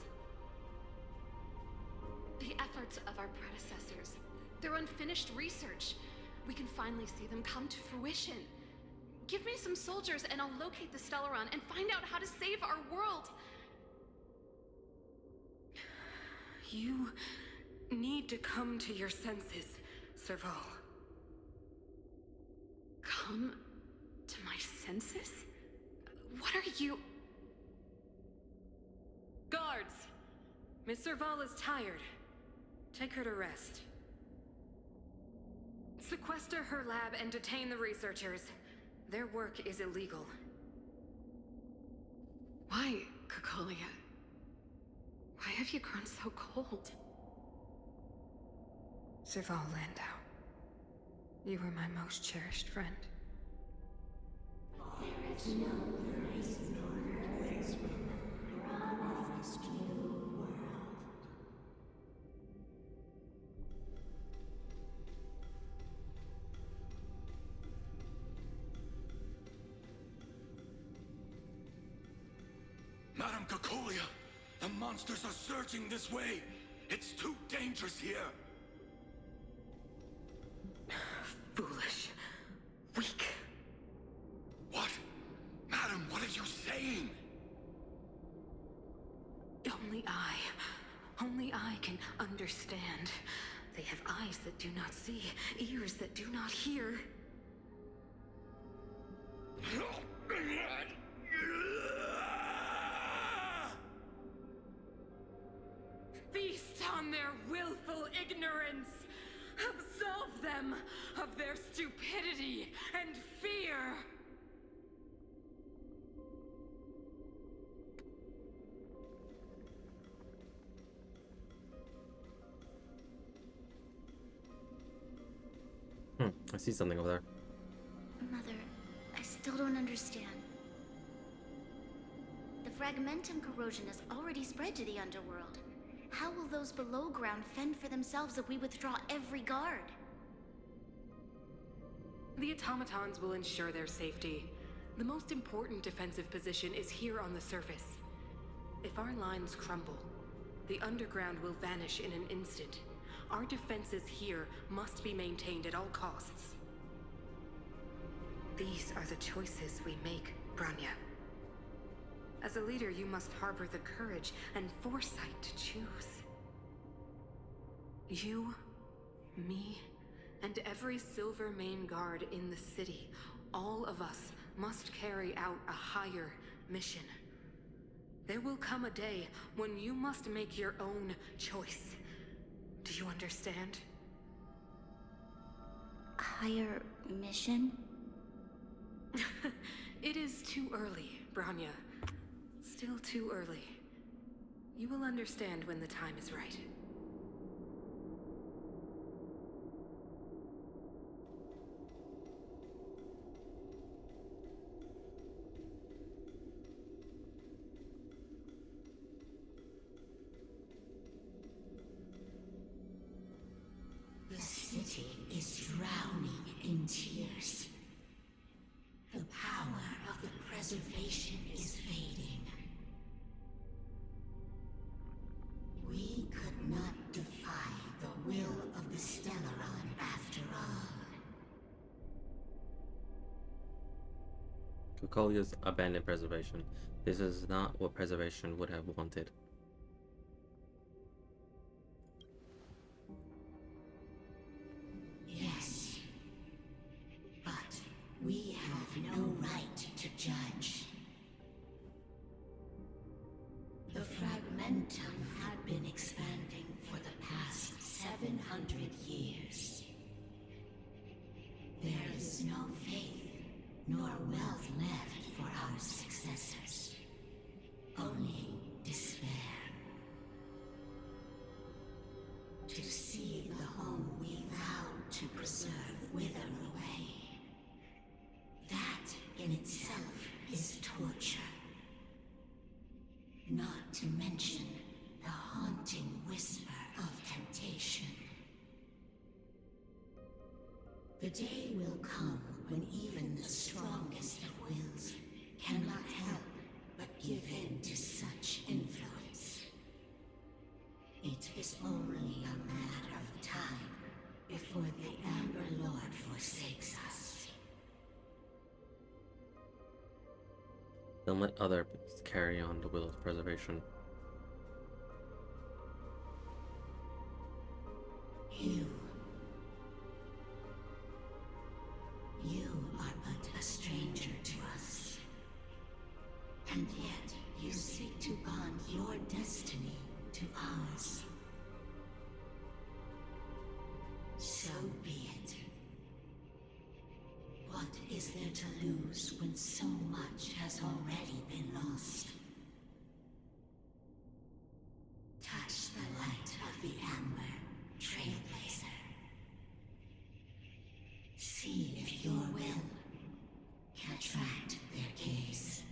The efforts of our predecessors, their unfinished research. We can finally see them come to fruition. Give me some soldiers and I'll locate the Stellaron and find out how to save our world. You need to come to your senses, Serval. Come to my senses? What are you... Guards! Miss Serval is tired. Take her to rest. Sequester her lab and detain the researchers. Their work is illegal. Why, Cacolia? Why have you grown so cold? Serval Landau. You were my most cherished friend. There is no place nor place for promised new world. Madame Cacolia, the monsters are surging this way. It's too dangerous here. Foolish. Weak. What? Madam, what are you saying? Only I can understand. They have eyes that do not see, ears that do not hear. Feast on their willful ignorance! Absolve them of their stupidity and fear! I see something over there. Mother, I still don't understand. The fragmentum corrosion has already spread to the underworld. How will those below ground fend for themselves if we withdraw every guard? The automatons will ensure their safety. The most important defensive position is here on the surface. If our lines crumble, the underground will vanish in an instant. Our defenses here must be maintained at all costs. These are the choices we make, Branya. As a leader, you must harbor the courage and foresight to choose. You, me, and every Silvermane guard in the city, all of us must carry out a higher mission. There will come a day when you must make your own choice. Do you understand? Higher mission? It is too early, Branya. Still too early. You will understand when the time is right. The city is drowning in tears. The power of the preservation is fading. We could not defy the will of the Stellaron after all. Cocolia's abandoned preservation. This is not what preservation would have wanted. Yes, but we have no right to judge. The fragmentum had been expanding for the past 700 years. There is no faith nor wealth left for our successors. Only despair. To see the home we vowed to preserve wither away. That in itself is torture. Not to mention the haunting whisper of temptation. The day will come when even the strongest of wills cannot help but give in to such influence. It is only a matter of time before the Amber Lord forsakes us. Don't let others carry on the will of preservation. You are but a stranger to us. And yet you seek to bond your destiny to ours. So be it. What is there to lose when so much has already been lost? Touch the light of the Amber, Trailblazer. See if your will can attract their gaze.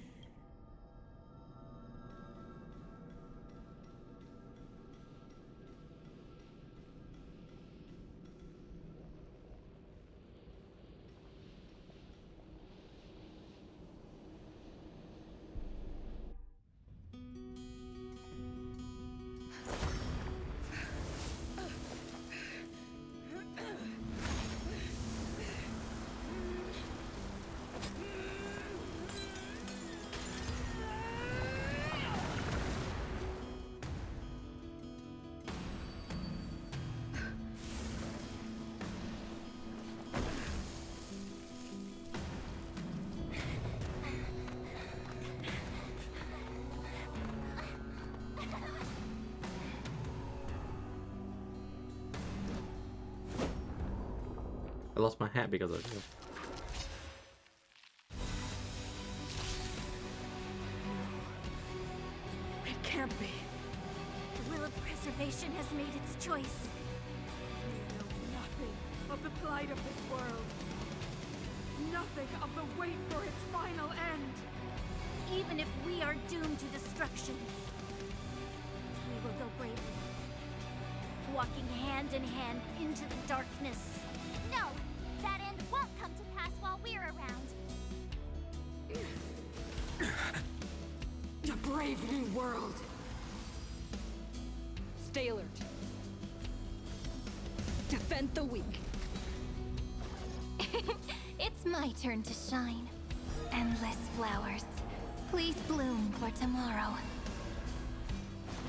I lost my hat because of you. It can't be. The will of preservation has made its choice. We know nothing of the plight of this world. Nothing of the wait for its final end. Even if we are doomed to destruction, we will go bravely, walking hand in hand into the darkness. No! That end won't come to pass while we're around. A brave new world. Stay alert. Defend the weak. It's my turn to shine. Endless flowers. Please bloom for tomorrow.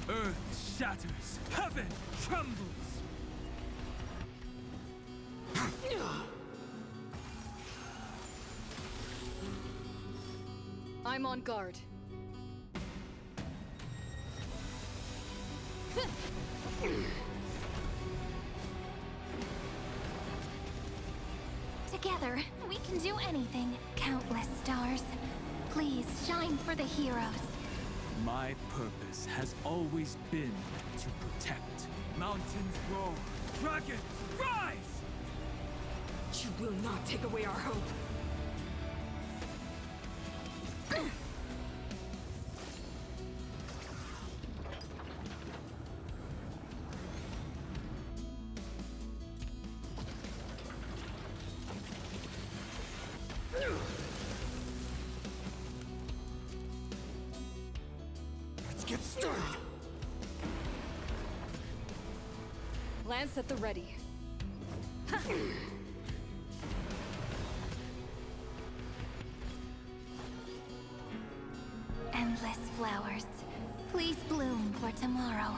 Earth shatters, heaven trembles. I'm on guard. Together, we can do anything. Countless stars. Please shine for the heroes. My purpose has always been to protect. Mountains roar, dragons rise! You will not take away our hope. Let's get started. Lance at the ready. Endless flowers. Please bloom for tomorrow.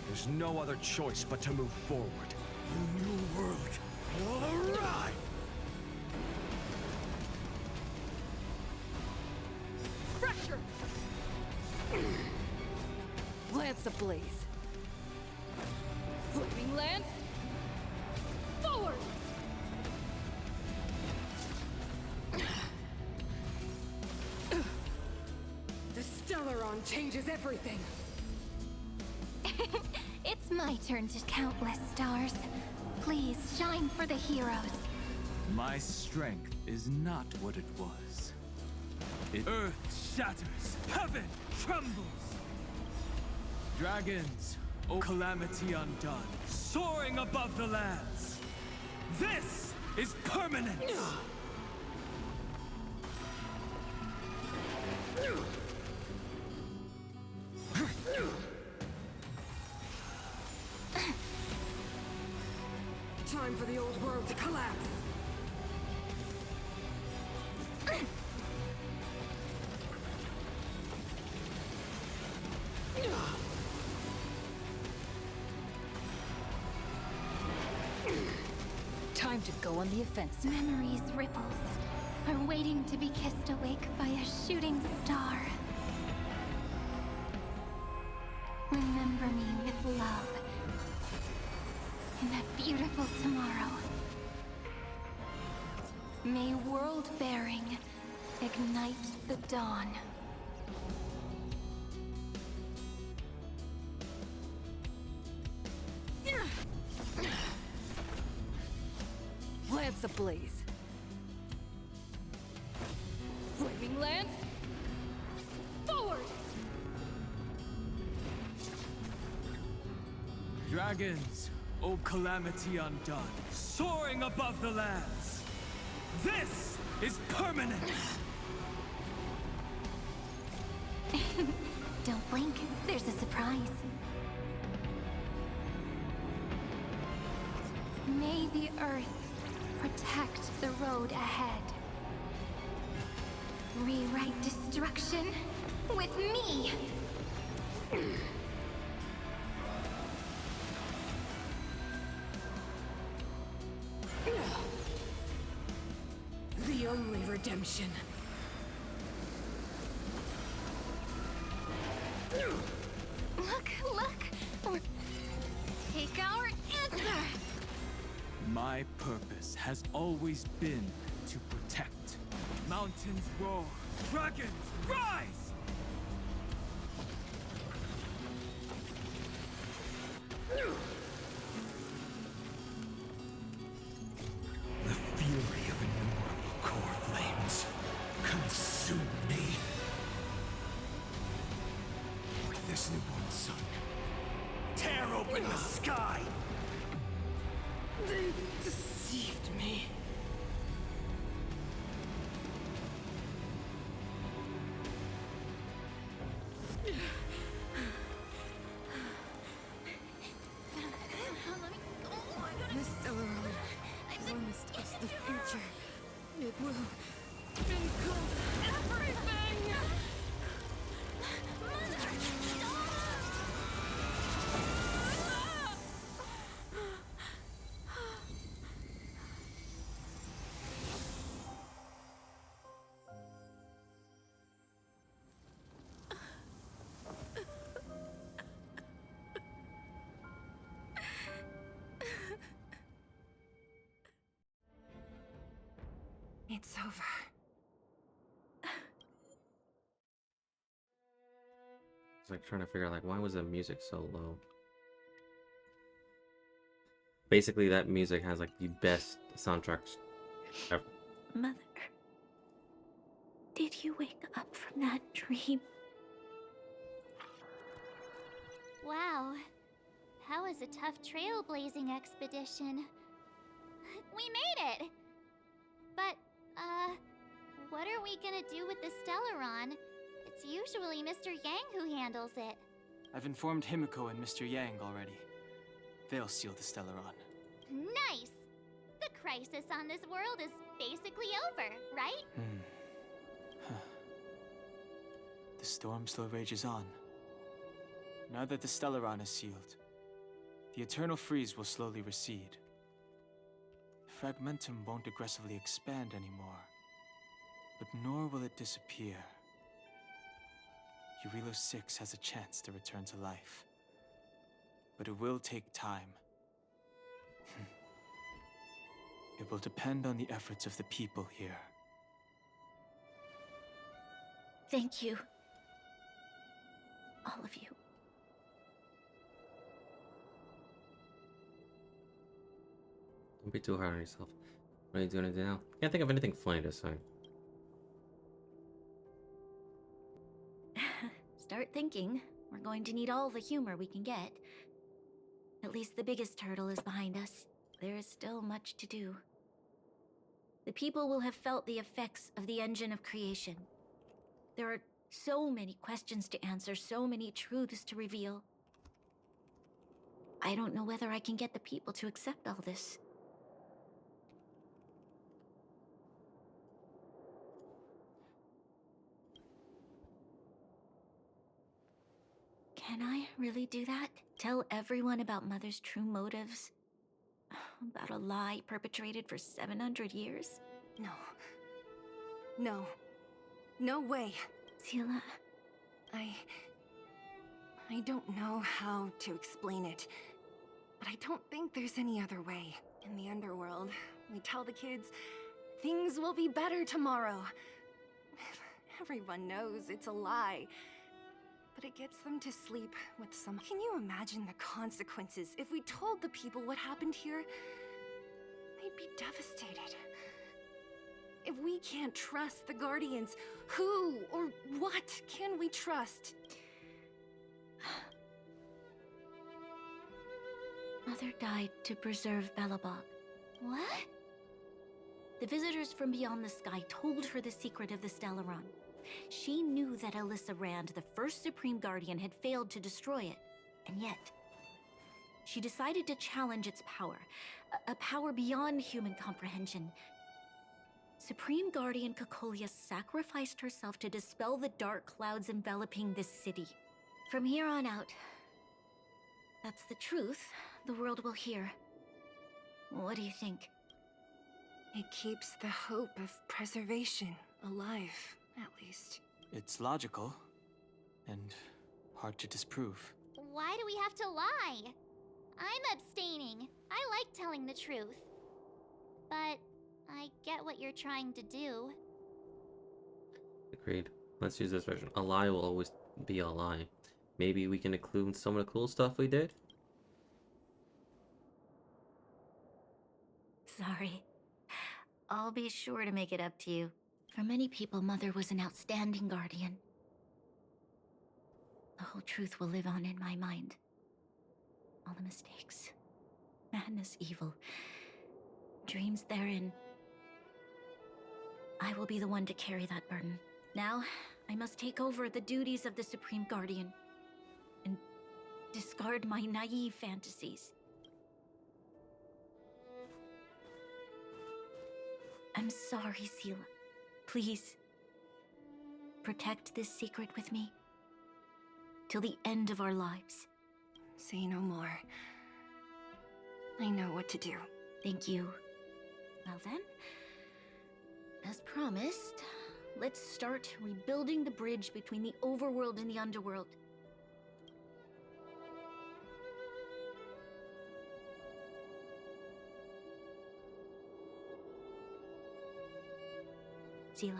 There's no other choice but to move forward. The new world will arrive! Pressure! Lance ablaze. Flaming lance. Forward! The Stellaron changes everything. It's my turn to countless stars. Please shine for the heroes. My strength is not what it was. Earth shatters, heaven trembles. Dragons, O calamity undone, soaring above the lands. This is permanent. Time for the old world to collapse. Time to go on the offensive. Memories' ripples are waiting to be kissed awake by a shooting star. Remember me with love in a beautiful tomorrow. May world-bearing ignite the dawn. Lance ablaze. Flaming lance. Forward. Dragons, O calamity undone, soaring above the lands. This is permanent. Don't blink, there's a surprise. May the earth protect the road ahead. Rewrite destruction with me! The only redemption. Look! Take our answer! My purpose has always been to protect. Mountains roar, dragons rise! The fury of innumerable core flames consume me. With this newborn sun, tear open the sky! They deceived me. This Stellarone promised us the future. It will engulf everything! It's over. It's like trying to figure out, like, why was the music so low? Basically, that music has like the best soundtracks ever. Mother, did you wake up from that dream? Wow, that was a tough trailblazing expedition. We made it! But, what are we gonna do with the Stellaron? It's usually Mr. Yang who handles it. I've informed Himiko and Mr. Yang already. They'll seal the Stellaron. Nice! The crisis on this world is basically over, right? The storm still rages on. Now that the Stellaron is sealed, the eternal freeze will slowly recede. Fragmentum won't aggressively expand anymore, but nor will it disappear. Urilo 6 has a chance to return to life, but it will take time. It will depend on the efforts of the people here. Thank you. All of you. Don't be too hard on yourself. What are you doing now? Can't think of anything funny to say. start thinking. We're going to need all the humor we can get. At least the biggest hurdle is behind us. There is still much to do. The people will have felt the effects of the engine of creation. There are so many questions to answer, so many truths to reveal. I don't know whether I can get the people to accept all this. Can I really do that? Tell everyone about Mother's true motives? About a lie perpetrated for 700 years? No. No. No way. Seela... I don't know how to explain it, but I don't think there's any other way. In the underworld, we tell the kids, things will be better tomorrow. Everyone knows it's a lie, but it gets them to sleep with some... Can you imagine the consequences if we told the people what happened here? They'd be devastated. If we can't trust the Guardians, who or what can we trust? Mother died to preserve Belobog. What? The visitors from beyond the sky told her the secret of the Stellaron. She knew that Alyssa Rand, the first Supreme Guardian, had failed to destroy it. And yet, she decided to challenge its power. A power beyond human comprehension. Supreme Guardian Cocolia sacrificed herself to dispel the dark clouds enveloping this city. From here on out, that's the truth the world will hear. What do you think? It keeps the hope of preservation alive, at least. It's logical, and hard to disprove. Why do we have to lie? I'm abstaining. I like telling the truth. But I get what you're trying to do. Agreed. Let's use this version. A lie will always be a lie. Maybe we can include some of the cool stuff we did? Sorry. I'll be sure to make it up to you. For many people, Mother was an outstanding guardian. The whole truth will live on in my mind. All the mistakes, madness, evil, dreams therein. I will be the one to carry that burden. Now, I must take over the duties of the Supreme Guardian and discard my naive fantasies. I'm sorry, Seela. Please, protect this secret with me till the end of our lives. Say no more. I know what to do. Thank you. Well then, as promised, let's start rebuilding the bridge between the overworld and the underworld. Seela,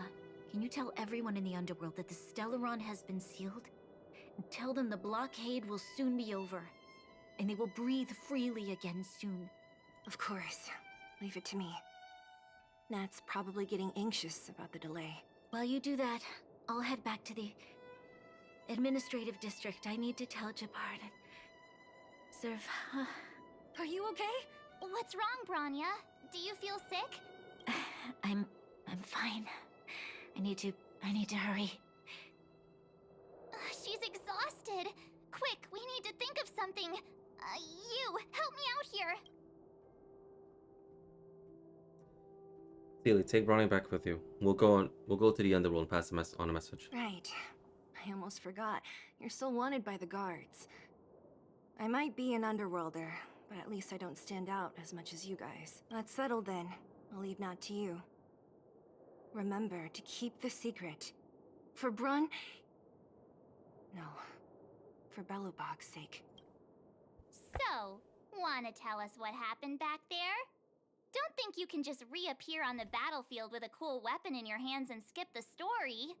can you tell everyone in the underworld that the Stellaron has been sealed? And tell them the blockade will soon be over, and they will breathe freely again soon. Of course. Leave it to me. Nat's probably getting anxious about the delay. While you do that, I'll head back to the administrative district. I need to tell Japard and serve. Are you okay? What's wrong, Branya? Do you feel sick? I'm fine. I need to hurry. She's exhausted. Quick, we need to think of something. You, help me out here. Seely, take Brownie back with you. We'll go to the underworld and pass on a message. Right. I almost forgot. You're still wanted by the guards. I might be an underworlder, but at least I don't stand out as much as you guys. That's settled then. I'll leave Nat to you. Remember to keep the secret. For Brun... No. For Belobog's sake. So, wanna tell us what happened back there? Don't think you can just reappear on the battlefield with a cool weapon in your hands and skip the story.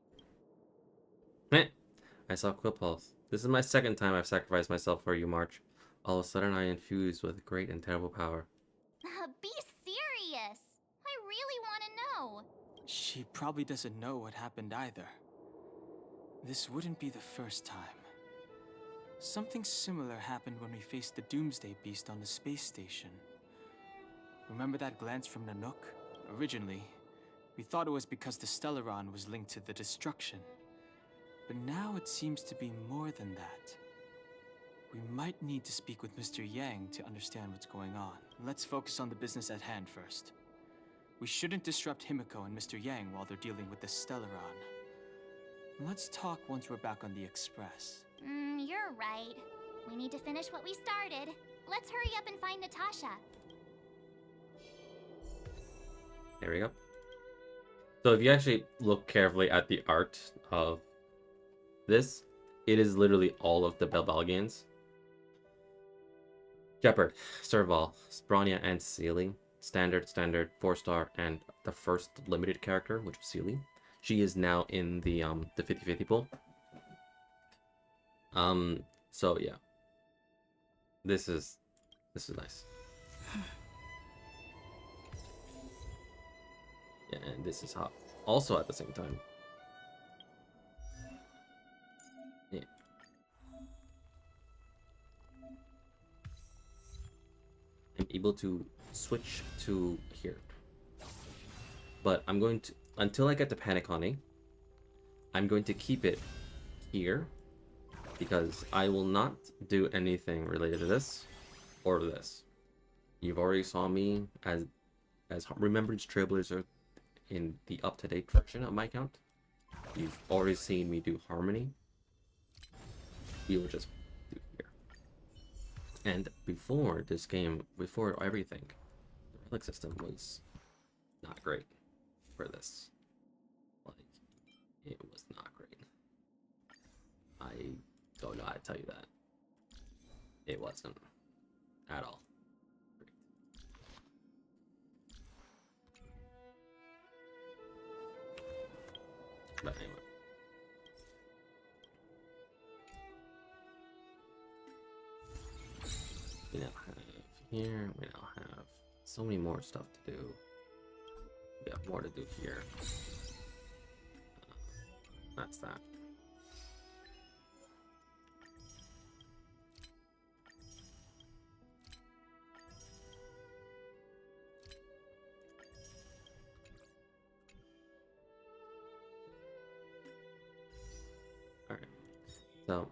I saw Quillpulse. This is my second time I've sacrificed myself for you, March. All of a sudden I infused with great and terrible power. Be serious! I really wanna know. She probably doesn't know what happened either. This wouldn't be the first time. Something similar happened when we faced the Doomsday Beast on the space station. Remember that glance from Nanook? Originally, we thought it was because the Stellaron was linked to the destruction. But now it seems to be more than that. We might need to speak with Mr. Yang to understand what's going on. Let's focus on the business at hand first. We shouldn't disrupt Himiko and Mr. Yang while they're dealing with the Stellaron. Let's talk once we're back on the Express. You're right. We need to finish what we started. Let's hurry up and find Natasha. There we go. So if you actually look carefully at the art of this, it is literally all of the Belbalgians. Jeopard, Serval, Spronia, and Sealy. Standard, 4-star, and the first limited character, which was Sealy. She is now in the 50-50 pool. So yeah. This is nice. Yeah, and this is hot. Also at the same time. Yeah. I'm able to switch to here. But I'm going to, until I get to Panic Honey, I'm going to keep it here because I will not do anything related to this or this. You've already saw me as Remembrance Trailblazer in the up-to-date version of my account. You've already seen me do Harmony. We will just do here. And before this game, before everything, the relic system was not great for this. Like, it was not great. I don't know how to tell you that. It wasn't at all. But anyway. We now have here, we now have so many more stuff to do. We have more to do here. That's that. Alright. So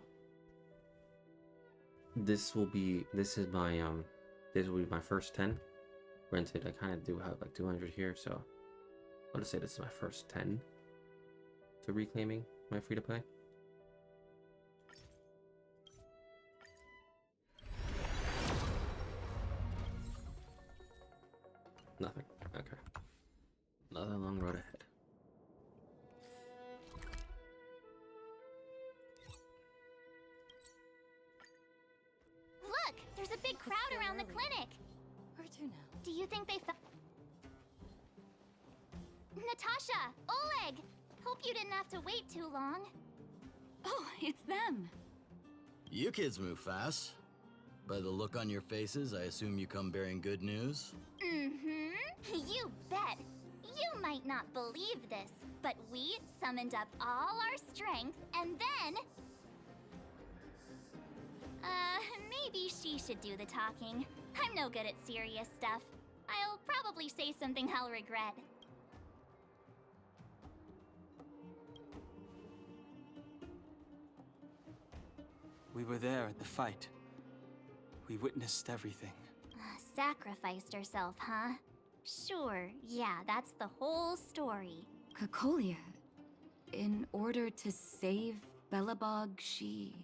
this will be this will be my first 10. Granted, I kind of do have like 200 here, so I'll just say this is my first 10 to reclaiming my free to play. Nothing. Okay. Another long road ahead. Look! There's a big crowd around the clinic! Where to now? Do you think they Natasha! Oleg! Hope you didn't have to wait too long. Oh, it's them. You kids move fast. By the look on your faces, I assume you come bearing good news? Mm-hmm. You bet. You might not believe this, but we summoned up all our strength and then... maybe she should do the talking. I'm no good at serious stuff. I'll probably say something I'll regret. We were there at the fight. We witnessed everything. Sacrificed herself, huh? Sure, yeah, that's the whole story. Cocolia, in order to save Belobog, she...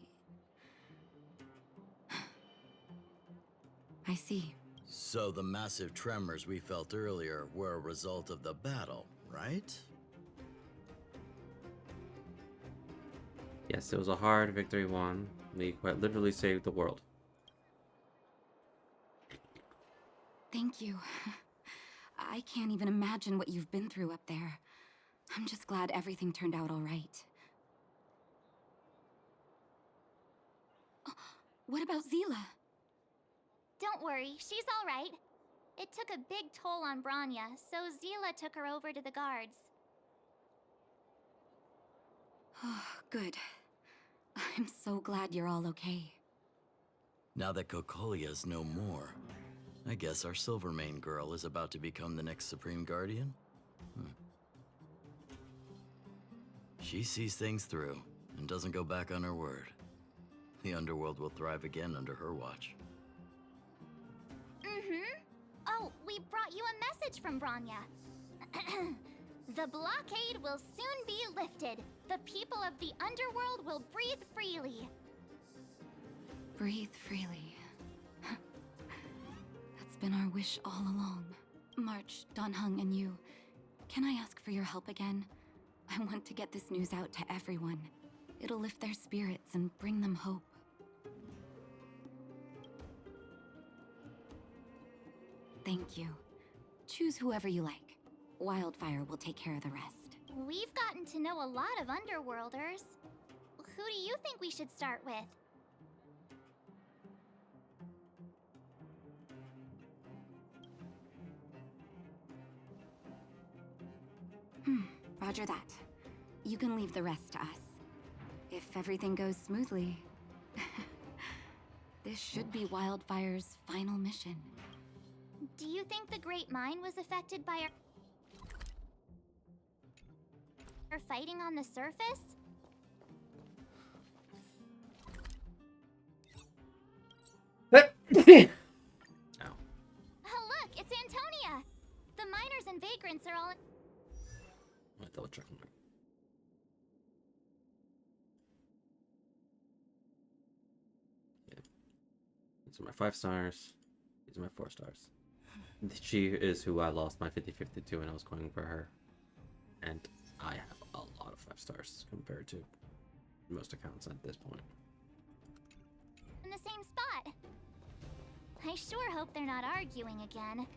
I see. So the massive tremors we felt earlier were a result of the battle, right? Yes, it was a hard victory won. We quite literally saved the world. Thank you. I can't even imagine what you've been through up there. I'm just glad everything turned out all right. What about Zila? Don't worry, she's all right. It took a big toll on Branya, so Zila took her over to the guards. Oh, good. I'm so glad you're all okay. Now that Cocolia's no more, I guess our Silvermane girl is about to become the next Supreme Guardian? She sees things through and doesn't go back on her word. The underworld will thrive again under her watch. Oh, we brought you a message from Bronya. The blockade will soon be lifted. The people of the underworld will breathe freely. Breathe freely. That's been our wish all along. March, Donhung, and you, can I ask for your help again? I want to get this news out to everyone. It'll lift their spirits and bring them hope. Thank you. Choose whoever you like. Wildfire will take care of the rest. We've gotten to know a lot of Underworlders. Who do you think we should start with? Roger that. You can leave the rest to us. If everything goes smoothly, this should be Wildfire's final mission. Do you think the Great Mine was affected by our fighting on the surface? Oh, look, it's Antonia! The miners and vagrants are all in... Double check on that. Yeah. These are my 5 stars. These are my 4 stars. She is who I lost my 50-50 to when I was going for her. And I have a lot of 5 stars compared to most accounts at this point. in the same spot. I sure hope they're not arguing again.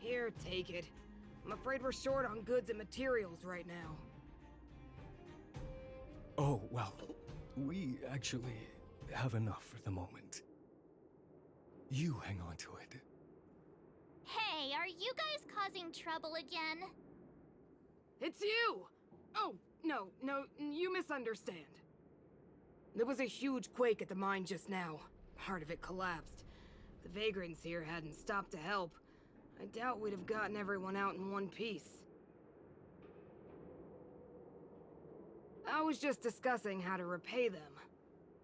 Here, take it. I'm afraid we're short on goods and materials right now. Oh, well, we actually have enough for the moment. You hang on to it. Hey, are you guys causing trouble again? It's you! Oh, no, you misunderstand. There was a huge quake at the mine just now. Part of it collapsed. The vagrants here hadn't stopped to help. I doubt we'd have gotten everyone out in one piece. I was just discussing how to repay them.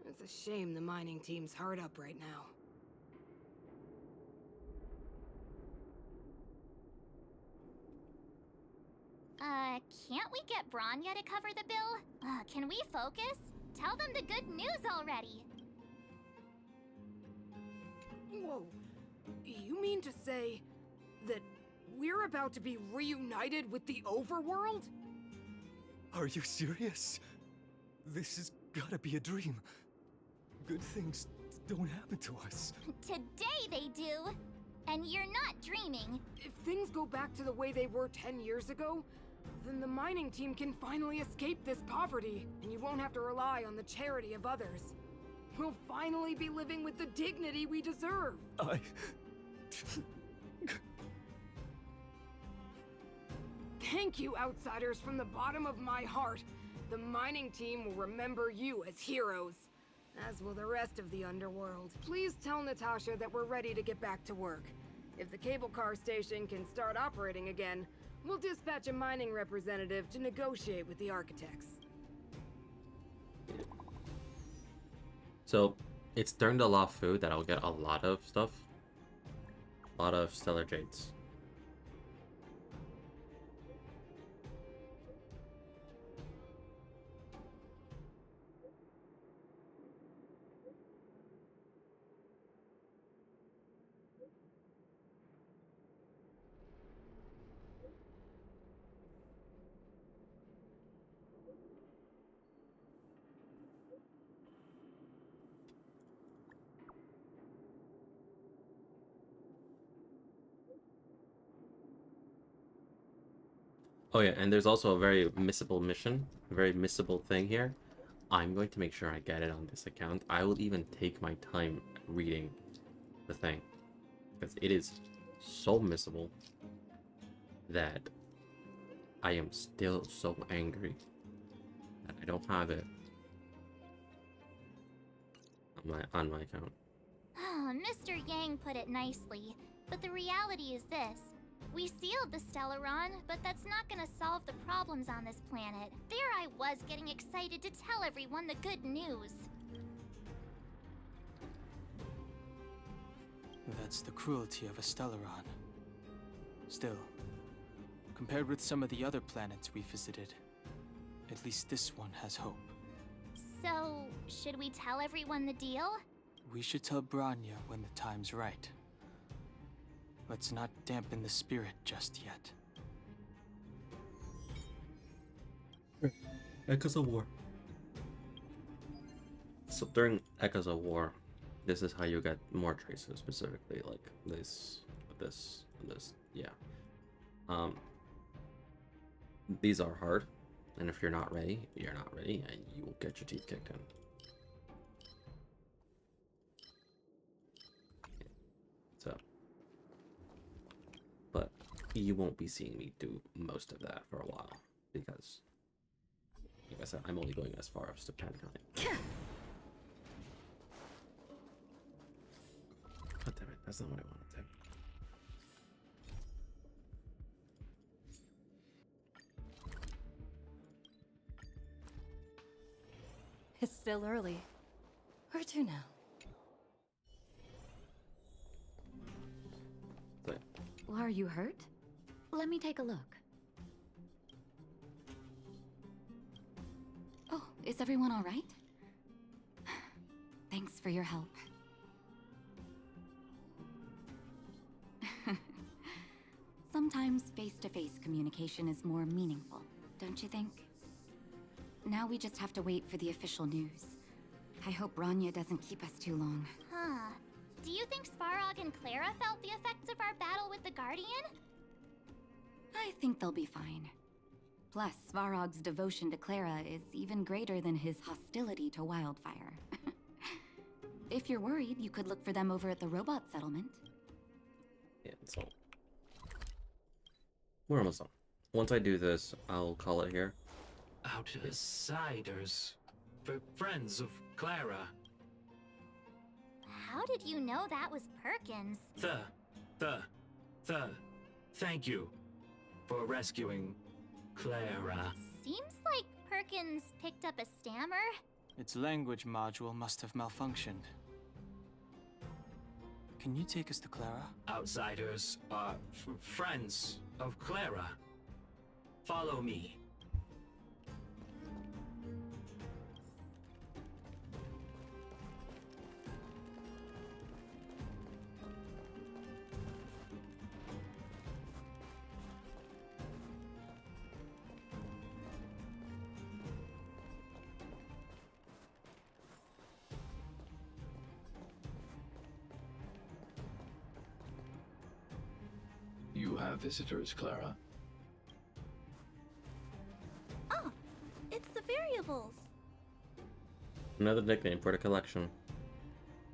It's a shame the mining team's hard up right now. Can't we get Bronya to cover the bill? Can we focus? Tell them the good news already. Whoa. You mean to say that we're about to be reunited with the overworld? Are you serious? This has gotta be a dream. Good things don't happen to us. Today they do. And you're not dreaming. If things go back to the way they were 10 years ago, then the mining team can finally escape this poverty, and you won't have to rely on the charity of others. We'll finally be living with the dignity we deserve. Thank you, outsiders, from the bottom of my heart. The mining team will remember you as heroes, as will the rest of the underworld. Please tell Natasha that we're ready to get back to work. If the cable car station can start operating again, we'll dispatch a mining representative to negotiate with the architects. So, it's turned a lot of food that I'll get a lot of stuff. A lot of Stellar Jades. Oh yeah, and there's also a very missable mission, a very missable thing here. I'm going to make sure I get it on this account. I will even take my time reading the thing, because it is so missable that I am still so angry that I don't have it on my account. Mr. Yang put it nicely, but the reality is this. We sealed the Stellaron, but that's not gonna solve the problems on this planet. There I was getting excited to tell everyone the good news. That's the cruelty of a Stellaron. Still, compared with some of the other planets we visited, at least this one has hope. So, should we tell everyone the deal? We should tell Branya when the time's right. Let's not dampen the spirit just yet. Echoes of War. So during Echoes of War, this is how you get more traces, specifically like this, this, and this. Yeah. These are hard, and if you're not ready, you're not ready, and you will get your teeth kicked in. So, but you won't be seeing me do most of that for a while, because, like I said, I'm only going as far as to Pentagon. God damn it, that's not what I wanted to. It's still early. Where to now? But Are you hurt? Let me take a look. Oh, is everyone all right? Thanks for your help. Sometimes face-to-face communication is more meaningful, don't you think? Now we just have to wait for the official news. I hope Branya doesn't keep us too long. Huh. Do you think Svarog and Clara felt the effects of our battle with the Guardian? I think they'll be fine. Plus, Svarog's devotion to Clara is even greater than his hostility to Wildfire. If you're worried, you could look for them over at the robot settlement. yeah, so we're almost done. Once I do this, I'll call it here. Outsiders. Friends of Clara. How did you know that was Perkins? Thank you for rescuing Clara. Seems like Perkins picked up a stammer. Its language module must have malfunctioned. Can you take us to Clara? Outsiders are friends of Clara. Follow me. You have visitors, Clara. Oh, it's the variables. Another nickname for the collection.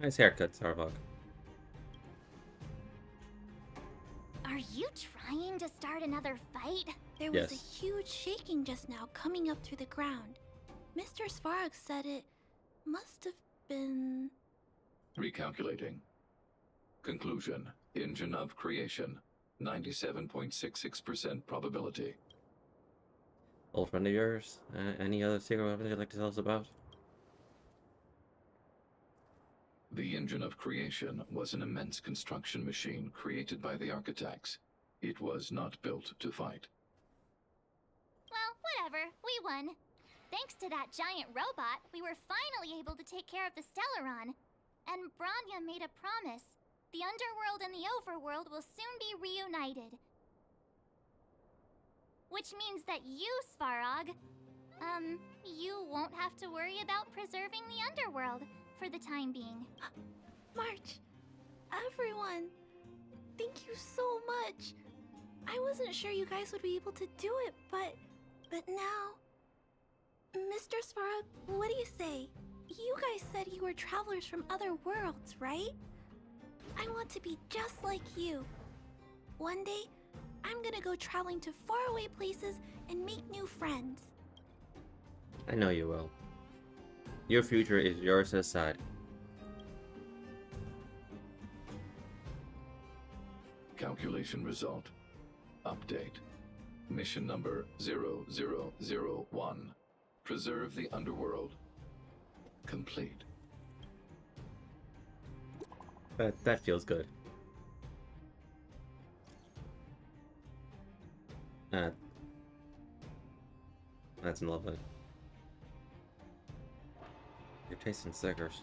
Nice haircut, Sarvog. Are you trying to start another fight? There was Yes. a huge shaking just now coming up through the ground. Mr. Svarog said it must have been... Recalculating. Conclusion. Engine of creation. 97.66% probability. Old friend of yours? Any other secret weapons you'd like to tell us about? The engine of creation was an immense construction machine created by the architects. It was not built to fight. Well, whatever. We won. Thanks to that giant robot, we were finally able to take care of the Stellaron. And Branya made a promise. The underworld and the overworld will soon be reunited. Which means that you, Svarog, you won't have to worry about preserving the underworld for the time being. March, everyone, thank you so much. I wasn't sure you guys would be able to do it, but now... Mr. Svarog, what do you say? You guys said you were travelers from other worlds, right? I want to be just like you. One day, I'm gonna go traveling to faraway places and make new friends. I know you will. Your future is yours to decide. Calculation result. Update. Mission number 0001. Preserve the underworld. Complete. That feels good. That's lovely. You're tasting stickers.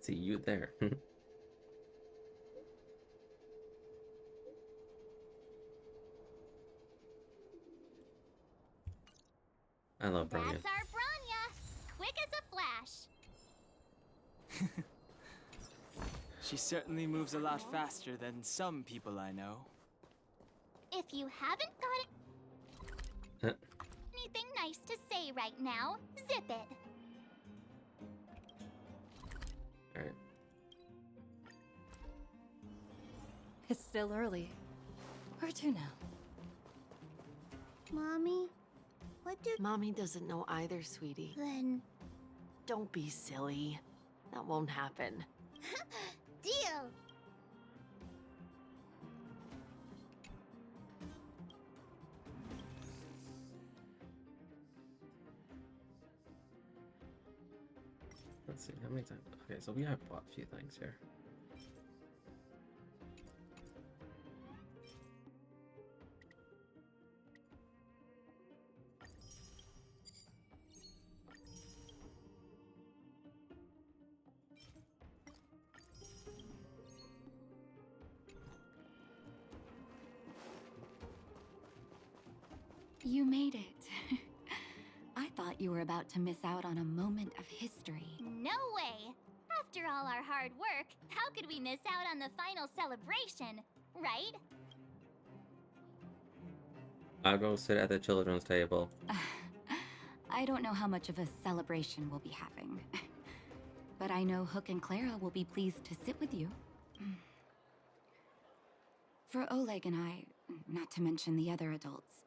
See you there. I love Bronya. That's our Bronya! Quick as a flash! She certainly moves a lot faster than some people I know. If you haven't got anything nice to say right now, zip it. Alright. It's still early. Where to now? Mommy, what do... Mommy doesn't know either, sweetie. Then... Don't be silly. That won't happen. Deal! Let's see, how many times? Okay, so we have bought a few things here. You made it. I thought you were about to miss out on a moment of history. No way! After all our hard work, how could we miss out on the final celebration, right? I'll go sit at the children's table. I don't know how much of a celebration we'll be having. But I know Hook and Clara will be pleased to sit with you. For Oleg and I, not to mention the other adults,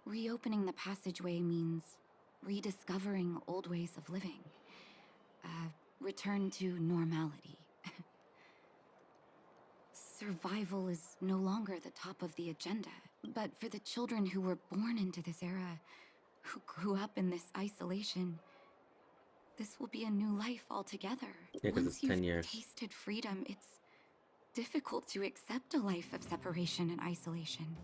reopening the passageway means rediscovering old ways of living. Return to normality. Survival is no longer the top of the agenda. But for the children who were born into this era, who grew up in this isolation, this will be a new life altogether. Yeah, because it's 10 Once years. you've tasted freedom, it's difficult to accept a life of separation and isolation.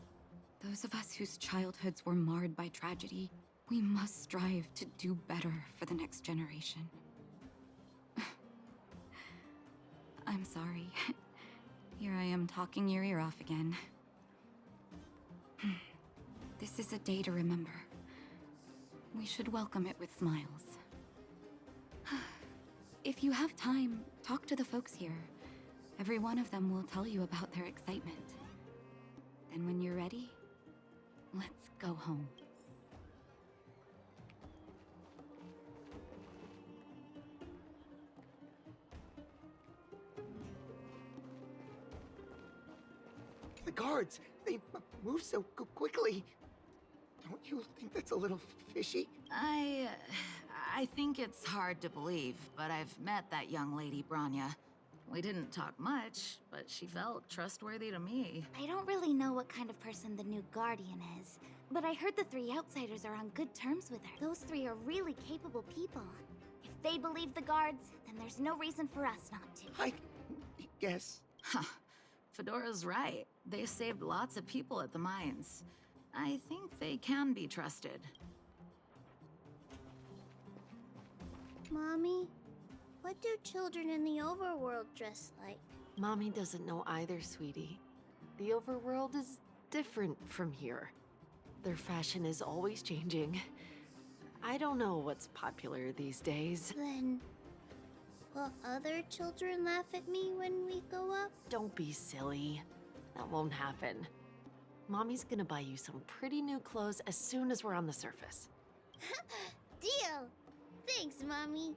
Those of us whose childhoods were marred by tragedy, we must strive to do better for the next generation. I'm sorry. Here I am talking your ear off again. This is a day to remember. We should welcome it with smiles. If you have time, talk to the folks here. Every one of them will tell you about their excitement. Then when you're ready, let's go home. The guards, they move so quickly. Don't you think that's a little fishy? I think it's hard to believe, but I've met that young lady, Bronya. We didn't talk much, but she felt trustworthy to me. I don't really know what kind of person the new Guardian is, but I heard the three outsiders are on good terms with her. Those three are really capable people. If they believe the guards, then there's no reason for us not to. I guess. Huh. Fedora's right. They saved lots of people at the mines. I think they can be trusted. Mommy, what do children in the overworld dress like? Mommy doesn't know either, sweetie. The overworld is different from here. Their fashion is always changing. I don't know what's popular these days. Then, will other children laugh at me when we go up? Don't be silly. That won't happen. Mommy's gonna buy you some pretty new clothes as soon as we're on the surface. Deal! Thanks, Mommy.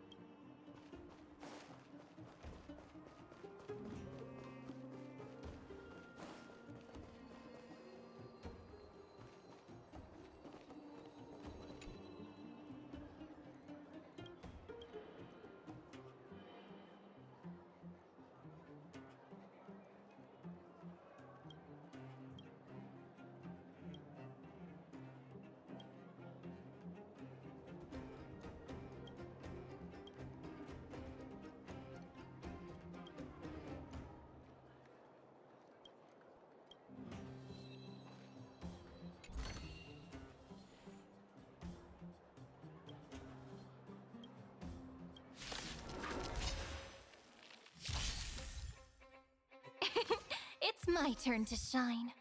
It's my turn to shine.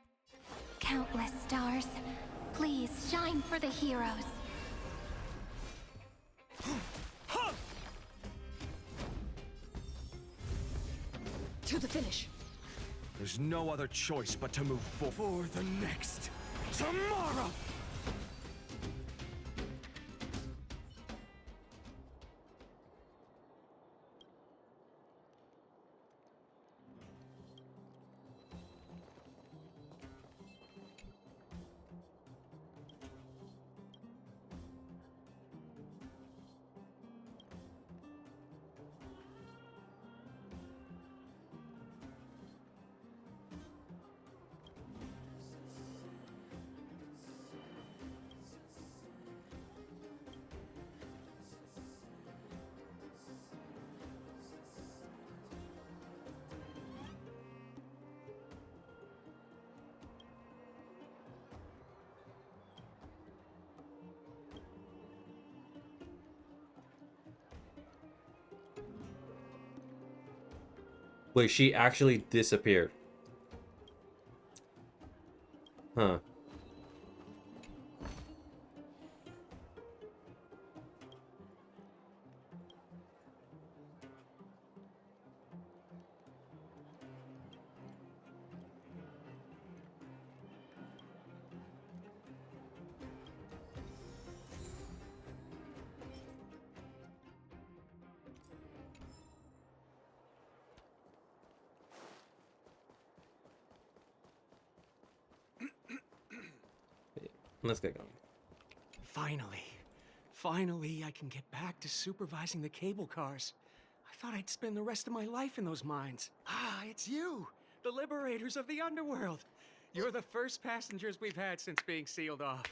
Countless stars, please shine for the heroes. To the finish. There's no other choice but to move for the next tomorrow! Wait, she actually disappeared. Huh. Let's get going. Finally, I can get back to supervising the cable cars. I thought I'd spend the rest of my life in those mines. Ah, it's you, the liberators of the underworld. You're the first passengers we've had since being sealed off.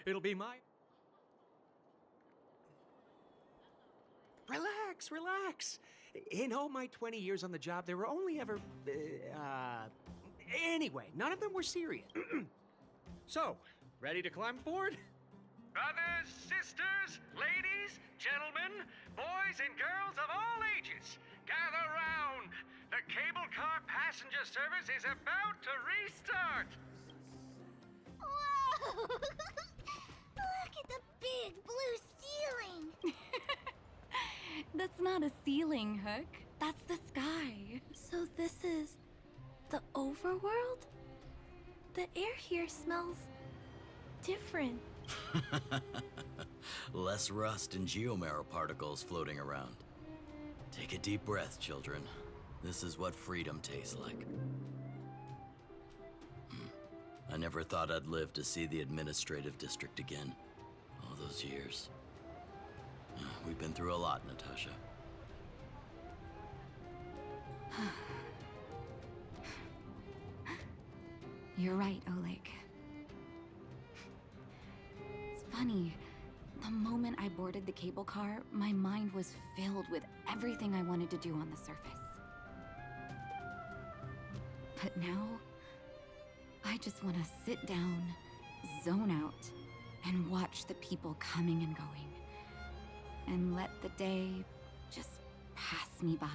It'll be my... Relax. In all my 20 years on the job, there were only ever... Anyway, none of them were serious. So, ready to climb aboard? Brothers, sisters, ladies, gentlemen, boys and girls of all ages, gather round. The cable car passenger service is about to restart. Whoa! Look at the big blue ceiling! That's not a ceiling, Hook. That's the sky. So this is the overworld? The air here smells different. Less rust and geomarrow particles floating around. Take a deep breath, children. This is what freedom tastes like. I never thought I'd live to see the administrative district again. All those years. We've been through a lot, Natasha. You're right, Oleg. It's funny. The moment I boarded the cable car, my mind was filled with everything I wanted to do on the surface. But now, I just want to sit down, zone out, and watch the people coming and going. And let the day just pass me by.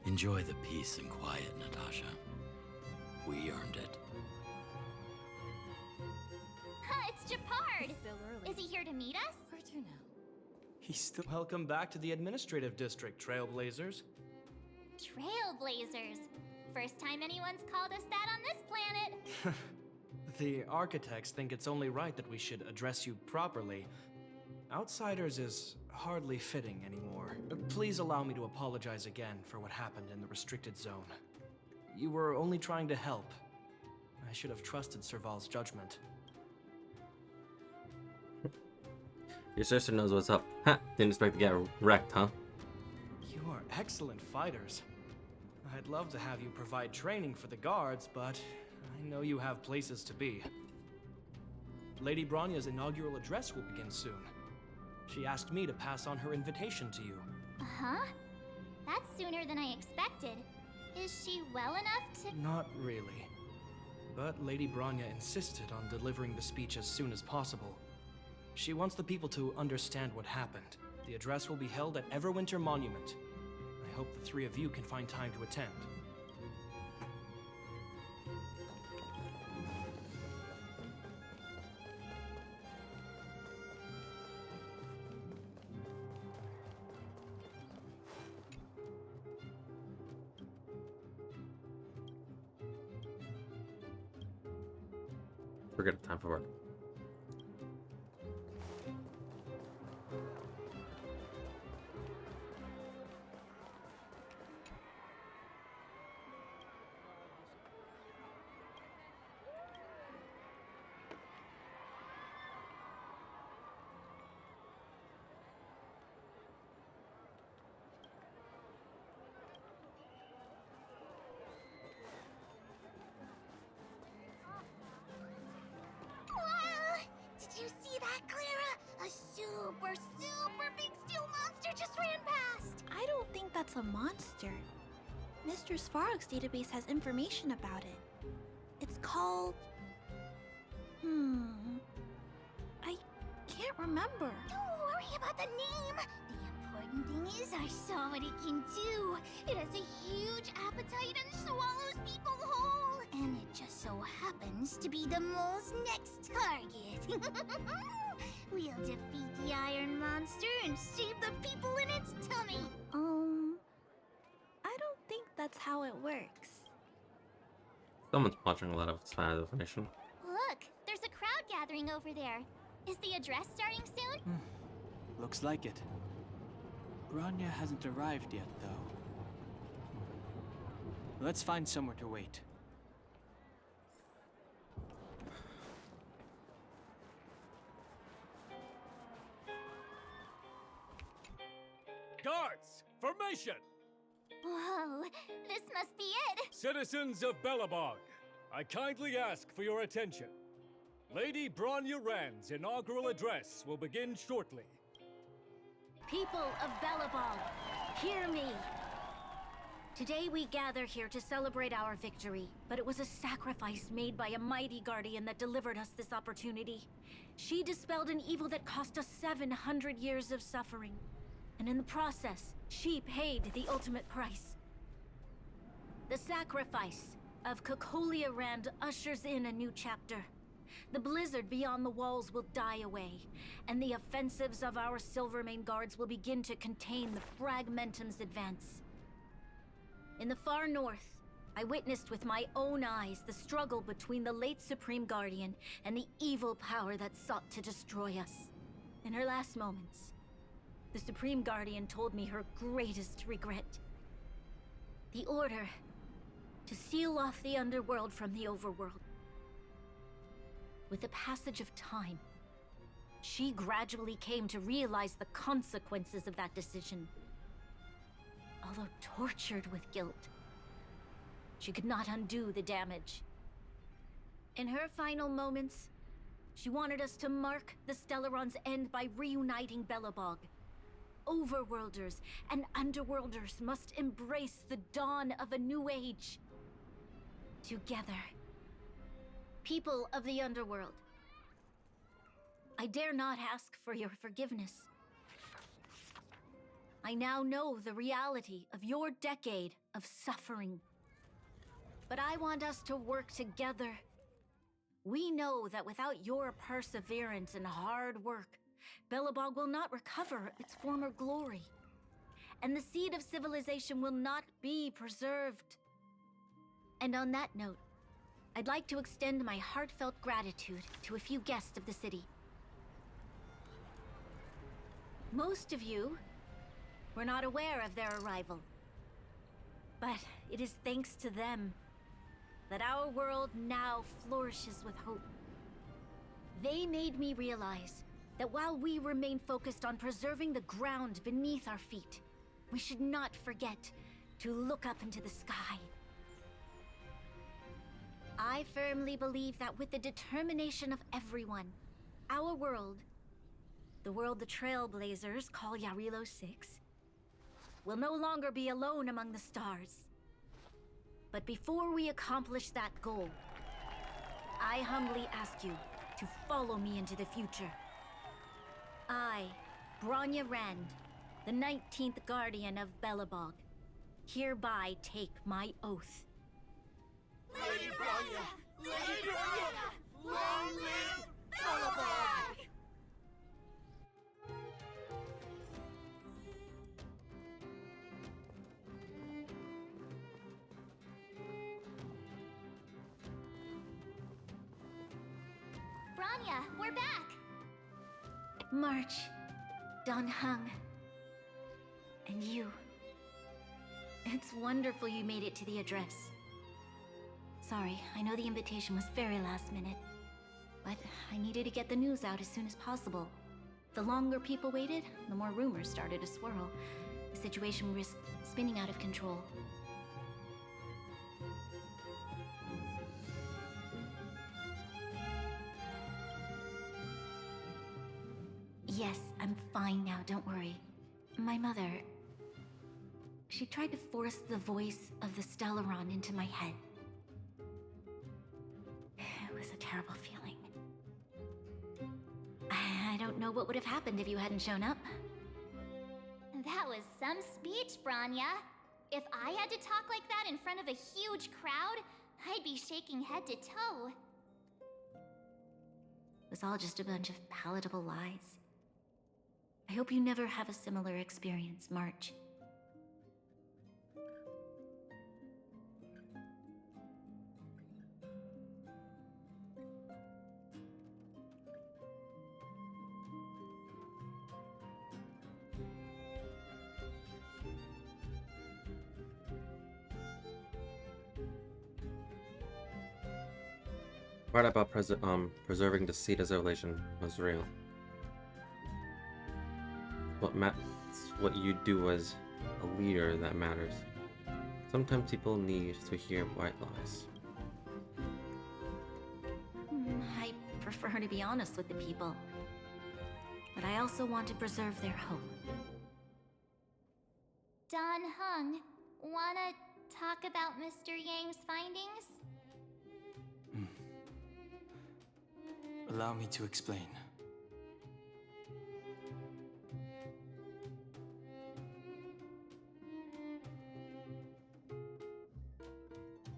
Enjoy the peace and quiet, Natasha. We earned it. It's Japard! Is he here to meet us? He's still... Welcome back to the administrative district, Trailblazers. Trailblazers. First time anyone's called us that on this planet. The architects think it's only right that we should address you properly. Outsiders is hardly fitting anymore. Please allow me to apologize again for what happened in the restricted zone. You were only trying to help. I should have trusted Serval's judgment. Your sister knows what's up. Ha! Didn't expect to get wrecked, huh? You are excellent fighters. I'd love to have you provide training for the guards, but I know you have places to be. Lady Bronya's inaugural address will begin soon. She asked me to pass on her invitation to you. Uh-huh. That's sooner than I expected. Is she well enough to— Not really. But Lady Bronya insisted on delivering the speech as soon as possible. She wants the people to understand what happened. The address will be held at Everwinter Monument. I hope the three of you can find time to attend. Forget the time for work. Wow! Did you see that, Clara? A super, super big steel monster just ran past! I don't think that's a monster. Mr. Svarog's database has information about it. It's called... I can't remember. Don't worry about the name. The important thing is I saw what it can do. It has a huge appetite and swallows people whole. And it just so happens to be the mole's next target. We'll defeat the Iron Monster and save the people in its tummy. I don't think that's how it works. Someone's watching a lot of fan information. Look, there's a crowd gathering over there. Is the address starting soon? Looks like it. Bronya hasn't arrived yet, though. Let's find somewhere to wait. Guards, formation! Whoa, this must be it. Citizens of Belobog, I kindly ask for your attention. Lady Bronya Rand's inaugural address will begin shortly. People of Belobog, hear me. Today we gather here to celebrate our victory, but it was a sacrifice made by a mighty guardian that delivered us this opportunity. She dispelled an evil that cost us 700 years of suffering. And in the process, she paid the ultimate price. The sacrifice of Cocolia Rand ushers in a new chapter. The blizzard beyond the walls will die away, and the offensives of our Silvermane guards will begin to contain the Fragmentum's advance. In the far north, I witnessed with my own eyes the struggle between the late Supreme Guardian and the evil power that sought to destroy us. In her last moments, the Supreme Guardian told me her greatest regret. The order to seal off the underworld from the overworld. With the passage of time, she gradually came to realize the consequences of that decision. Although tortured with guilt, she could not undo the damage. In her final moments, she wanted us to mark the Stellaron's end by reuniting Belobog. Overworlders and Underworlders must embrace the dawn of a new age. Together. People of the Underworld, I dare not ask for your forgiveness. I now know the reality of your decade of suffering. But I want us to work together. We know that without your perseverance and hard work, Belobog will not recover its former glory. And the seed of civilization will not be preserved. And on that note, I'd like to extend my heartfelt gratitude to a few guests of the city. Most of you were not aware of their arrival. But it is thanks to them that our world now flourishes with hope. They made me realize that while we remain focused on preserving the ground beneath our feet, we should not forget to look up into the sky. I firmly believe that with the determination of everyone, our world, the world the Trailblazers call Yarilo 6, will no longer be alone among the stars. But before we accomplish that goal, I humbly ask you to follow me into the future. I, Bronya Rand, the 19th Guardian of Belobog, hereby take my oath. Lady Bronya! Lady Bronya! Long live Belobog! Bronya, we're back! March, Dan Heng, and you. It's wonderful you made it to the address. Sorry, I know the invitation was very last minute, but I needed to get the news out as soon as possible. The longer people waited, the more rumors started to swirl. The situation risked spinning out of control. Yes, I'm fine now, don't worry. My mother... she tried to force the voice of the Stellaron into my head. It was a terrible feeling. I don't know what would have happened if you hadn't shown up. That was some speech, Bronya. If I had to talk like that in front of a huge crowd, I'd be shaking head to toe. It was all just a bunch of palatable lies. I hope you never have a similar experience, March. Part about preserving the seed as a relation was real. What you do as a leader that matters. Sometimes people need to hear white lies. I prefer to be honest with the people. But I also want to preserve their hope. Dan Heng, wanna talk about Mr. Yang's findings? Allow me to explain.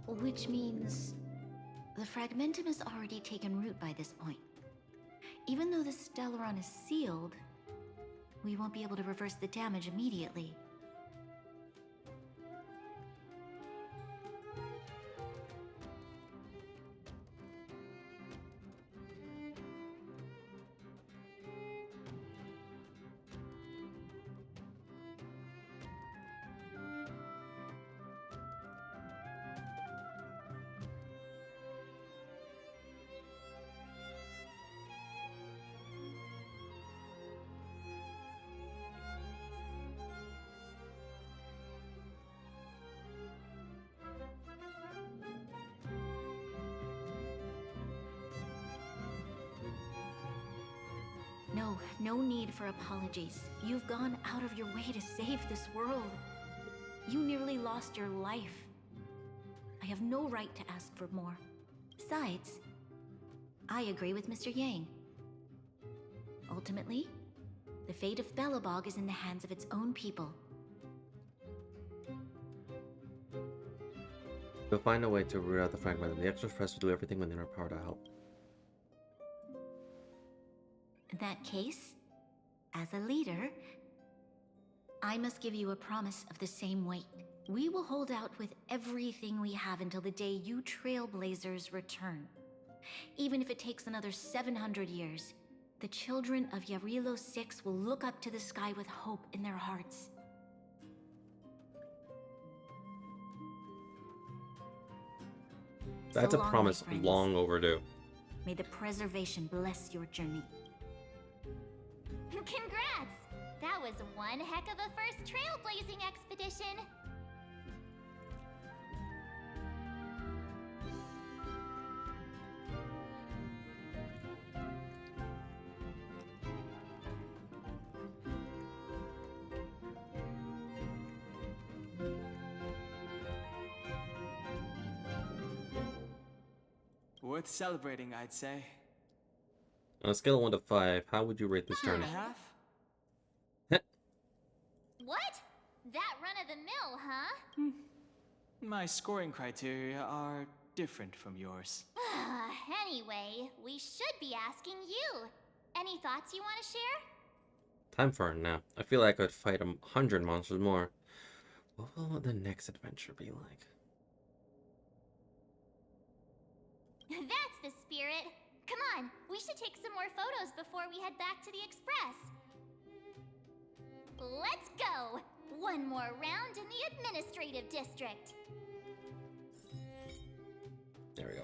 Which means the Fragmentum has already taken root by this point. Even though the Stellaron is sealed, we won't be able to reverse the damage immediately. No need for apologies. You've gone out of your way to save this world. You nearly lost your life. I have no right to ask for more. Besides, I agree with Mr. Yang. Ultimately, the fate of Belobog is in the hands of its own people. We'll find a way to root out the fragment. The extra press will do everything within our power to help. In that case, as a leader, I must give you a promise of the same weight. We will hold out with everything we have until the day you Trailblazers return. Even if it takes another 700 years, the children of Yarilo 6 will look up to the sky with hope in their hearts. That's So a long, my promise friends. long overdue. May the preservation bless your journey. Congrats! That was one heck of a first trailblazing expedition. Worth celebrating, I'd say. On a scale of 1 to 5, how would you rate this journey? 2.5? What? That run of the mill, huh? My scoring criteria are different from yours. Anyway, we should be asking you. Any thoughts you want to share? Time for a nap. I feel like I could fight 100 monsters more. What will the next adventure be like? That's the spirit. Come on, we should take some more photos before we head back to the Express. Let's go! One more round in the administrative district. There we go.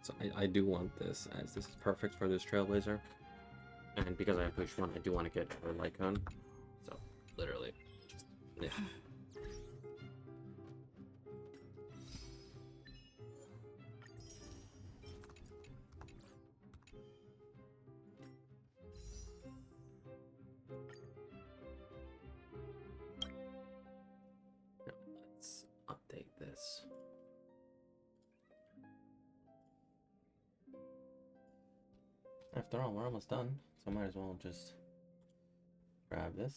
So I do want this, as this is perfect for this Trailblazer. And because I have push 1, I do want to get her Lycon. So, literally, just, yeah. Now, let's update this. After all, we're almost done, so I might as well just grab this.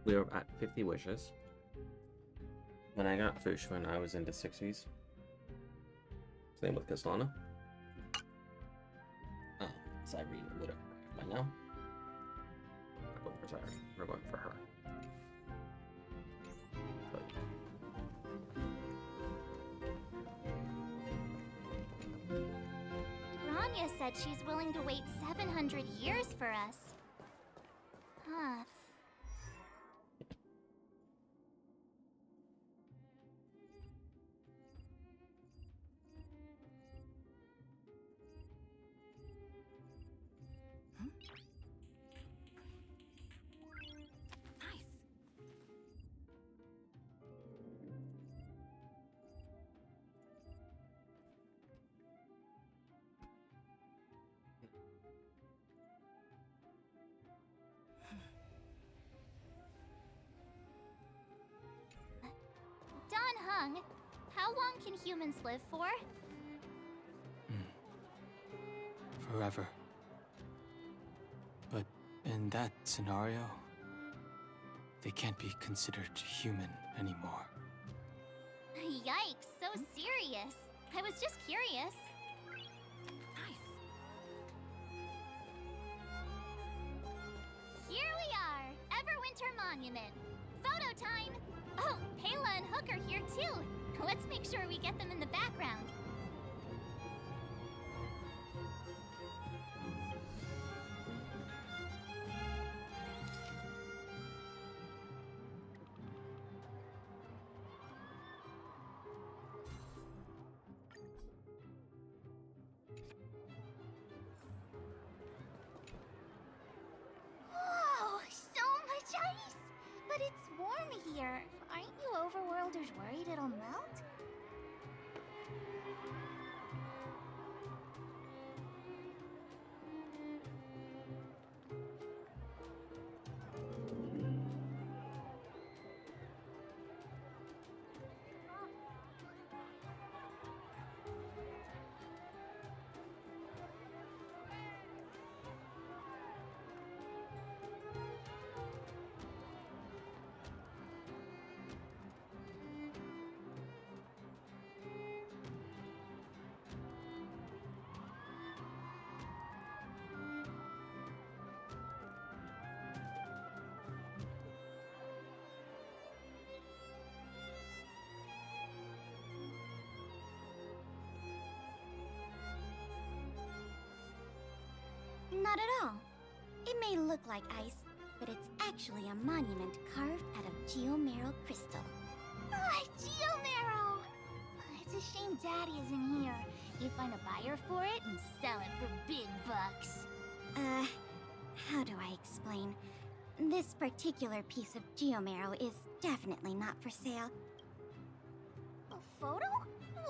We're at 50 wishes. When I got Fish, when I was into 60s. Same with Kaslana. Cyrene, whatever. By now, we're going for Cyrene. We're going for her. But... Rania said she's willing to wait 700 years for us. Huh. How long can humans live for? Forever. But in that scenario, they can't be considered human anymore. Yikes, so serious. I was just curious. Here we are, monument. Photo time! Oh, Pela and Hook are here too. Let's make sure we get them in the background. Whoa, so much ice! But it's warm here. Aren't you overworlders worried it'll melt? Not at all. It may look like ice, but it's actually a monument carved out of geomerald crystal. Ah, Geomarrow! It's a shame Daddy isn't here. He'd find a buyer for it and sell it for big bucks. How do I explain? This particular piece of geomerald is definitely not for sale. A photo?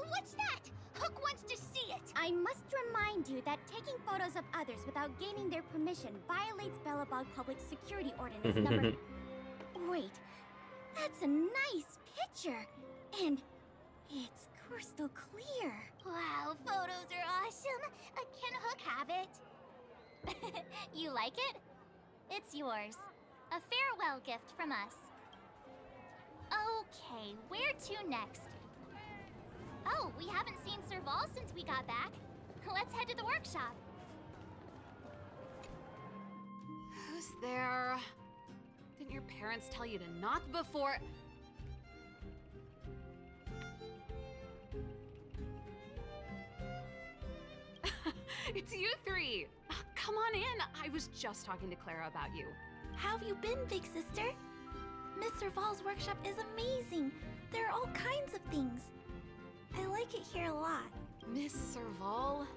What's that? Hook wants to see it! I must remind you that taking photos of others without gaining their permission violates Belobog Public Security Ordinance number... Wait, that's a nice picture! And it's crystal clear. Wow, photos are awesome! Can Hook have it? You like it? It's yours. A farewell gift from us. Okay, where to next? Oh, we haven't seen Serval since we got back. Let's head to the workshop. Who's there? Didn't your parents tell you to knock before... It's you three! Come on in! I was just talking to Clara about you. How have you been, big sister? Miss Serval's workshop is amazing. There are all kinds of things. I like it here a lot. Miss Serval?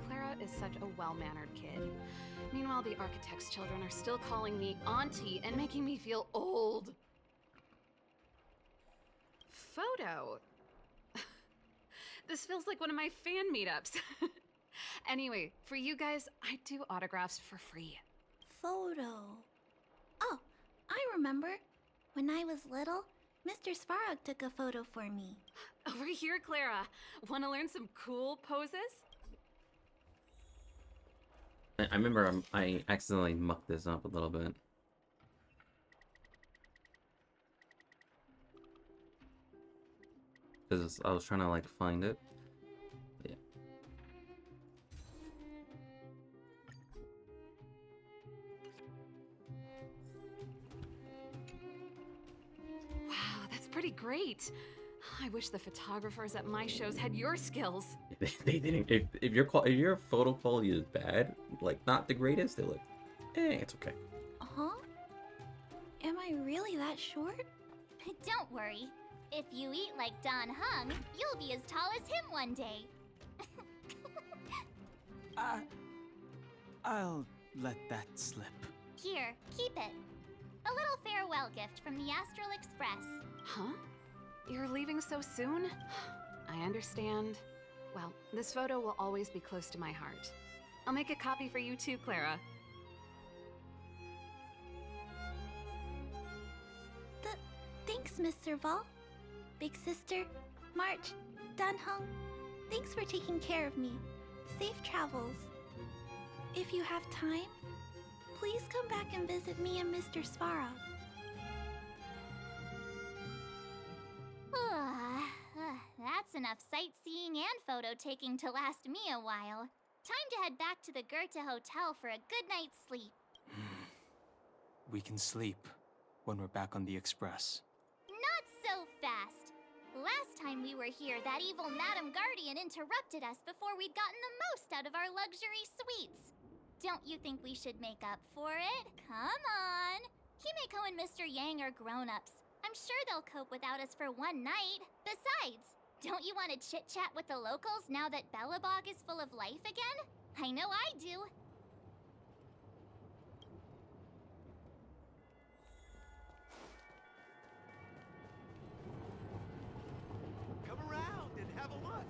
Clara is such a well-mannered kid. Meanwhile, the architect's children are still calling me auntie and making me feel old. Photo? This feels like one of my fan meetups. Anyway, for you guys, I do autographs for free. Photo. Oh, I remember. When I was little, Mr. Svarog took a photo for me. Over here, Clara. Want to learn some cool poses? I remember I accidentally mucked this up a little bit. Because I was trying to like find it. Yeah. Wow, that's pretty great. I wish the photographers at my shows had your skills. They didn't. If your photo quality is bad, like not the greatest, they're like, it's okay. Huh? Am I really that short? Don't worry. If you eat like Don Hung, you'll be as tall as him one day. I'll let that slip. Here, keep it. A little farewell gift from the Astral Express. Huh? You're leaving so soon? I understand. Well, this photo will always be close to my heart. I'll make a copy for you too, Clara. Thanks, Miss Serval. Big sister, March, Dunhung, thanks for taking care of me. Safe travels. If you have time, please come back and visit me and Mr. Svarog. That's enough sightseeing and photo taking to last me a while. Time to head back to the Goethe Hotel for a good night's sleep. We can sleep when we're back on the Express. Not so fast. Last time we were here, that evil Madam Guardian interrupted us before we'd gotten the most out of our luxury suites. Don't you think we should make up for it? Come on. Himeko and Mr. Yang are grown-ups. I'm sure they'll cope without us for one night. Besides, don't you want to chit-chat with the locals now that Belobog is full of life again? I know I do. Come around and have a look.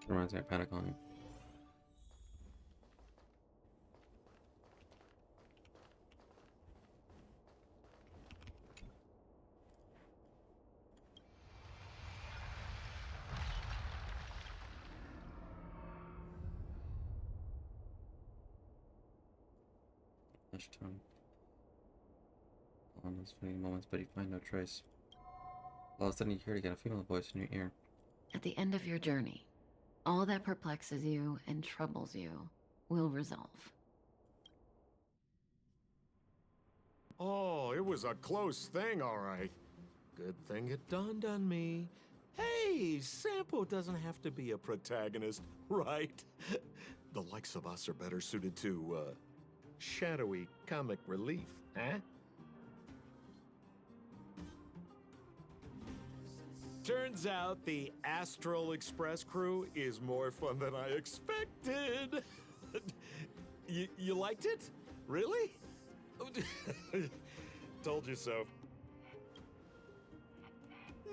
Reminds me of Pentagon. Flash tone. On those fleeting moments, but you find no trace. All of a sudden you hear it again, a female voice in your ear. At the end of your journey, all that perplexes you and troubles you will resolve. Oh, it was a close thing, all right. Good thing it dawned on me. Hey, Sampo doesn't have to be a protagonist, right? The likes of us are better suited to, shadowy comic relief, huh? Turns out the Astral Express crew is more fun than I expected. You liked it? Really? Told you so.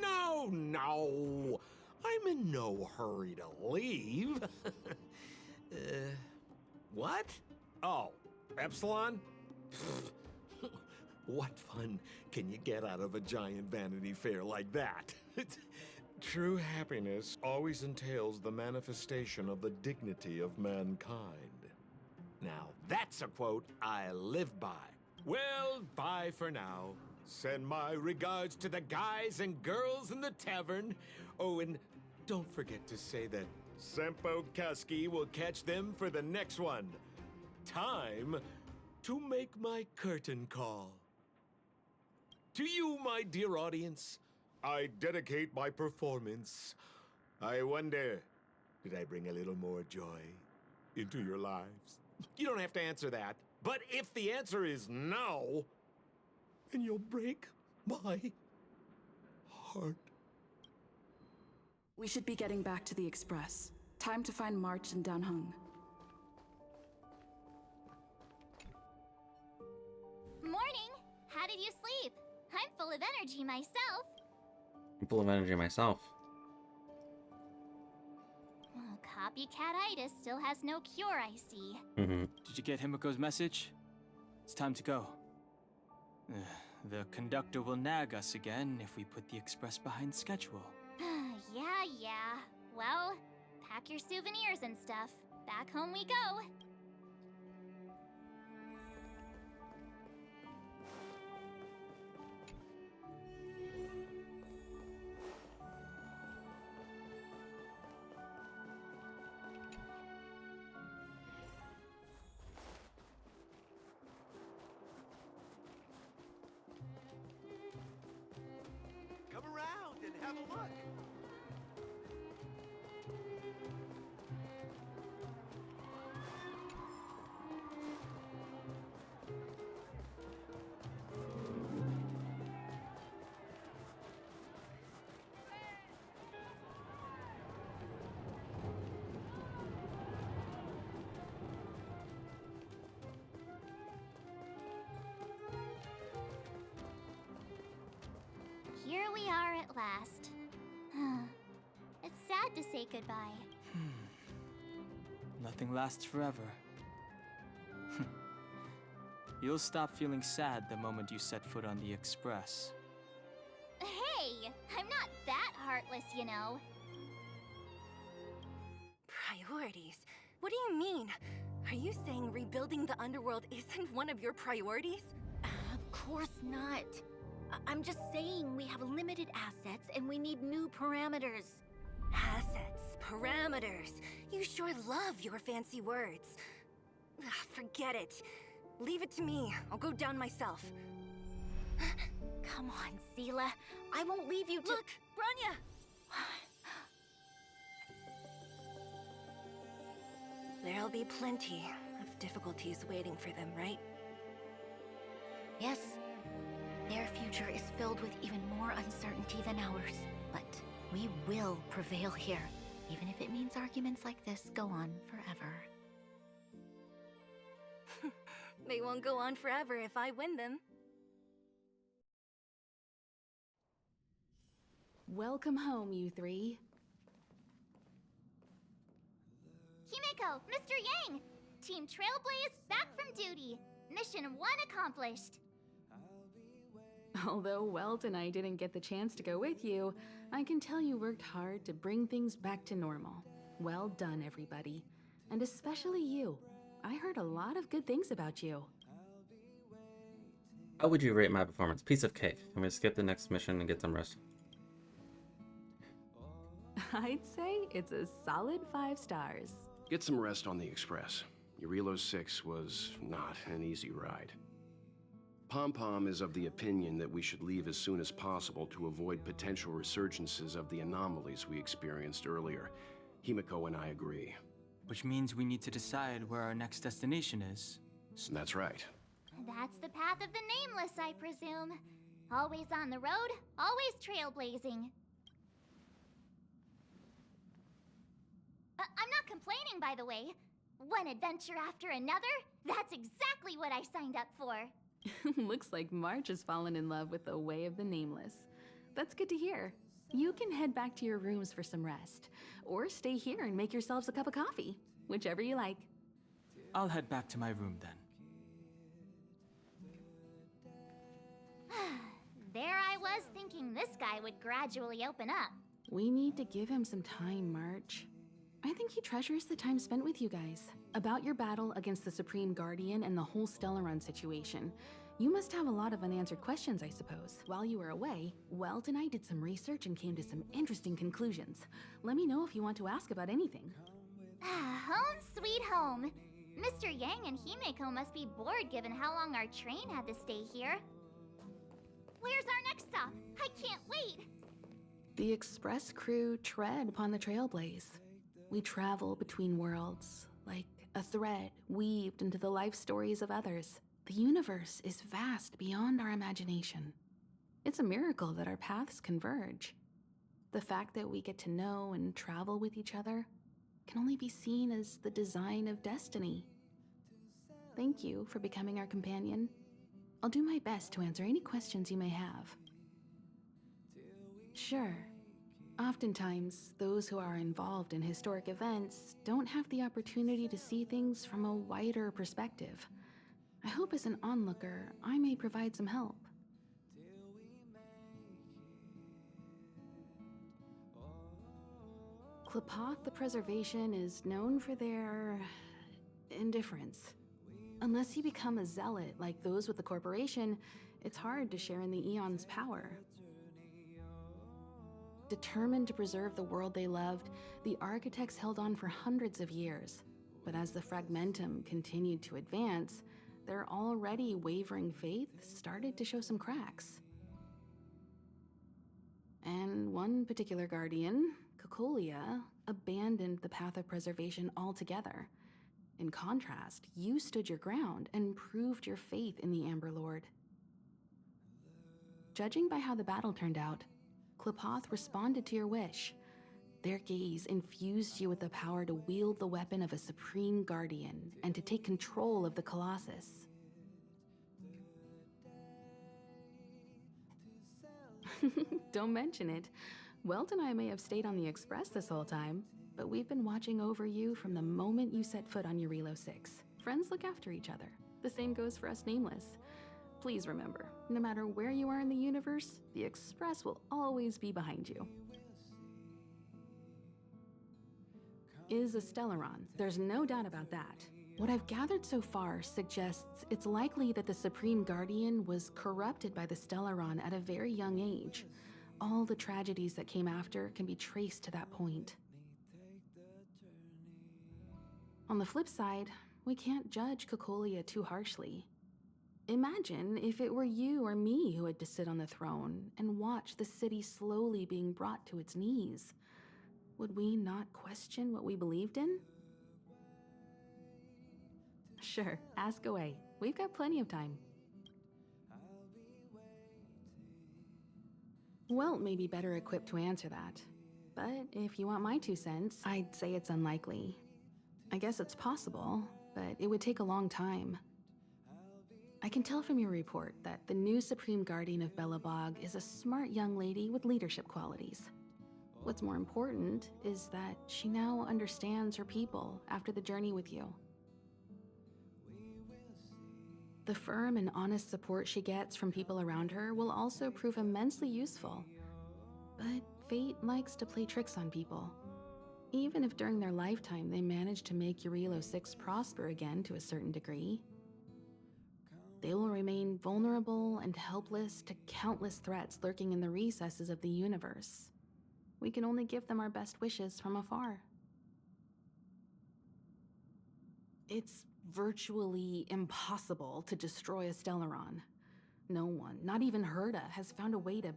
No. I'm in no hurry to leave. What? Oh, Epsilon? What fun can you get out of a giant Vanity Fair like that? True happiness always entails the manifestation of the dignity of mankind. Now, that's a quote I live by. Well, bye for now. Send my regards to the guys and girls in the tavern. Oh, and don't forget to say that Sempo Kasky will catch them for the next one. Time to make my curtain call. To you, my dear audience, I dedicate my performance. I wonder, did I bring a little more joy into your lives? You don't have to answer that. But if the answer is no, then you'll break my heart. We should be getting back to the Express. Time to find March and Danhung. Morning! How did you sleep? I'm full of energy myself. I'm full of energy myself. Oh, copycatitis still has no cure, I see. Did you get Himiko's message? It's time to go. The conductor will nag us again if we put the Express behind schedule. Yeah. Well, pack your souvenirs and stuff. Back home we go. Come around and have a look. Here we are at last. It's sad to say goodbye. Nothing lasts forever. You'll stop feeling sad the moment you set foot on the Express. Hey, I'm not that heartless, you know. Priorities. What do you mean? Are you saying rebuilding the underworld isn't one of your priorities? Of course not. I'm just saying we have limited assets and we need new parameters. Assets, parameters. You sure love your fancy words. Forget it. Leave it to me. I'll go down myself. Come on, Seela. I won't leave you to— Look, Bronya! There'll be plenty of difficulties waiting for them, right? Yes. Their future is filled with even more uncertainty than ours. But we will prevail here, even if it means arguments like this go on forever. They won't go on forever if I win them. Welcome home, you three. Himeko, Mr. Yang! Team Trailblaze back from duty. Mission 1 accomplished. Although Welt and I didn't get the chance to go with you, I can tell you worked hard to bring things back to normal. Well done, everybody. And especially you. I heard a lot of good things about you. How would you rate my performance? Piece of cake. I'm gonna skip the next mission and get some rest. I'd say it's a solid 5 stars. Get some rest on the Express. Eurilo 6 was not an easy ride. Pom-Pom is of the opinion that we should leave as soon as possible to avoid potential resurgences of the anomalies we experienced earlier. Himeko and I agree. Which means we need to decide where our next destination is. That's right. That's the path of the Nameless, I presume. Always on the road, always trailblazing. I'm not complaining, by the way. One adventure after another, that's exactly what I signed up for. Looks like March has fallen in love with the way of the Nameless. That's good to hear. You can head back to your rooms for some rest, or stay here and make yourselves a cup of coffee, whichever you like. I'll head back to my room then. There I was thinking this guy would gradually open up. We need to give him some time, March. I think he treasures the time spent with you guys. About your battle against the Supreme Guardian and the whole Stellaron situation. You must have a lot of unanswered questions, I suppose. While you were away, Welt and I did some research and came to some interesting conclusions. Let me know if you want to ask about anything. Home sweet home. Mr. Yang and Himeko must be bored given how long our train had to stay here. Where's our next stop? I can't wait! The Express crew tread upon the Trailblaze. We travel between worlds, like a thread weaved into the life stories of others. The universe is vast beyond our imagination. It's a miracle that our paths converge. The fact that we get to know and travel with each other can only be seen as the design of destiny. Thank you for becoming our companion. I'll do my best to answer any questions you may have. Sure. Oftentimes, those who are involved in historic events don't have the opportunity to see things from a wider perspective. I hope as an onlooker, I may provide some help. Klapoth the Preservation is known for their indifference. Unless you become a zealot like those with the corporation, it's hard to share in the Eon's power. Determined to preserve the world they loved, the architects held on for hundreds of years. But as the Fragmentum continued to advance, their already wavering faith started to show some cracks. And one particular guardian, Cocolia, abandoned the path of preservation altogether. In contrast, you stood your ground and proved your faith in the Amber Lord. Judging by how the battle turned out, Klapoth responded to your wish. Their gaze infused you with the power to wield the weapon of a supreme guardian and to take control of the Colossus. Don't mention it. Welt and I may have stayed on the Express this whole time, but we've been watching over you from the moment you set foot on Eurilo 6. Friends look after each other. The same goes for us Nameless. Please remember, no matter where you are in the universe, the Express will always be behind you. is a Stellaron. There's no doubt about that. What I've gathered so far suggests it's likely that the Supreme Guardian was corrupted by the Stellaron at a very young age. All the tragedies that came after can be traced to that point. On the flip side, we can't judge Cocolia too harshly. Imagine if it were you or me who had to sit on the throne and watch the city slowly being brought to its knees. Would we not question what we believed in? Sure, ask away. We've got plenty of time. Welt may be better equipped to answer that. But if you want my 2 cents, I'd say it's unlikely. I guess it's possible, but it would take a long time. I can tell from your report that the new Supreme Guardian of Belobog is a smart young lady with leadership qualities. What's more important is that she now understands her people after the journey with you. The firm and honest support she gets from people around her will also prove immensely useful. But fate likes to play tricks on people. Even if during their lifetime they manage to make Eurilo 6 prosper again to a certain degree, they will remain vulnerable and helpless to countless threats lurking in the recesses of the universe. We can only give them our best wishes from afar. It's virtually impossible to destroy a Stellaron. No one, not even Herda, has found a way to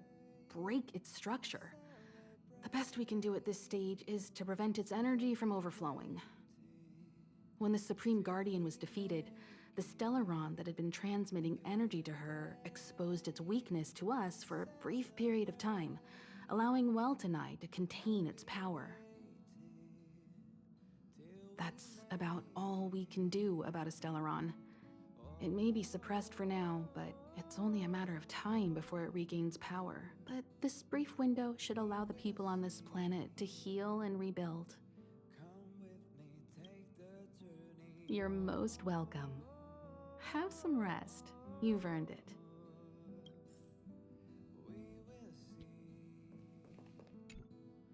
break its structure. The best we can do at this stage is to prevent its energy from overflowing. When the Supreme Guardian was defeated, the Stellaron that had been transmitting energy to her exposed its weakness to us for a brief period of time, allowing Welt and I to contain its power. That's about all we can do about a Stellaron. It may be suppressed for now, but it's only a matter of time before it regains power. But this brief window should allow the people on this planet to heal and rebuild. You're most welcome. Have some rest. You've earned it.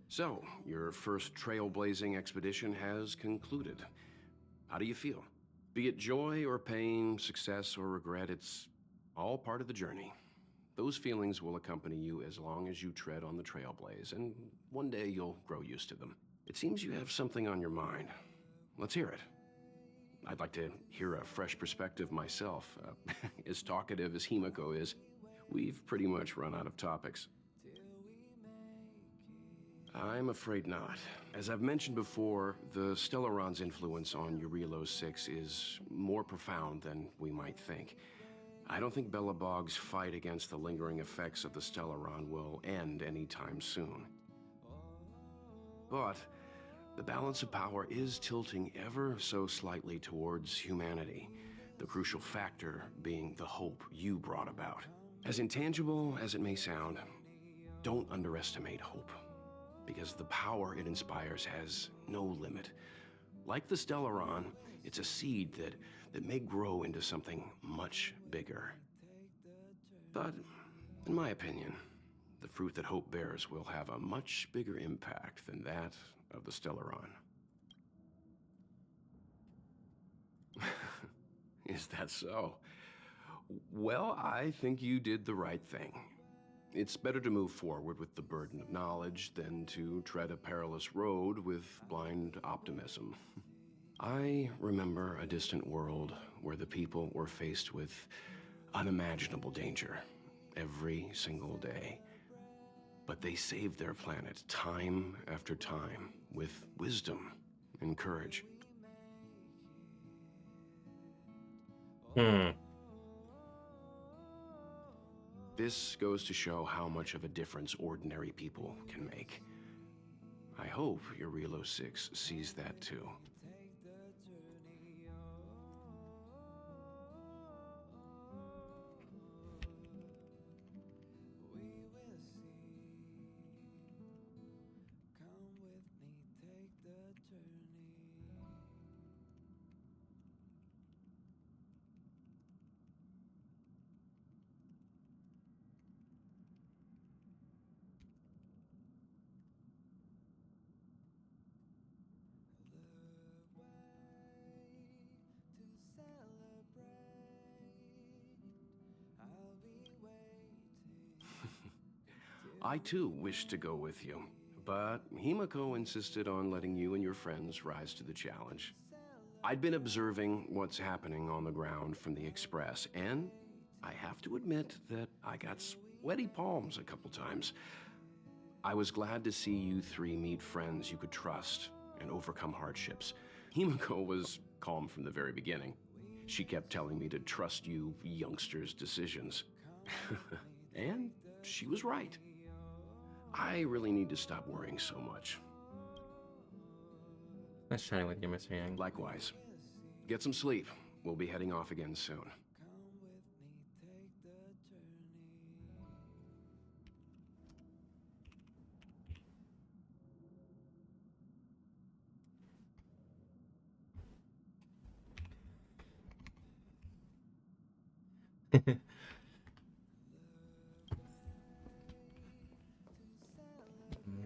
So, your first trailblazing expedition has concluded. How do you feel? Be it joy or pain, success or regret, it's all part of the journey. Those feelings will accompany you as long as you tread on the trailblaze, and one day you'll grow used to them. It seems you have something on your mind. Let's hear it. I'd like to hear a fresh perspective myself. As talkative as Himiko is, we've pretty much run out of topics. I'm afraid not. As I've mentioned before, the Stellaron's influence on Eurilo 6 is more profound than we might think. I don't think Belobog's fight against the lingering effects of the Stellaron will end anytime soon. But the balance of power is tilting ever so slightly towards humanity, the crucial factor being the hope you brought about. As intangible as it may sound, don't underestimate hope, because the power it inspires has no limit. Like the Stellaron, it's a seed that may grow into something much bigger. But, in my opinion, the fruit that hope bears will have a much bigger impact than that of the Stellaron. Is that so? Well, I think you did the right thing. It's better to move forward with the burden of knowledge than to tread a perilous road with blind optimism. I remember a distant world where the people were faced with unimaginable danger every single day. But they saved their planet time after time with wisdom and courage. This goes to show how much of a difference ordinary people can make. I hope Eurilo 6 sees that too. I too wished to go with you, but Himiko insisted on letting you and your friends rise to the challenge. I'd been observing what's happening on the ground from the Express, and I have to admit that I got sweaty palms a couple times. I was glad to see you three meet friends you could trust and overcome hardships. Himiko was calm from the very beginning. She kept telling me to trust you youngsters' decisions. And she was right. I really need to stop worrying so much. Nice chatting with you, Mr. Yang. Likewise. Get some sleep. We'll be heading off again soon.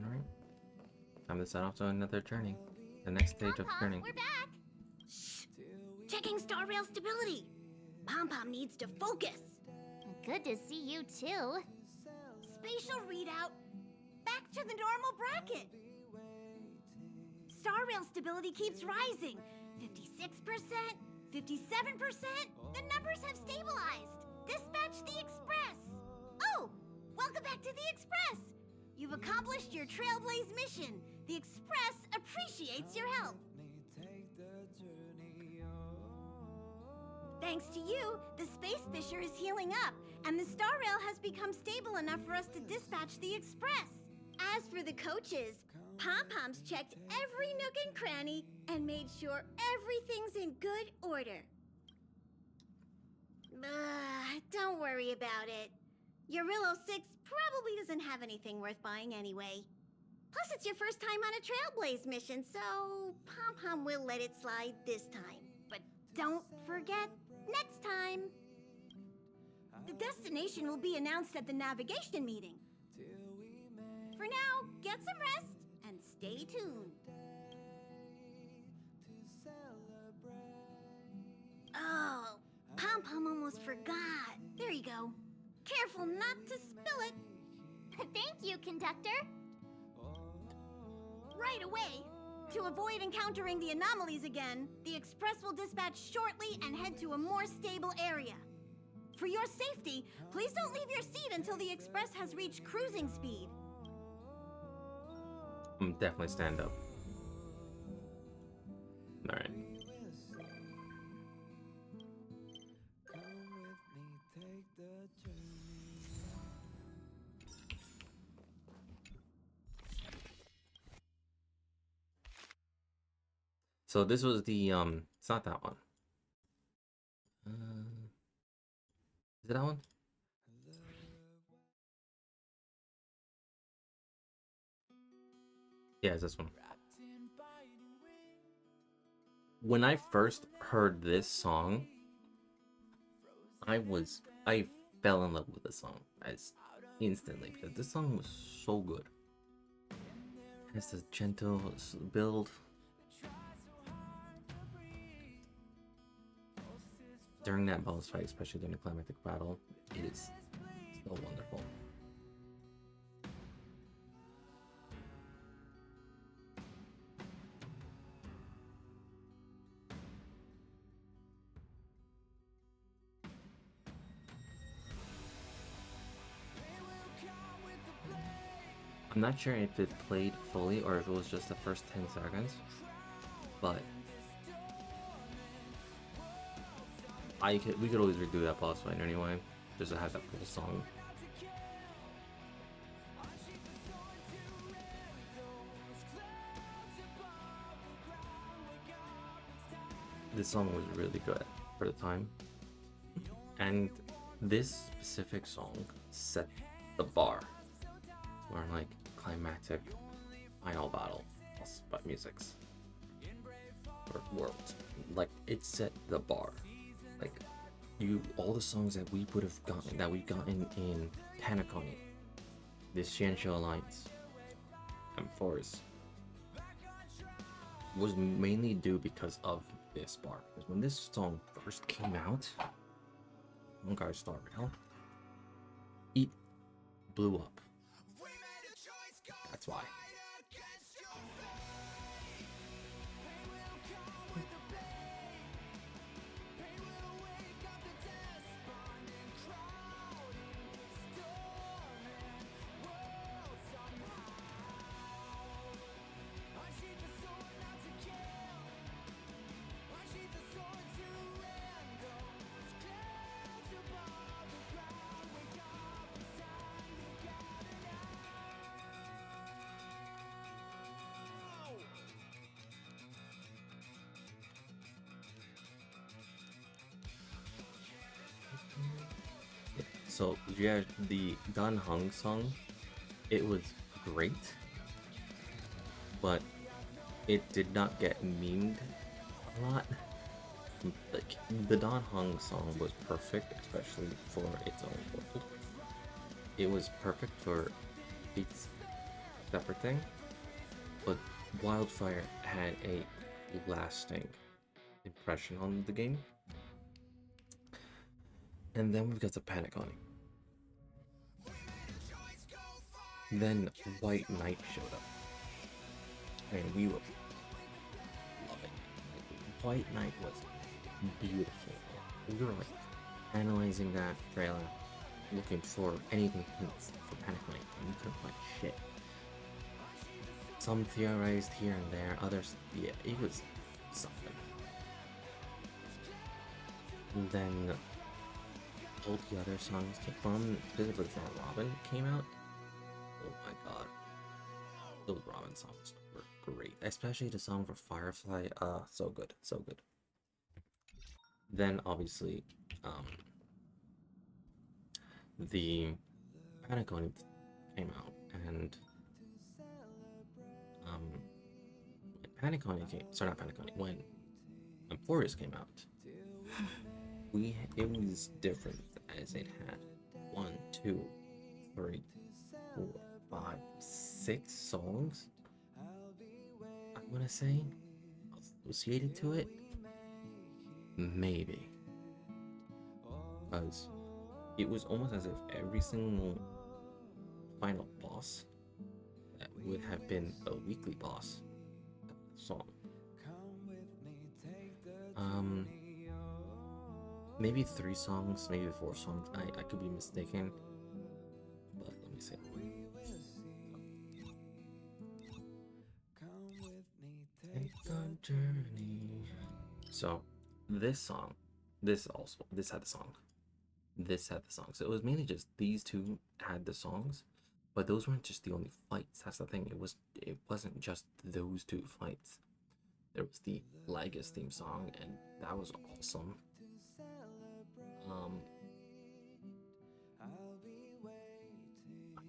Alright. Time to set off to another journey. The next stage of the journey. We're back! Shh! Checking star rail stability! Pom-Pom needs to focus! Good to see you too. Spatial readout! Back to the normal bracket! Star rail stability keeps rising. 56%, 57%, the numbers have stabilized! Dispatch the Express! Oh! Welcome back to the Express! You've accomplished your Trailblaze mission. The Express appreciates your help. Thanks to you, the space fissure is healing up, and the star rail has become stable enough for us to dispatch the Express. As for the coaches, Pom-Pom's checked every nook and cranny and made sure everything's in good order. Don't worry about it. Eurillo 6 probably doesn't have anything worth buying anyway. Plus, it's your first time on a Trailblaze mission, so Pom-Pom will let it slide this time. But don't forget, next time. The destination will be announced at the navigation meeting. For now, get some rest and stay tuned. Oh, Pom-Pom almost forgot. There you go. Careful not to spill it. Thank you, conductor. Right away. To avoid encountering the anomalies again, the Express will dispatch shortly and head to a more stable area. For your safety, please don't leave your seat until the Express has reached cruising speed. I'm definitely stand up. Alright. So this was the it's not that one. Is it that one? Yeah, it's this one. When I first heard this song, I fell in love with the song as instantly because this song was so good. It has this gentle build. During that boss fight, especially during the climactic battle, it is so wonderful. I'm not sure if it played fully or if it was just the first 10 seconds, but we could always redo that boss fight anyway, just to have that full song. This song was really good for the time, and this specific song set the bar for like climactic final battle but musics or world. Like it set the bar. Like all the songs that we would have gotten we've gotten in Tanakoni, this Xianxia Alliance, and Forest was mainly due because of this bar. Because when this song first came out, Honkai Star Rail, it blew up. That's why. So yeah, the Dan Heng song, it was great, but it did not get memed a lot. Like the Dan Heng song was perfect, especially for its own world. It was perfect for its separate thing, but Wildfire had a lasting impression on the game. And then we've got the Panic on it. Then White Knight showed up. And we were loving it. White Knight was beautiful. We were like analyzing that trailer, looking for anything hints for Panic Knight, and we couldn't find shit. Some theorized here and there, others, yeah, it was something. And then all the other songs came from, specifically from Robin came out. Oh my god. Those Robin songs were great. Especially the song for Firefly. So good. So good. Then obviously, the Panic on It came out, and when Panic on It came, sorry, not Panic on It, when Emphorius came out, it was different, as it had 1, 2, 3, 4, 5, 6 songs, I want to say, associated to it. Maybe, because it was almost as if every single final boss that would have been a weekly boss song. Maybe 3 songs, maybe 4 songs. I could be mistaken, but let me see. Take the journey. So this song, this had the song. This had the song. So it was mainly just these two had the songs, but those weren't just the only fights. That's the thing. It wasn't just those 2 fights. There was the Lagus theme song, and that was awesome.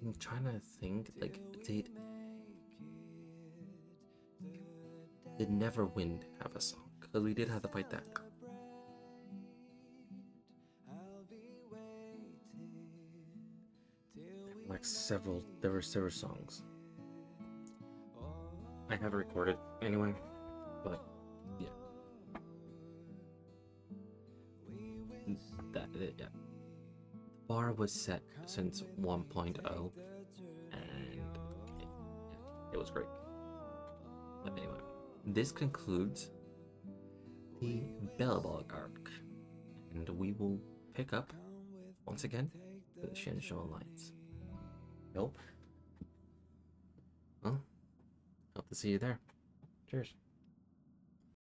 I'm trying to think, like, did Neverwind have a song? Because we did have to fight that. There were several songs. I have it recorded anyway, but yeah. Yeah. The bar was set since 1.0, and it was great. But anyway, this concludes the Belobog arc, and we will pick up once again with the Shensho Alliance. Nope. Well, hope to see you there. Cheers.